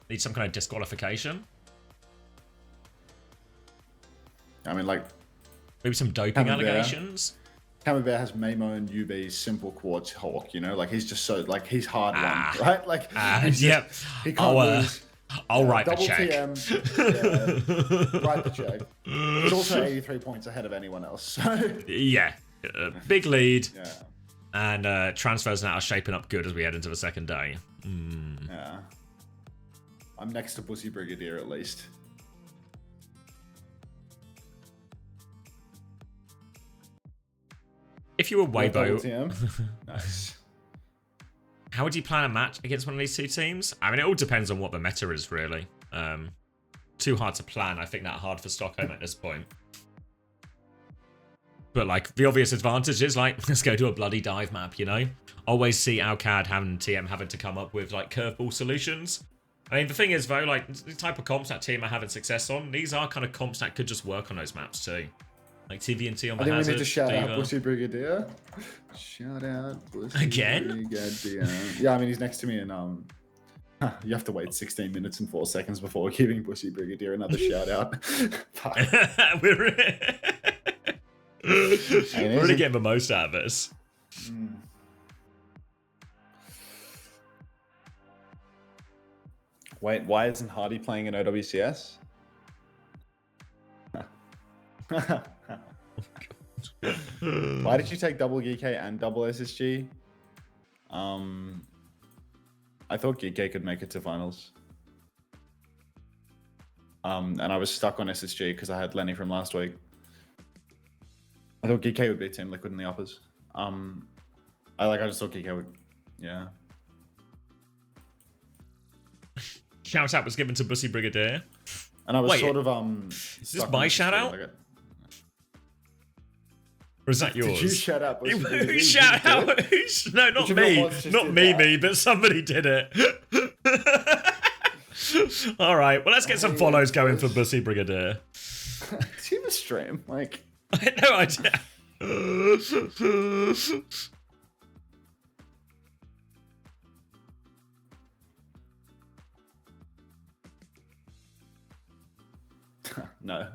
Need some kind of disqualification? I mean, like, Maybe some doping Camembert. allegations? Camembert has Mamo and UB, Simple Quartz, Hawk, you know? Like, he's just so, like, he's hard one, right? Like, he's yep. just, he can't lose. I'll write the Double check. TM, write the check. He's also 83 points ahead of anyone else, so... Yeah. Big lead. Yeah. And transfers now are shaping up good as we head into the second day. Yeah. I'm next to Bussy Brigadier, at least. If you were Double Weibo, TM. Nice. how would you plan a match against one of these two teams? I mean, it all depends on what the meta is, really. Too hard to plan. I think that hard for Stockholm at this point. But, like, the obvious advantage is, like, let's go to a bloody dive map, you know? Always see Alcad and TM having to come up with, like, curveball solutions. I mean, the thing is, though, like, the type of comps that TM are having success on, these are kind of comps that could just work on those maps, too. Like, TVNT on the I think Hazard. we need to shout Diva. out Bussy Brigadier. Shout out Bussy Again? Brigadier. Yeah, I mean, he's next to me, and you have to wait 16 minutes and 4 seconds before giving Bussy Brigadier another shout out. We're really getting the most out of this. Wait, why isn't Hardy playing in OWCS? Why did you take double GK and double SSG? I thought GK could make it to finals. And I was stuck on SSG because I had Lenny from last week. I thought GK would beat Team Liquid in the uppers. I just thought GK would, yeah. Shout out was given to Bussy Brigadier. And I was Wait, sort of is this my shout out? Or is that yours? Did you shout out? Who shout out? No, not me. Not me, but somebody did it. All right, well, let's get some follows going for Bussy Brigadier. Does he have a stream? Like, I had no idea. no.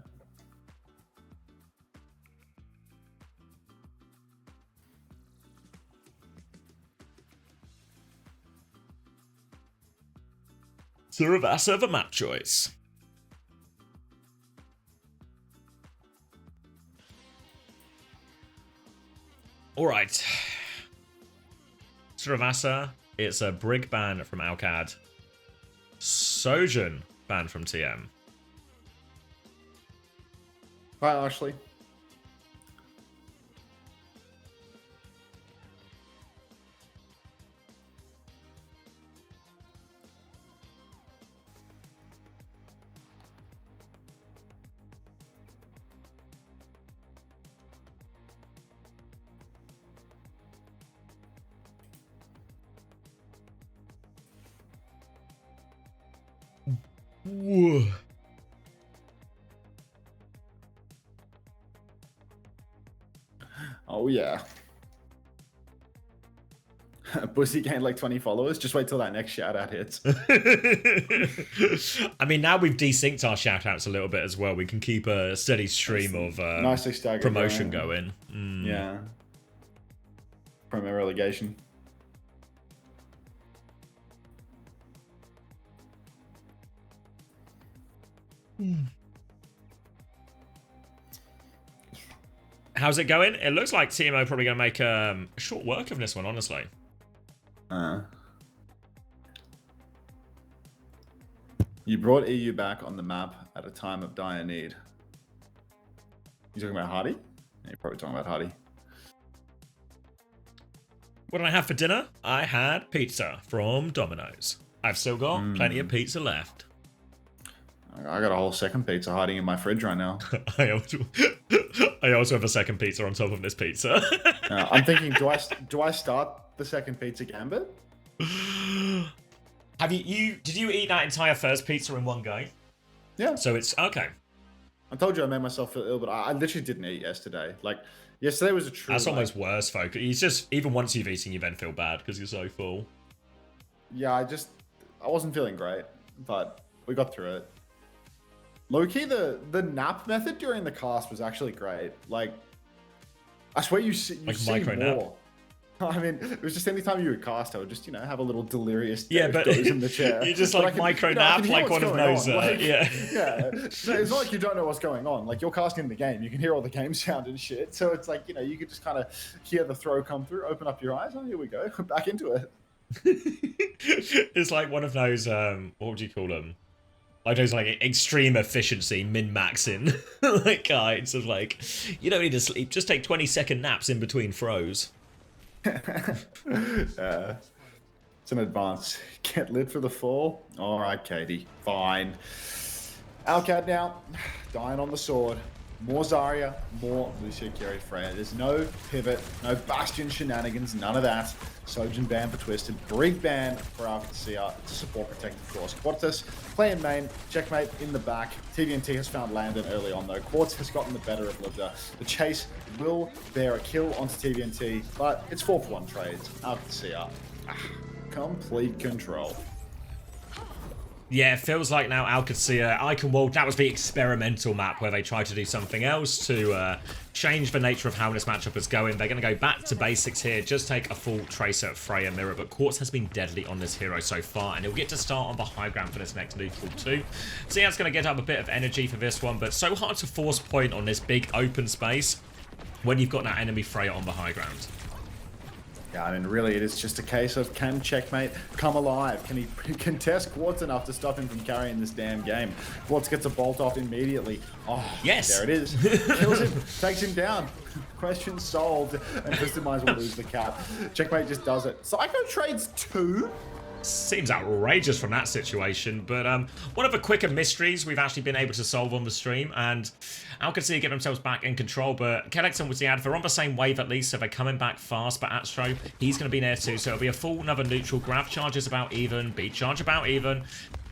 Suravasa for map choice. Alright. Suravasa, it's a Brig ban from Alcad. Sojin ban from TM. Hi, Ashley. Whoa. Oh, yeah. Bussy gained like 20 followers. Just wait till that next shout out hits. I mean, now we've desynced our shout outs a little bit as well. We can keep a steady stream of nicely staggered promotion going. Mm. Yeah. Promo relegation. How's it going? It looks like TMO probably going to make short work of this one, honestly. You brought EU back on the map at a time of dire need. You talking about Hardy? Yeah, you're probably talking about Hardy. What did I have for dinner? I had pizza from Domino's. I've still got plenty of pizza left. I got a whole second pizza hiding in my fridge right now. I also have a second pizza on top of this pizza. I'm thinking, do I start the second pizza gambit? Have did you eat that entire first pizza in one go? Yeah. So it's okay. I told you I made myself feel ill, but I literally didn't eat yesterday. Like, yesterday was a true... That's almost worse, folk. It's just, even once you've eaten, you then feel bad because you're so full. Yeah, I wasn't feeling great, but we got through it. Low-key, the nap method during the cast was actually great. Like, I swear you see micro more. nap. I mean, it was just anytime you would cast, I would just, have a little delirious but doze in the chair. You just like micro nap, like one of those, yeah. Yeah. So it's not like you don't know what's going on. Like, you're casting the game. You can hear all the game sound and shit. So it's like, you could just kind of hear the throw come through, open up your eyes. Oh, here we go. Back into it. It's like one of those, what would you call them? Like those like extreme efficiency min-maxing like guides of like, you don't need to sleep, just take 20-second naps in between throws. It's an advance. Get lit for the fall. All right, Katie. Fine. Alcad now. Dying on the sword. More Zarya, more Lucio carry Freya. There's no pivot, no Bastion shenanigans, none of that. Sojin ban for Twisted, Brig ban for Qadsiah to support protective course. Quartus, play in main, checkmate in the back. TVNT has found Landon early on though. Quartz has gotten the better of Libda. The chase will bear a kill onto TVNT, but it's 4-for-1 trades. Qadsiah, complete control. Yeah, it feels like now Qadsiah, Eichenwald, that was the experimental map where they tried to do something else to change the nature of how this matchup is going. They're going to go back to basics here, just take a full Tracer at Freya Mirror, but Quartz has been deadly on this hero so far, and he'll get to start on the high ground for this next neutral too. So yeah, it's going to get up a bit of energy for this one, but so hard to force point on this big open space when you've got that enemy Freya on the high ground. Yeah, I mean, really, it is just a case of can checkmate come alive? Can he contest Quartz enough to stop him from carrying this damn game? Quartz gets a bolt off immediately. Oh, yes. There it is. Kills him, takes him down. Question solved, and Twisted Minds will lose the cap. Checkmate just does it. Psycho trades 2? Seems outrageous from that situation, but one of the quicker mysteries we've actually been able to solve on the stream, and Qadsiah get themselves back in control, but Kellex and Ziad, they're on the same wave at least, so they're coming back fast, but Astro, he's going to be there too, so it'll be a full another neutral. Grab charge is about even, beat charge about even.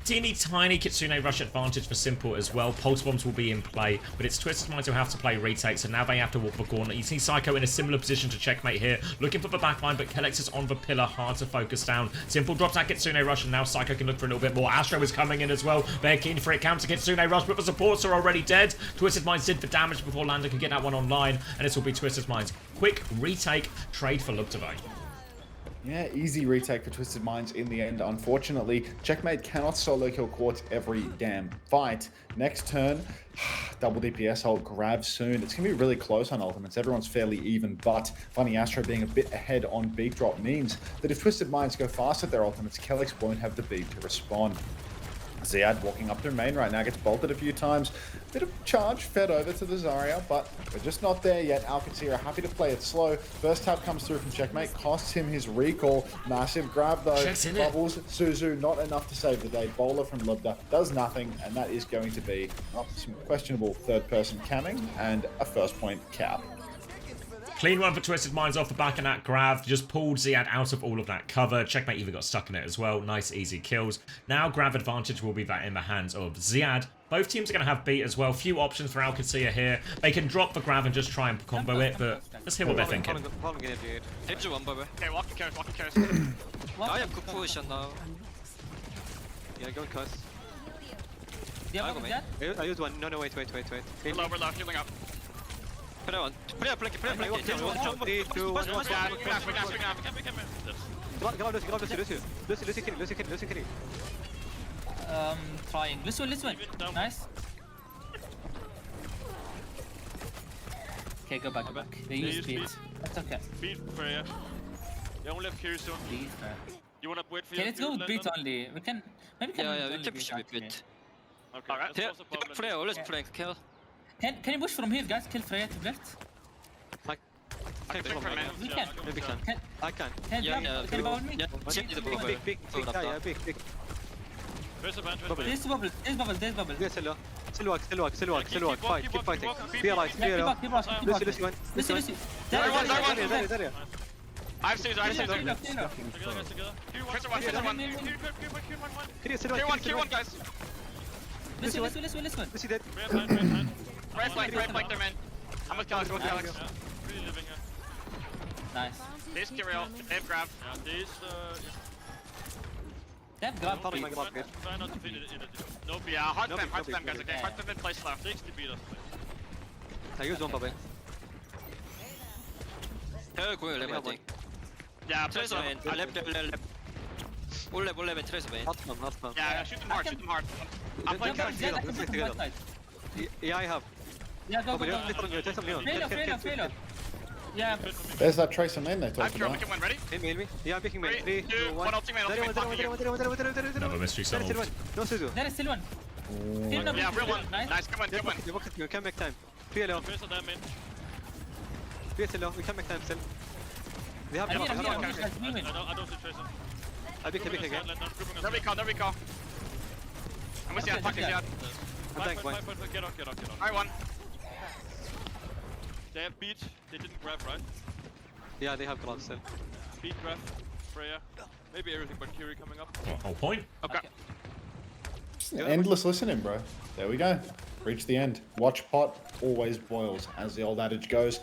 Teeny tiny Kitsune rush advantage for Simple as well. Pulse bombs will be in play, but it's Twisted Minds who have to play retake, so now they have to walk the corner. You see Psycho in a similar position to checkmate here, looking for the backline, but Kellex is on the pillar, hard to focus down. Simple drops that Kitsune rush, and now Psycho can look for a little bit more. Astro is coming in as well. They're keen for it. Counter Kitsune rush, but the supports are already dead. Twisted Minds did the damage before Lando can get that one online, and this will be Twisted Minds. Quick retake, trade for Lubtavai. Yeah, easy retake for Twisted Minds in the end. Unfortunately, checkmate cannot solo kill Quartz every damn fight. Next turn, double DPS ult, grab soon. It's going to be really close on ultimates. Everyone's fairly even, but Funny Astro being a bit ahead on beat drop means that if Twisted Minds go fast at their ultimates, Kellex won't have the beat to respond. Ziad walking up through main right now, gets bolted a few times. Bit of charge fed over to the Zarya, but we're just not there yet. Qadsiah are happy to play it slow. First tap comes through from checkmate, costs him his recall. Massive grab though. Bubbles, Suzu, not enough to save the day. Bowler from Lubda does nothing, and that is going to be some questionable third-person camming and a first point cap. Clean one for Twisted Minds off the back of that grab. Just pulled Ziad out of all of that cover. Checkmate even got stuck in it as well. Nice, easy kills. Now grab advantage will be that in the hands of Ziad. Both teams are going to have beat as well. Few options for Qadsiah here. They can drop the grab and just try and combo it, but let's hear what they're thinking. Hit you one, baby. Okay, walking carries, walking carries. I have good position now. Yeah, go and cuss. Yeah, I go main. I use one. No, wait. We're low, healing up. Put it on. Put it on, plink it. 3, 2, 1. Lucy, kill. Trying. This one. Nice. Okay, go back. They use speed. That's okay. Beat Freya. They only have carry soon. You wanna wait for Okay, let's go with beat only. We can maybe Yeah, we can push with beat. Okay, Alright. that's also problem. Freya, always flank kill. Can you push from here, guys? Kill Freya to left. Take from man. We can. Maybe can. I can. Can bowl me? Yeah, check the bubble. Big. Yeah, big. Where's the bench? There's bubble. Yeah, still walk. Fight, keep fighting. Be alive, Yeah, keep up. Lucy, one. Lucy. I've seen Kill Together. one. Q1, guys. Lucy. Lucy dead. Right flank there, man. I'm with Kellex, Really living here. Nice. This Kirill, they have grab. Yeah, these, They have grab. Following my grab, good. try not to feed it in it. Nope, yeah, hard spam, guys, okay? Hard spam in place left. 60 beat us. I use one, Bobby. Going left, I think. Yeah, Tracer main. Left. All left, Tracer main. Not spam. Yeah, shoot them hard. I'm playing Kellex. Yeah, I have. Yeah, go. Take some Leon. Failure. Yeah. There's that Tracer main they I'm talked sure we about. can win, ready? Mail me. Yeah, I'm picking main. 3, 3, 2, 1. ultimate. Another mystery solved. No, Suzu. There is still one. Yeah, real one. Nice, come on. You can make time. 3 alone. Tracer them in. 3 alone. We can make time still. They have I I don't see Tracer. pick again. No recall. I'm with you, fuck it, yeah. I'm tank one. Get off. Alright, one. They have beat. They didn't grab, right? Yeah, they have gloves still. Beat, grab, Freya. Maybe everything but Kiri coming up. Whole point. Okay. Just an endless listening, bro. There we go. Reach the end. Watch pot always boils, as the old adage goes.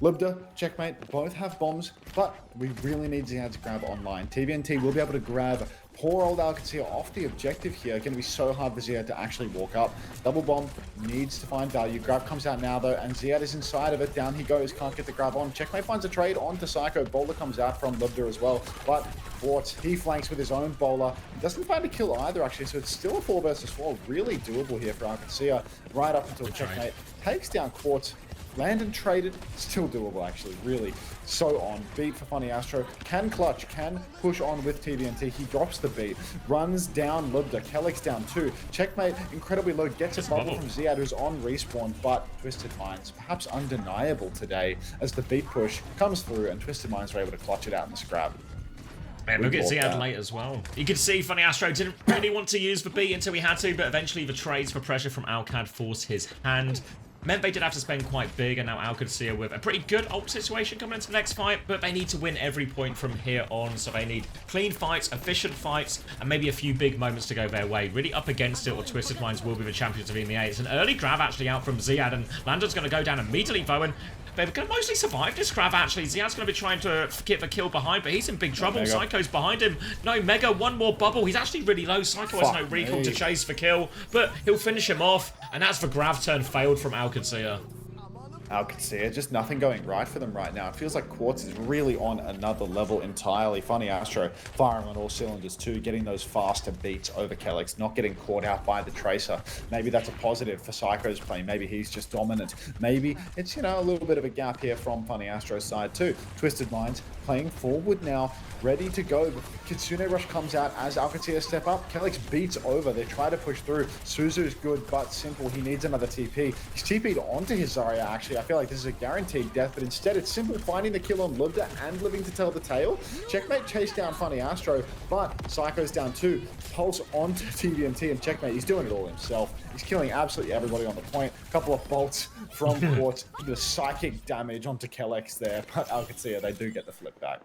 Lubda, checkmate, both have bombs, but we really need Ziad to grab online. TVNT will be able to grab poor old Qadsiah off the objective here. Going to be so hard for Ziad to actually walk up. Double bomb needs to find value. Grab comes out now though, and Ziad is inside of it. Down he goes, can't get the grab on. Checkmate finds a trade onto Psycho. Bowler comes out from Lubda as well, but Quartz, he flanks with his own bowler. He doesn't find a kill either actually, so it's still a 4 versus 4. Really doable here for Qadsiah, right up until checkmate takes down Quartz. Landon traded, still doable actually, really. So on, beat for Funny Astro, can clutch, can push on with TVNT, he drops the beat, runs down Lubda, Kellex down 2, checkmate incredibly low, gets a bubble from Ziad who's on respawn, but Twisted Minds, perhaps undeniable today as the beat push comes through and Twisted Minds are able to clutch it out in the scrap. Man, look at Ziad late as well. You can see Funny Astro didn't really want to use the beat until he had to, but eventually the trades for pressure from Alcad forced his hand. Meant they did have to spend quite big, and now Qadsiah with a pretty good ult situation coming into the next fight, but they need to win every point from here on, so they need clean fights, efficient fights, and maybe a few big moments to go their way. Really up against it, or Twisted Minds will be the champions of EMEA. It's an early grab actually out from Ziad, and Landon's going to go down immediately, Bowen. They're going to mostly survive this grab, actually. Ziad's going to be trying to get the kill behind, but he's in big trouble. Psycho's behind him. No, Mega, one more bubble. He's actually really low. Psycho has no recall to chase the kill, but he'll finish him off, and that's the grab turn failed from Qadsiah. Qadsiah, just nothing going right for them right now. It feels like Quartz is really on another level entirely. Funny Astro firing on all cylinders too, getting those faster beats over Kellex, not getting caught out by the Tracer. Maybe that's a positive for Psycho's play. Maybe he's just dominant. Maybe it's, you know, a little bit of a gap here from Funny Astro's side too. Twisted Minds playing forward now, ready to go. Kitsune Rush comes out as Qadsiah step up. Kellex beats over. They try to push through. Suzu's good, but simple. He needs another TP. He's TP'd onto his Zarya, actually. I feel like this is a guaranteed death, but instead it's simple finding the kill on Lubda and living to tell the tale. Checkmate chase down Funny Astro, but Psycho's down too. Pulse onto TVNT, and Checkmate, he's doing it all himself. He's killing absolutely everybody on the point. A couple of bolts from Quartz. The psychic damage onto Kellex there, but Qadsiah, they do get the flip back.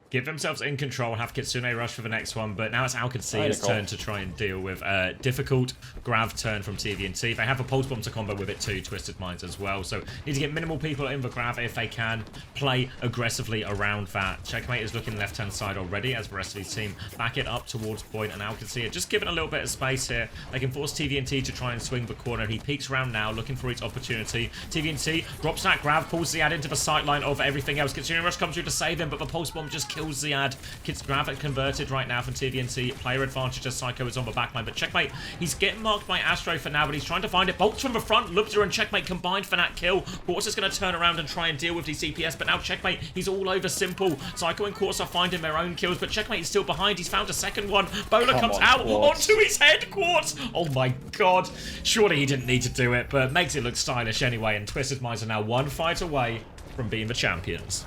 Give themselves in control, have Kitsune rush for the next one, but now it's Qadsiah's turn to try and deal with a difficult grab turn from TVNT. They have a pulse bomb to combo with it too, Twisted Minds as well, so need to get minimal people in the grab if they can, play aggressively around that. Checkmate is looking left-hand side already as the rest of his team back it up towards point, and Qadsiah just given a little bit of space here. They can force TVNT to try and swing the corner. He peeks around now, looking for his opportunity. TVNT drops that grab, pulls Ziad into the sightline of everything else. Kitsune Rush comes through to save him, but the pulse bomb just kills Ziad. Kids grab it converted right now from TVNT. Player advantage as Psycho is on the backline, but Checkmate, he's getting marked by Astro for now, but he's trying to find it. Bolts from the front, Lubda and Checkmate combined for that kill. Quartz is going to turn around and try and deal with these CPS, but now Checkmate, he's all over simple. Psycho and Quartz are finding their own kills, but Checkmate is still behind. He's found a second one. Bowler comes out onto his head, Quartz. Oh my god. Surely he didn't need to do it, but makes it look stylish anyway, and Twisted Minds are now one fight away from being the champions.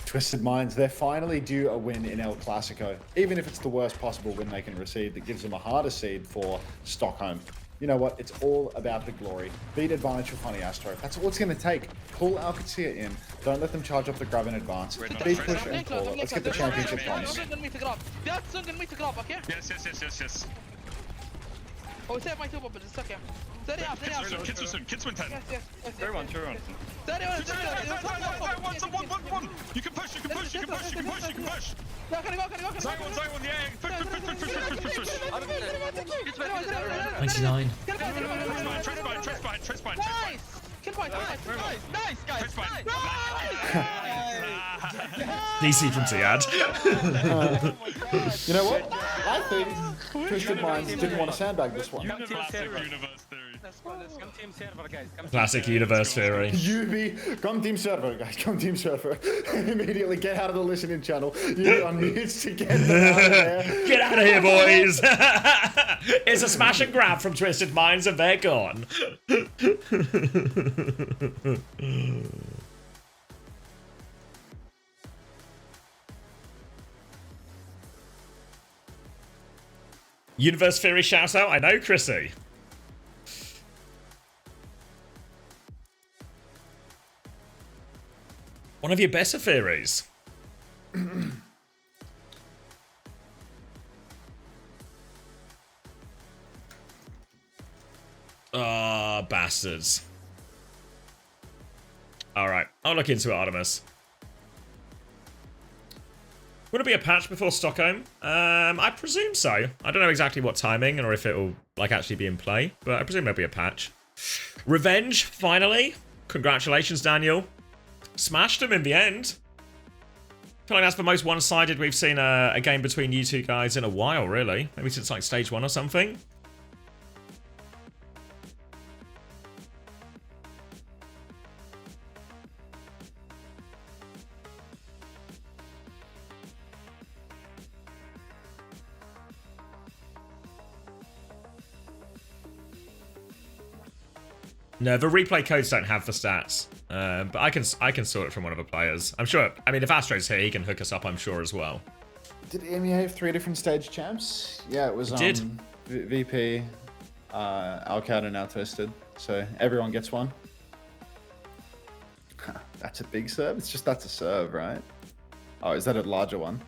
Twisted Minds, they're finally due a win in El Clasico. Even if it's the worst possible win they can receive, that gives them a harder seed for Stockholm. You know what? It's all about the glory. Beat advantage for Funny Astro. That's all it's going to take. Pull Qadsiah in. Don't let them charge up the grab in advance. Beat push and pull. Let's get the championship points. Yes. Oh, save my two bubbles, it's stuck here. Kids win 10. Yes. Everyone. One. You can push. Zion, yeah. Push. 29. Trace behind. Nice! Kill point, nice, guys! DC from Ziad. You know what? I think Twisted Minds didn't want to sandbag this one. Classic universe theory. Come team server, guys. Classic universe theory. UB, come team server, guys. Come team server. Immediately get out of the listening channel. You on mute to get them out of there. Get out of here, boys! It's a smash and grab from Twisted Minds, and they're gone. Universe Theory shout out. I know, Chrissy. One of your better theories. Ah, bastards. Alright, I'll look into it, Artemis. Would it be a patch before Stockholm? I presume so. I don't know exactly what timing or if it'll like actually be in play, but I presume there'll be a patch. Revenge, finally. Congratulations, Daniel. Smashed him in the end. I feel like that's the most one-sided we've seen a game between you two guys in a while, really. Maybe since like stage 1 or something. No, the replay codes don't have the stats, but I can sort it from one of the players. I'm sure. I mean, if Astro's here, he can hook us up. I'm sure as well. Did EMEA have 3 different stage champs? Yeah, it was VP, Alcad, and now Twisted. So everyone gets one. That's a big serve? It's just that's a serve, right? Oh, is that a larger one?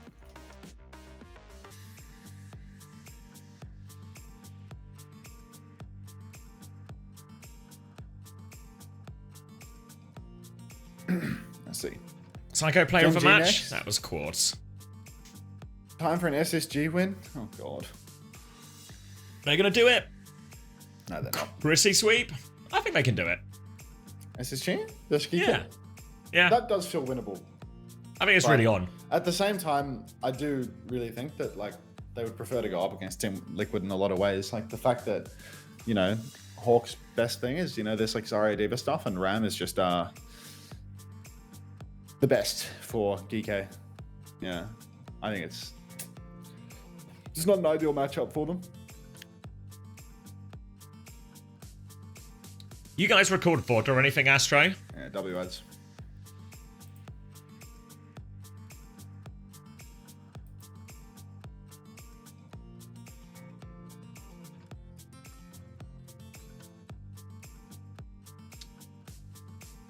Let's see. Psycho player of the Gen G match? next? That was Quartz. Time for an SSG win? Oh, God. They're going to do it. No, they're not. Prissy sweep? I think they can do it. SSG? Just keep Yeah. it. Yeah. That does feel winnable. I think it's But really on. At the same time, I do really think that like they would prefer to go up against Team Liquid in a lot of ways. Like the fact that, you know, Hawk's best thing is, you know, there's like Zarya Diva stuff, and Ram is just the best for GK. Yeah. I think it's not an ideal matchup for them. You guys record VOD or anything, Astro? Yeah, W ads.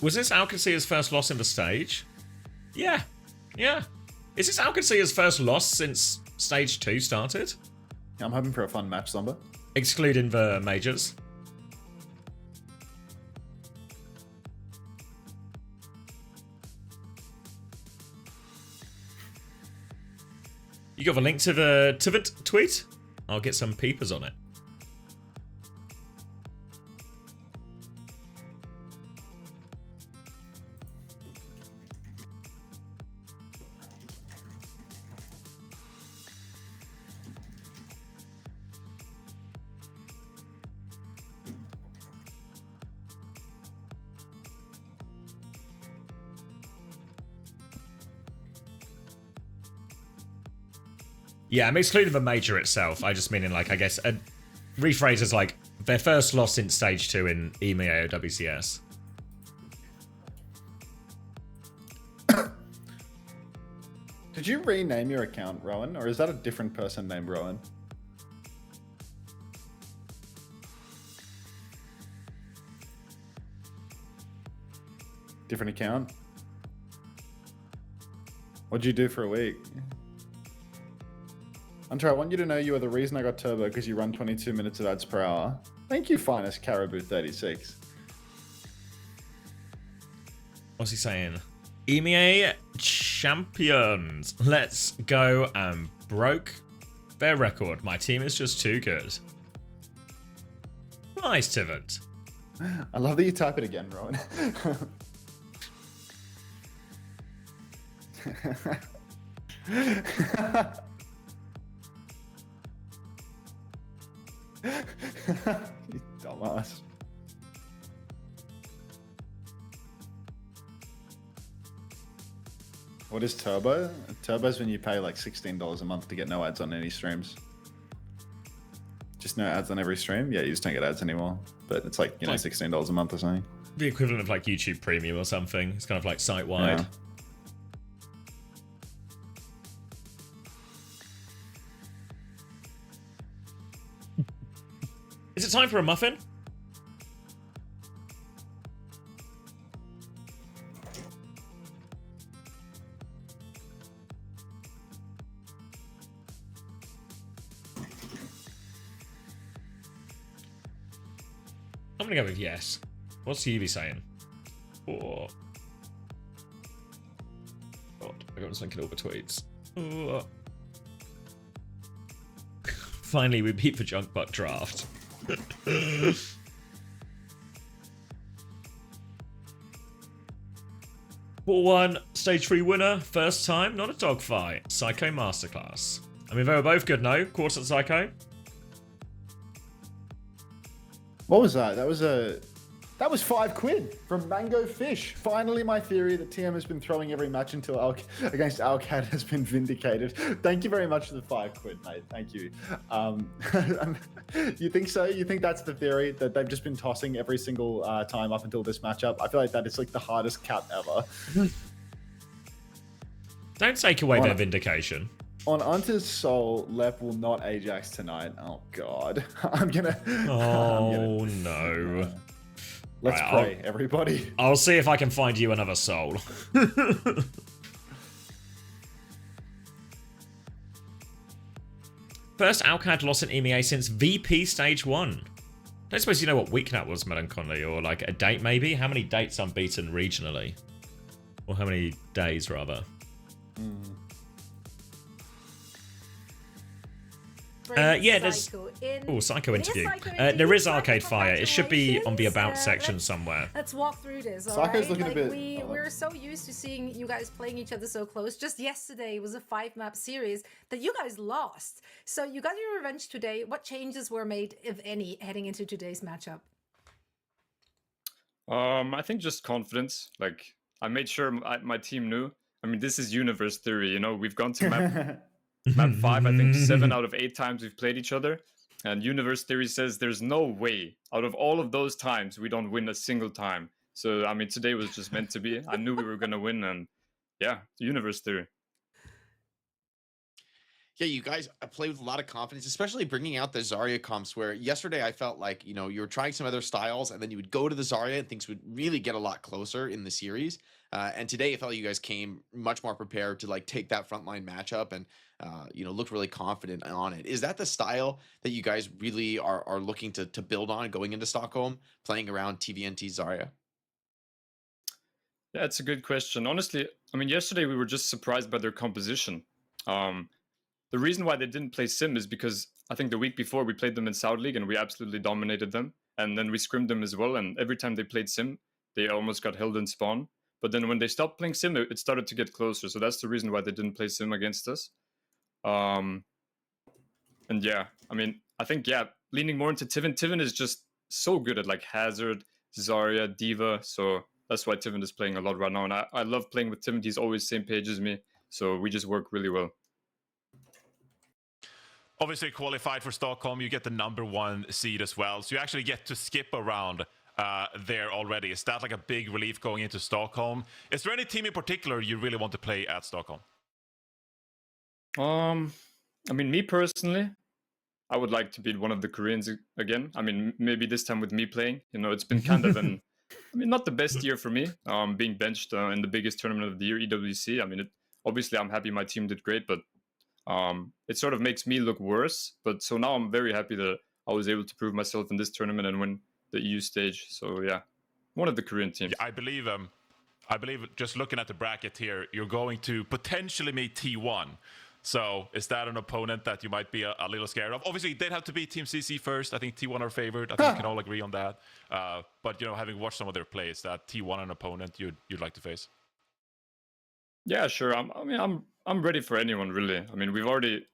Was this Qadsiah's first loss in the stage? Yeah. Yeah. Is this Qadsiah's first loss since stage 2 started? Yeah, I'm hoping for a fun match, Zomba. Excluding the majors. You got the link to the tweet? I'll get some peepers on it. Yeah, I'm excluding the major itself. I just mean in like, I guess, rephrase as like their first loss in stage 2 in EMEA OWCS. Did you rename your account, Rowan, or is that a different person named Rowan? Different account? What'd you do for a week? Hunter, I want you to know you are the reason I got Turbo because you run 22 minutes of ads per hour. Thank you, finest Caribou36. What's he saying? EMEA champions. Let's go and broke their record. My team is just too good. Nice, Tivant. I love that you type it again, Rowan. You dumbass. What is Turbo? Turbo's when you pay like $16 a month to get no ads on any streams. Just no ads on every stream? Yeah, you just don't get ads anymore. But it's like, you know, $16 a month or something. The equivalent of like YouTube Premium or something. It's kind of like site-wide. Yeah. Is it time for a muffin? I'm gonna go with yes. What's Yuvi saying? Oh. God, I got something all the tweets. Oh. Finally, we beat the junk butt draft. 4-1 stage 3 winner, first time, not a dogfight. Psycho masterclass. I mean, they were both good, no? Quartz and Psycho. What was that? That was £5 from Mango Fish. Finally, my theory that TM has been throwing every match until against Alcad has been vindicated. Thank you very much for the £5, mate. Thank you. You think so? You think that's the theory, that they've just been tossing every single time up until this matchup? I feel like that is like the hardest cap ever. Don't take away their vindication. On Unta's soul, Lep will not Ajax tonight. Oh god. I'm gonna. Oh no. Let's Right, pray, everybody. I'll see if I can find you another soul. First Alcad loss in EMEA since VP Stage 1. Don't suppose you know what week that was, Melancholy, or like a date maybe? How many dates unbeaten regionally? Or how many days, rather? Yeah, there's... Oh, Psycho interview. There is Arcade Fire. It should be on the About section somewhere. Let's walk through this, Psycho's alright? looking a Like, bit... we're so used to seeing you guys playing each other so close. Just yesterday was a 5-map series that you guys lost. So you got your revenge today. What changes were made, if any, heading into today's matchup? I think just confidence. Like, I made sure my team knew. I mean, this is universe theory, you know? We've gone to map 5, I think 7 out of 8 times we've played each other. And universe theory says there's no way out of all of those times we don't win a single time. So, I mean, today was just meant to be. I knew we were going to win, and yeah, universe theory. Yeah, you guys play with a lot of confidence, especially bringing out the Zarya comps, where yesterday I felt like, you know, you were trying some other styles and then you would go to the Zarya and things would really get a lot closer in the series. And today I felt like you guys came much more prepared to like take that frontline matchup and, you know, look really confident on it. Is that the style that you guys really are looking to build on going into Stockholm, playing around TVNT Zarya? Yeah, it's a good question. Honestly, I mean, yesterday we were just surprised by their composition. The reason why they didn't play Sim is because I think the week before we played them in South League and we absolutely dominated them. And then we scrimmed them as well. And every time they played Sim, they almost got held in spawn. But then when they stopped playing Sim, it started to get closer. So that's the reason why they didn't play Sim against us. And yeah, I mean, I think, yeah, leaning more into Tivin. Tivin is just so good at like Hazard, Zarya, D.Va. So that's why Tivin is playing a lot right now. And I love playing with Tivin. He's always same page as me. So we just work really well. Obviously qualified for Stockholm, you get the #1 seed as well, so you actually get to skip around there already. Is that like a big relief going into Stockholm? Is there any team in particular you really want to play at Stockholm? I mean, me personally, I would like to beat one of the Koreans again. I mean, maybe this time with me playing. You know, it's been kind of an, I mean, not the best year for me, being benched in the biggest tournament of the year, EWC. I mean, obviously I'm happy my team did great, but it sort of makes me look worse. But so now I'm very happy that I was able to prove myself in this tournament and win the EU stage. So yeah, one of the Korean teams. Yeah, I believe just looking at the bracket here, you're going to potentially meet T1. So is that an opponent that you might be a little scared of? Obviously, they'd have to beat Team CC first. I think T1 are favored. I think we can all agree on that. But you know, having watched some of their plays, that T1 an opponent you'd like to face. Yeah, sure. I'm ready for anyone, really. I mean,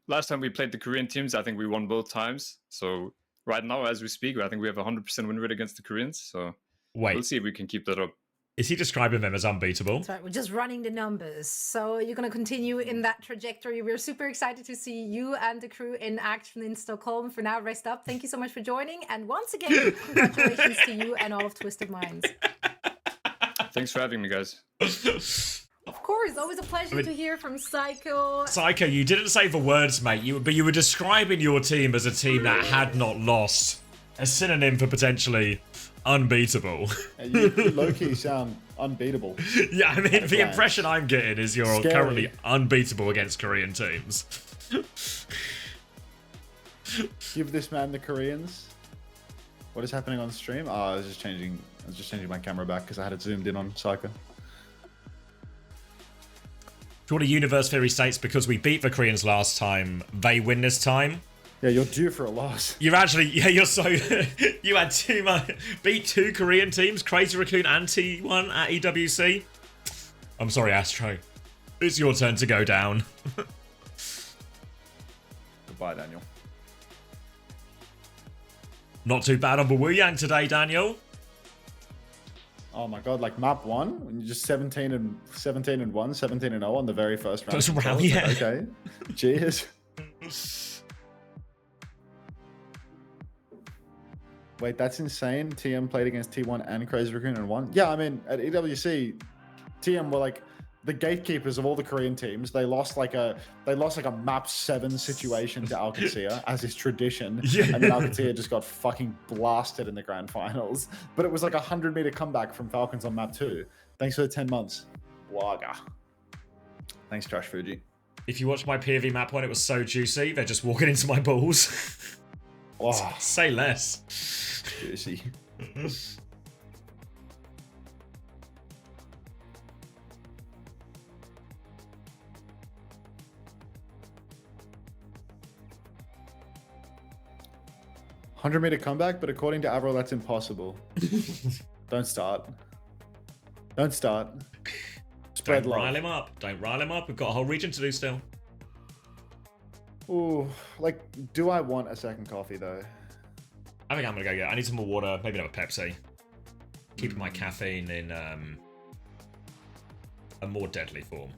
last time we played the Korean teams, I think we won both times. So right now, as we speak, I think we have a 100% win rate against the Koreans. So we'll see if we can keep that up. Is he describing them as unbeatable? That's right, we're just running the numbers. So you're going to continue in that trajectory. We're super excited to see you and the crew in action in Stockholm. For now, rest up. Thank you so much for joining. And once again, congratulations to you and all of Twisted Minds. Thanks for having me, guys. Of course, always a pleasure to hear from Psycho. Psycho, you didn't say the words, mate. But you were describing your team as a team that had not lost. A synonym for potentially unbeatable. You low-key sound unbeatable. Yeah, I mean, the impression I'm getting is you're currently unbeatable against Korean teams. Give this man the Koreans. What is happening on stream? Oh, I was just changing my camera back because I had it zoomed in on Psycho. Do you want a universe theory states because we beat the Koreans last time, they win this time? Yeah, you're due for a loss. You're actually, yeah, you're so, you had beat 2 Korean teams, Crazy Raccoon and T1 at EWC. I'm sorry, Astro. It's your turn to go down. Goodbye, Daniel. Not too bad on the Wu Yang today, Daniel. Oh my god, like map 1, when you're just 17 and 1, 17 and 0 on the very first round. First round, yeah. Okay. Cheers. Wait, that's insane. TM played against T1 and Crazy Raccoon and won. Yeah, I mean, at EWC, TM were like the gatekeepers of all the Korean teams, they lost like a map 7 situation to Qadsiah, as is tradition. Yeah. And then Qadsiah just got fucking blasted in the grand finals. But it was like a 100-meter comeback from Falcons on map 2. Thanks for the 10 months. Blaga. Thanks, Trash Fuji. If you watch my POV map one, it was so juicy. They're just walking into my balls. Oh, Say less. juicy. $100-meter comeback, but according to Avril, that's impossible. Don't start. Don't start. Spread Don't love. rile him up. Don't rile him up. We've got a whole region to do still. Ooh, like, do I want a second coffee though? I think I'm gonna go get. I need some more water. Maybe another Pepsi. Keeping my caffeine in a more deadly form.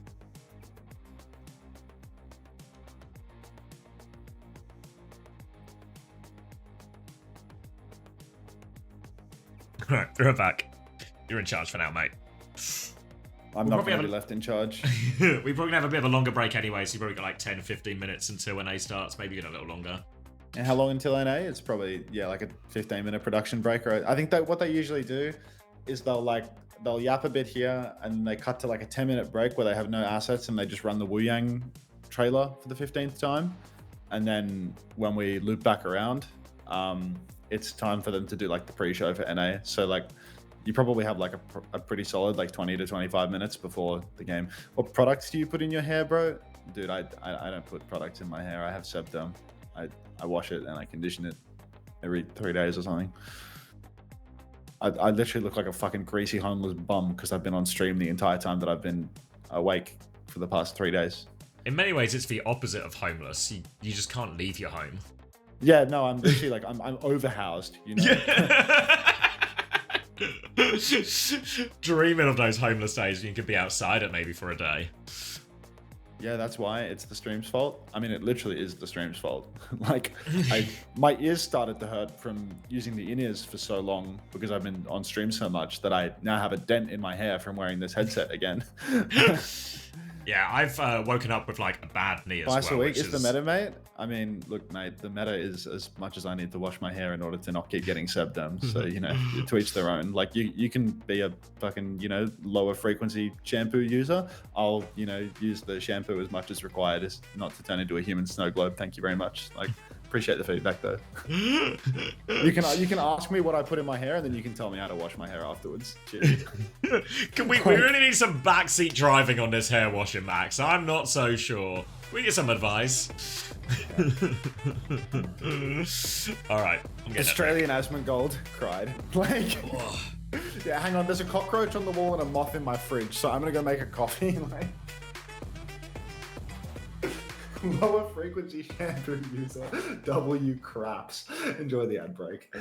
Alright, throw it back. You're in charge for now, mate. I'm not going to be left in charge. We're probably going to have a bit of a longer break anyway, so you've probably got like 10, 15 minutes until NA starts. Maybe even a little longer. And how long until NA? It's probably, yeah, like a 15-minute production break. Or I think that what they usually do is they'll yap a bit here and they cut to like a 10-minute break where they have no assets and they just run the Wu Yang trailer for the 15th time. And then when we loop back around, it's time for them to do like the pre-show for NA. So like you probably have like a pretty solid like 20 to 25 minutes before the game. What products do you put in your hair, bro? Dude, I don't put products in my hair. I have Sebderm. I wash it and I condition it every 3 days or something. I literally look like a fucking greasy homeless bum because I've been on stream the entire time that I've been awake for the past 3 days. In many ways, it's the opposite of homeless. You just can't leave your home. Yeah, no, I'm literally like, I'm overhoused, you know? Yeah. Dreaming of those homeless days when you could be outside it maybe for a day. Yeah, that's why it's the stream's fault. I mean, it literally is the stream's fault. Like, my ears started to hurt from using the in-ears for so long because I've been on stream so much that I now have a dent in my hair from wearing this headset again. Yeah, I've woken up with like a bad knee as well. Twice a week is the meta, mate. I mean, look, mate, the meta is as much as I need to wash my hair in order to not keep getting Sebderm. So, you know, to each their own. Like, you can be a fucking, you know, lower frequency shampoo user. I'll, you know, use the shampoo as much as required as not to turn into a human snow globe. Thank you very much. Like, appreciate the feedback, though. You can ask me what I put in my hair, and then you can tell me how to wash my hair afterwards. Cheers. We really need some backseat driving on this hair washing, Max. I'm not so sure. We get some advice. All right. Australian Asmongold cried. Like, yeah, hang on. There's a cockroach on the wall and a moth in my fridge, so I'm gonna go make a coffee. Like, lower frequency shampoo user. W craps. Enjoy the ad break.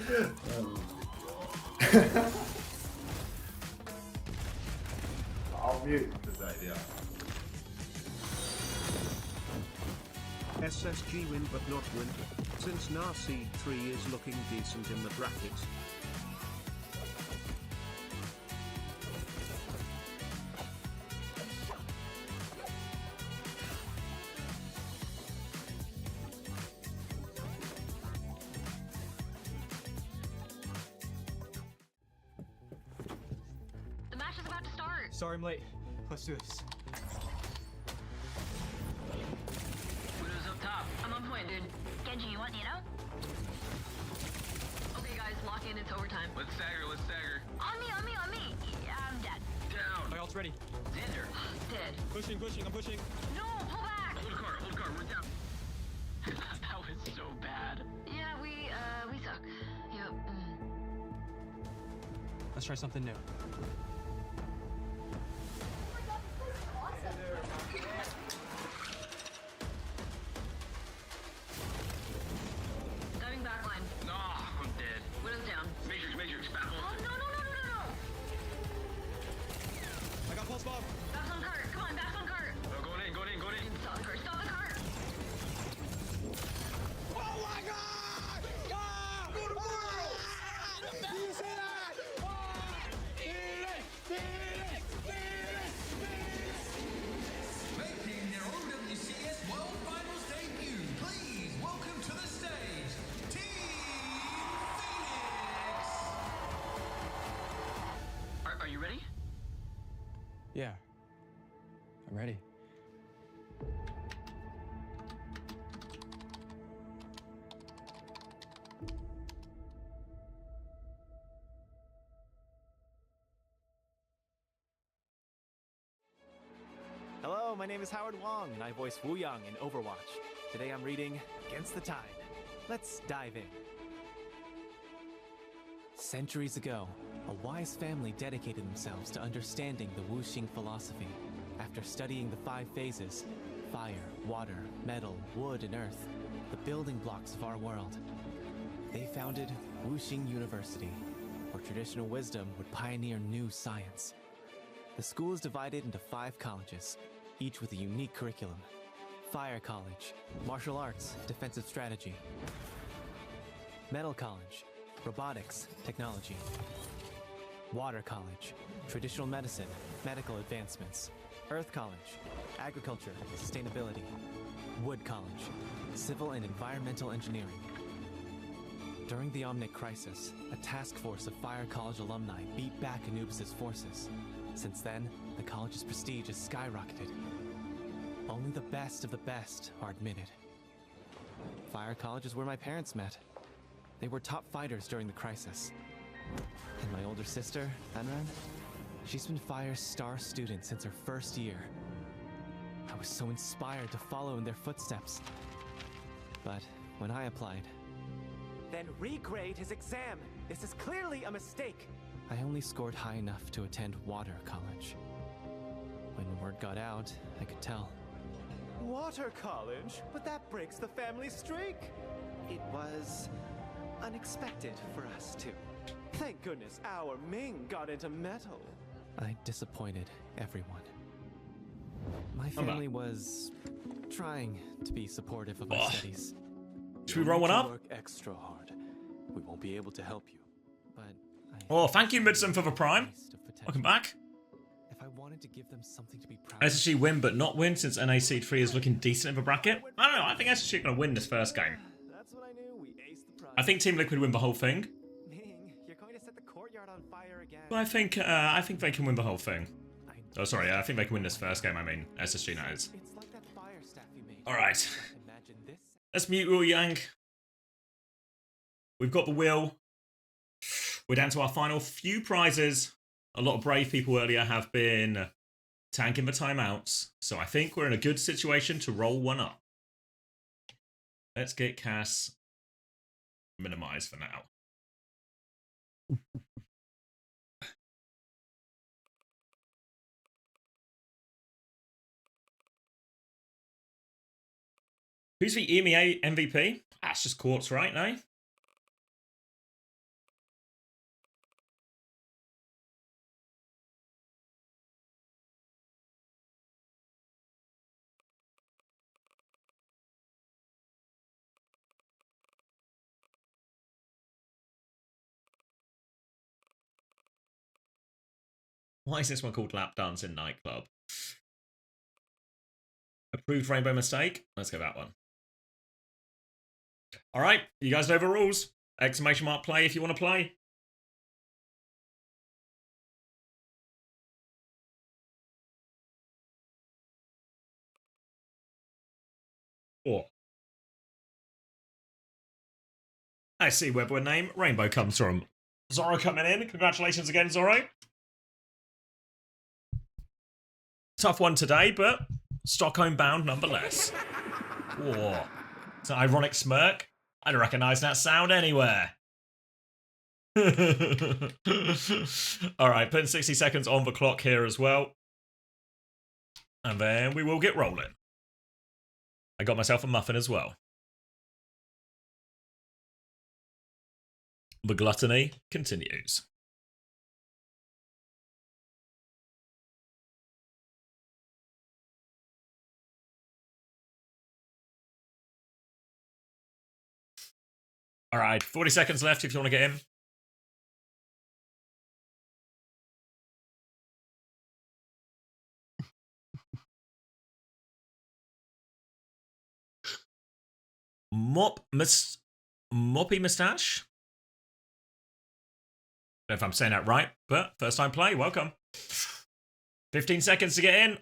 I'll mute this idea. SSG win but not win, since Narseed 3 is looking decent in the bracket. The match is about to start. Sorry I'm late. Let's do this. I'm on point, dude. Genji, you want Nino? Okay, guys, lock in. It's overtime. Let's stagger, let's stagger. On me, on me, on me. Yeah, I'm dead. Down. My ult's ready. Xander. Dead. Pushing, I'm pushing. No, pull back. Hold car, we're down. That was so bad. Yeah, we suck. Yep. Let's try something new. Diving backline. No, I'm dead. Widow's down. Matrix, battle. Oh, no. I got pulse bomb. Back on cart. Come on, back on cart. No, going in. Stop the cart. Stop the cart. Oh my god! Ah! Go to world! Did you see that? ready? Yeah. I'm ready. Hello, my name is Howard Wong, and I voice Wu Yang in Overwatch. Today I'm reading Against the Tide. Let's dive in. Centuries ago, a wise family dedicated themselves to understanding the Wuxing philosophy. After studying the 5 phases, fire, water, metal, wood, and earth, the building blocks of our world, they founded Wuxing University, where traditional wisdom would pioneer new science. The school is divided into 5 colleges, each with a unique curriculum. Fire College, Martial Arts, Defensive Strategy. Metal College, Robotics, Technology. Water College, Traditional Medicine, Medical Advancements. Earth College, Agriculture, Sustainability. Wood College, Civil and Environmental Engineering. During the Omnic Crisis, a task force of Fire College alumni beat back Anubis' forces. Since then, the college's prestige has skyrocketed. Only the best of the best are admitted. Fire College is where my parents met. They were top fighters during the crisis. And my older sister, Anran, she's been Fire's star student since her first year. I was so inspired to follow in their footsteps. But when I applied... Then regrade his exam! This is clearly a mistake! I only scored high enough to attend Water College. When word got out, I could tell. Water College? But that breaks the family streak! It was... unexpected for us, too. Thank goodness our Ming got into metal. I disappointed everyone. My family was trying to be supportive of my studies. Should we roll one up? Work extra hard. We won't be able to help you. But oh, thank you, Midson, for the Prime. Welcome back. If I wanted to give them something to be proud SSG win, but not win since NAC3 is looking decent in the bracket. I don't know. I think SSG are going to win this first game. That's what I knew. We aced the prize. I think Team Liquid win the whole thing. Ming, you're going to set the courtyard on fire again. But I think they can win the whole thing. Oh, sorry. I think they can win this first game. I mean, SSG knows. It's like that fire staff you made. All right. Imagine this. Let's mute Wu Yang. We've got the wheel. We're down to our final few prizes. A lot of brave people earlier have been tanking the timeouts, so I think we're in a good situation to roll one up. Let's get Cass minimized for now. Who's the EMEA MVP? That's just Quartz, right, no? Why is this one called Lap Dance in Nightclub? Approved Rainbow Mistake? Let's go that one. Alright, you guys know the rules. Exclamation mark play if you want to play. Or I see where the name Rainbow comes from. Zoro coming in. Congratulations again, Zoro. Tough one today, but Stockholm bound nonetheless. Whoa. It's an ironic smirk. I don't recognise that sound anywhere. Alright, putting 60 seconds on the clock here as well. And then we will get rolling. I got myself a muffin as well. The gluttony continues. All right, 40 seconds left if you want to get in. Moppy Mustache? know if I'm saying that right, but first time play, welcome. 15 seconds to get in.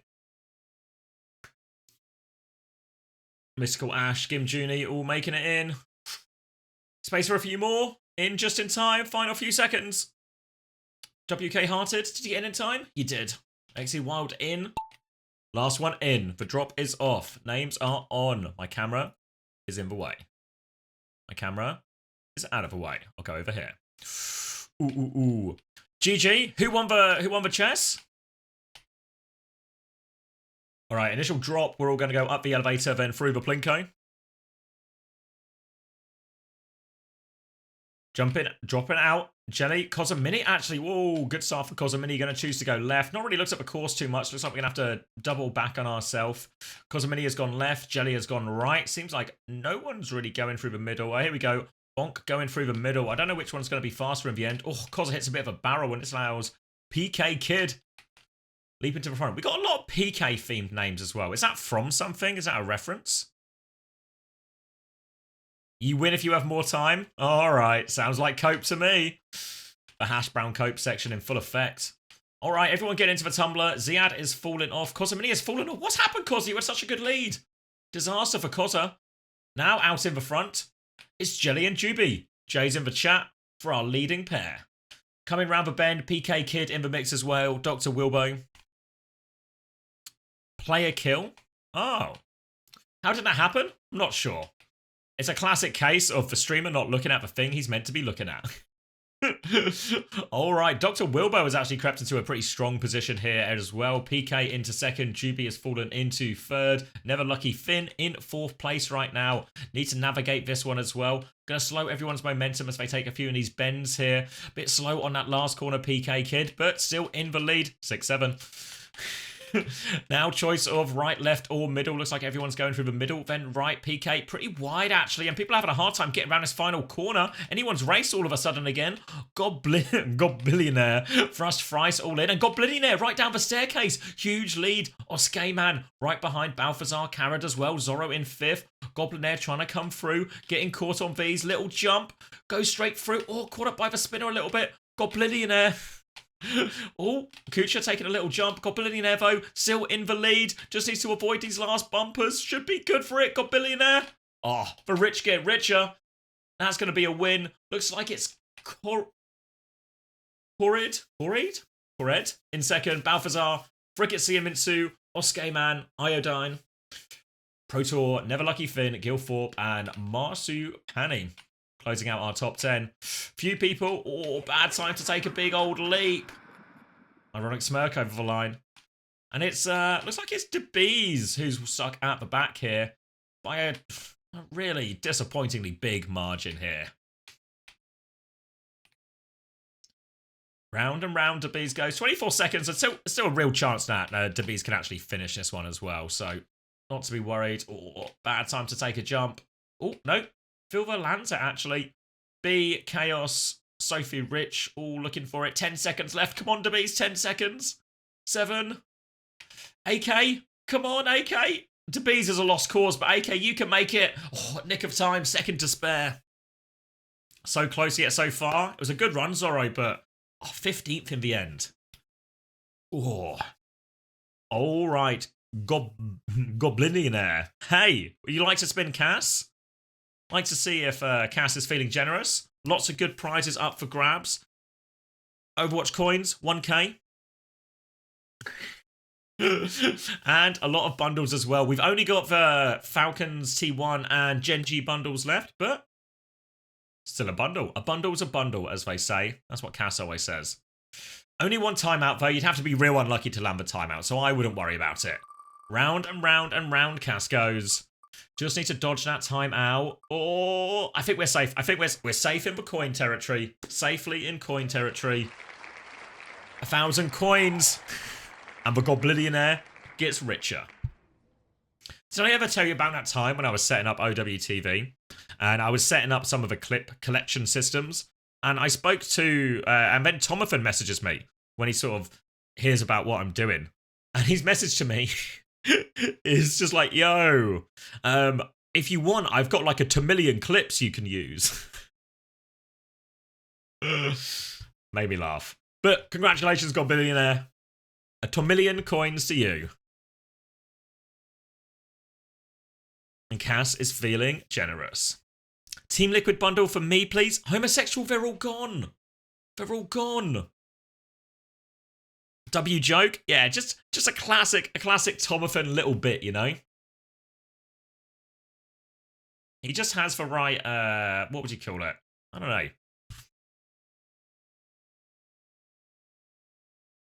Mystical Ash, Gim Junie, all making it in. Space for a few more. In just in time. Final few seconds. WK Hearted, did you get in time? You did. XE Wild in. Last one in. The drop is off. Names are on. My camera is in the way. My camera is out of the way. I'll go over here. Ooh, ooh, ooh. GG. Who won the chess? All right, initial drop. We're all going to go up the elevator, then through the Plinko. Jumping, dropping out. Jelly, Cosmini, actually, whoa, good start for Cosmini. Going to choose to go left. Not really looks at the course too much. Looks like we're going to have to double back on ourselves. Cosmini has gone left. Jelly has gone right. Seems like no one's really going through the middle. Oh, here we go. Bonk going through the middle. I don't know which one's going to be faster in the end. Oh, Cos hits a bit of a barrel and this allows PK Kid leap into the front. We got a lot of PK themed names as well. Is that from something? Is that a reference? You win if you have more time? Alright, sounds like cope to me. The hash brown cope section in full effect. Alright, everyone get into the tumbler. Ziad is falling off. Cosmini has fallen off. What's happened, Cos? You had such a good lead. Disaster for Kosa. Now out in the front, it's Jelly and Juby. Jay's in the chat for our leading pair. Coming round the bend, PK Kid in the mix as well. Dr. Wilbo. Player kill? Oh. How did that happen? I'm not sure. It's a classic case of the streamer not looking at the thing he's meant to be looking at. Alright, Dr. Wilbo has actually crept into a pretty strong position here as well. PK into second, Juby has fallen into third. Never Lucky Finn in fourth place right now. Need to navigate this one as well. Gonna slow everyone's momentum as they take a few of these bends here. Bit slow on that last corner, PK Kid, but still in the lead. 6-7. Now choice of right, left, or middle. Looks like everyone's going through the middle. Then right, PK. Pretty wide, actually. And people are having a hard time getting around this final corner. Anyone's race all of a sudden again. Goblillionaire. Thrust Thrice all in. And Goblillionaire right down the staircase. Huge lead. Oskayman right behind Balthazar. Carrad as well. Zorro in fifth. Goblinaire trying to come through. Getting caught on these. Little jump. Goes straight through. Oh, caught up by the spinner a little bit. Goblillionaire. Oh, Kucha taking a little jump. Goblillionaire, though, still in the lead. Just needs to avoid these last bumpers. Should be good for it, Goblillionaire. Oh, the rich get richer. That's going to be a win. Looks like it's Horrid in second. Balthazar, Fricket Siamitsu, Oskayman, Iodine, Protor, Never Lucky Finn, Gilthorpe, and Marsu Panny. Closing out our top 10. Few people. Oh, bad time to take a big old leap. Ironic smirk over the line. And it's, looks like it's DeBees who's stuck at the back here by a really disappointingly big margin here. Round and round DeBees goes. 24 seconds. There's still a real chance that DeBees can actually finish this one as well. So, not to be worried. Oh, bad time to take a jump. Oh, no. Filver lands it, actually. B, Chaos, Sophie, Rich, all looking for it. 10 seconds left. Come on, DeBees, 10 seconds. 7. AK, come on, AK. DeBees is a lost cause, but AK, you can make it. Oh, nick of time, second to spare. So close yet so far. It was a good run, Zorro, but 15th in the end. Oh. All right. Goblillionaire. Hey, would you like to spin Cass? Like to see if Cass is feeling generous. Lots of good prizes up for grabs. Overwatch coins, 1k. And a lot of bundles as well. We've only got the Falcons T1 and Genji bundles left, but still a bundle. A bundle's a bundle, as they say. That's what Cass always says. Only one timeout, though. You'd have to be real unlucky to land the timeout, so I wouldn't worry about it. Round and round and round Cass goes. Just need to dodge that time out. Oh, I think we're safe. I think we're safe in the coin territory. Safely in coin territory. 1,000 coins. And the Goblillionaire gets richer. Did I ever tell you about that time when I was setting up OWTV? And I was setting up some of the clip collection systems. And I spoke to... and then Tomathan messages me when he sort of hears about what I'm doing. And his message to me... is just like, yo, if you want, I've got like a 2 million clips you can use. Made me laugh. But congratulations, God Billionaire. A $1,000,000 coins to you. And Cass is feeling generous. Team Liquid bundle for me, please. Homosexual, they're all gone. They're all gone. W joke? Yeah, just a classic Tomathan little bit, you know? He just has the right, what would you call it? I don't know. I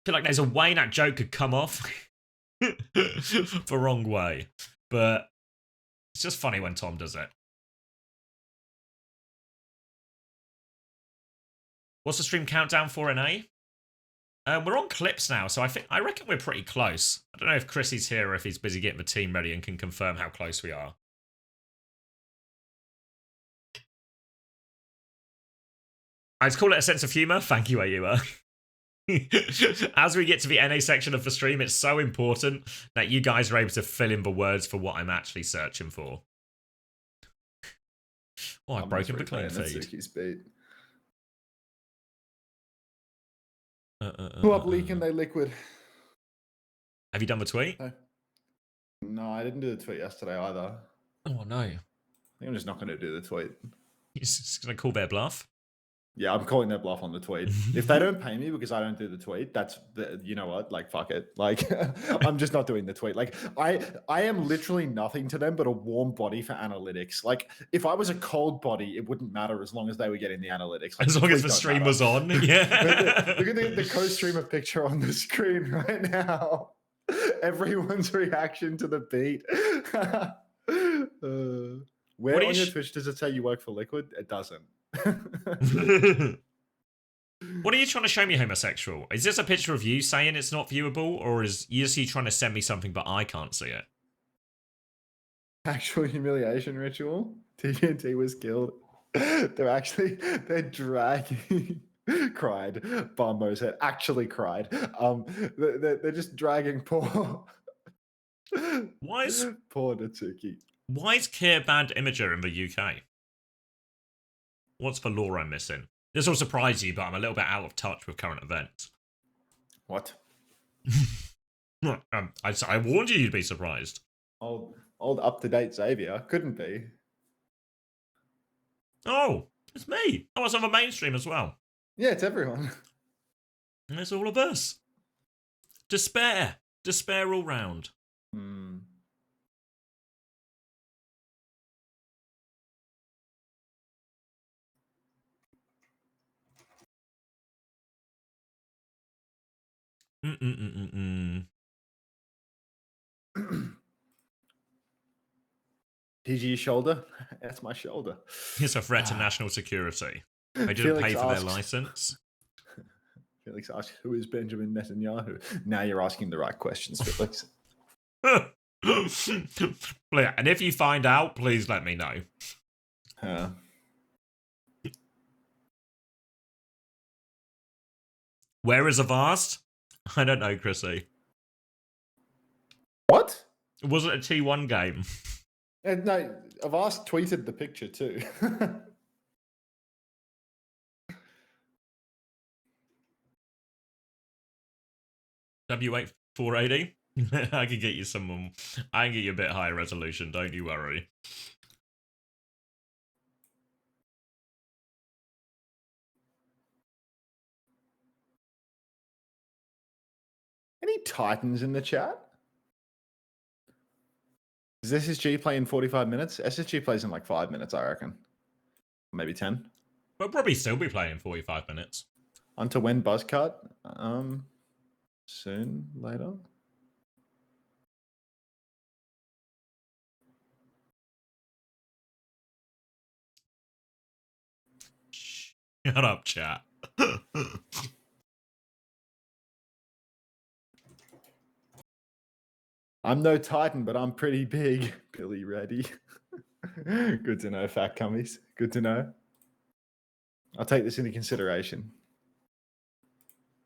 feel like there's a way that joke could come off the wrong way. But it's just funny when Tom does it. What's the stream countdown for NA? We're on clips now, so I reckon we're pretty close. I don't know if Chrissy's here or if he's busy getting the team ready and can confirm how close we are. I'd call it a sense of humour. Thank you, Ayua. As we get to the NA section of the stream, it's so important that you guys are able to fill in the words for what I'm actually searching for. Oh, I've broken the clean feed. Who up leaking they liquid? Have you done the tweet? No, I didn't do the tweet yesterday either. Oh, no. I think I'm just not going to do the tweet. You're just going to call their bluff? Yeah, I'm calling their bluff on the tweet. If they don't pay me because I don't do the tweet, you know what? Like, fuck it. Like, I'm just not doing the tweet. Like, I am literally nothing to them but a warm body for analytics. Like, if I was a cold body, it wouldn't matter as long as they were getting the analytics. Like, as long as the stream was on. Yeah. Look at the co-streamer picture on the screen right now. Everyone's reaction to the beat. Where on your Twitch does it say you work for Liquid? It doesn't. What are you trying to show me, homosexual? Is this a picture of you saying it's not viewable, or is you trying to send me something but I can't see it? Actual humiliation ritual. TNT was killed. They're dragging. Cried. Bombo said. Actually cried. They're just dragging poor. Poor Natsuki. Why is Kier banned Imager in the UK? What's the lore I'm missing? This will surprise you, but I'm a little bit out of touch with current events. What? I warned you you'd be surprised. Old up-to-date Xavier. Couldn't be. Oh, it's me. I was on the mainstream as well. Yeah, it's everyone. And it's all of us. Despair. Despair all round. PG shoulder? That's my shoulder. It's a threat to national security. They didn't pay for their license. Felix asks, who is Benjamin Netanyahu? Now you're asking the right questions, Felix. And if you find out, please let me know. Where is Avast? I don't know, Chrissy. What? Was it a T1 game? No, Avast tweeted the picture too. W8480? I can get you someone. I can get you a bit higher resolution, don't you worry. Any Titans in the chat? Is SSG playing 45 minutes? SSG plays in like 5 minutes, I reckon. Maybe 10. We'll probably still be playing in 45 minutes. On to when Buzzcut? Soon, later. Shut up, chat. I'm no Titan, but I'm pretty big. Billy Reddy. Good to know, fat cummies. Good to know. I'll take this into consideration.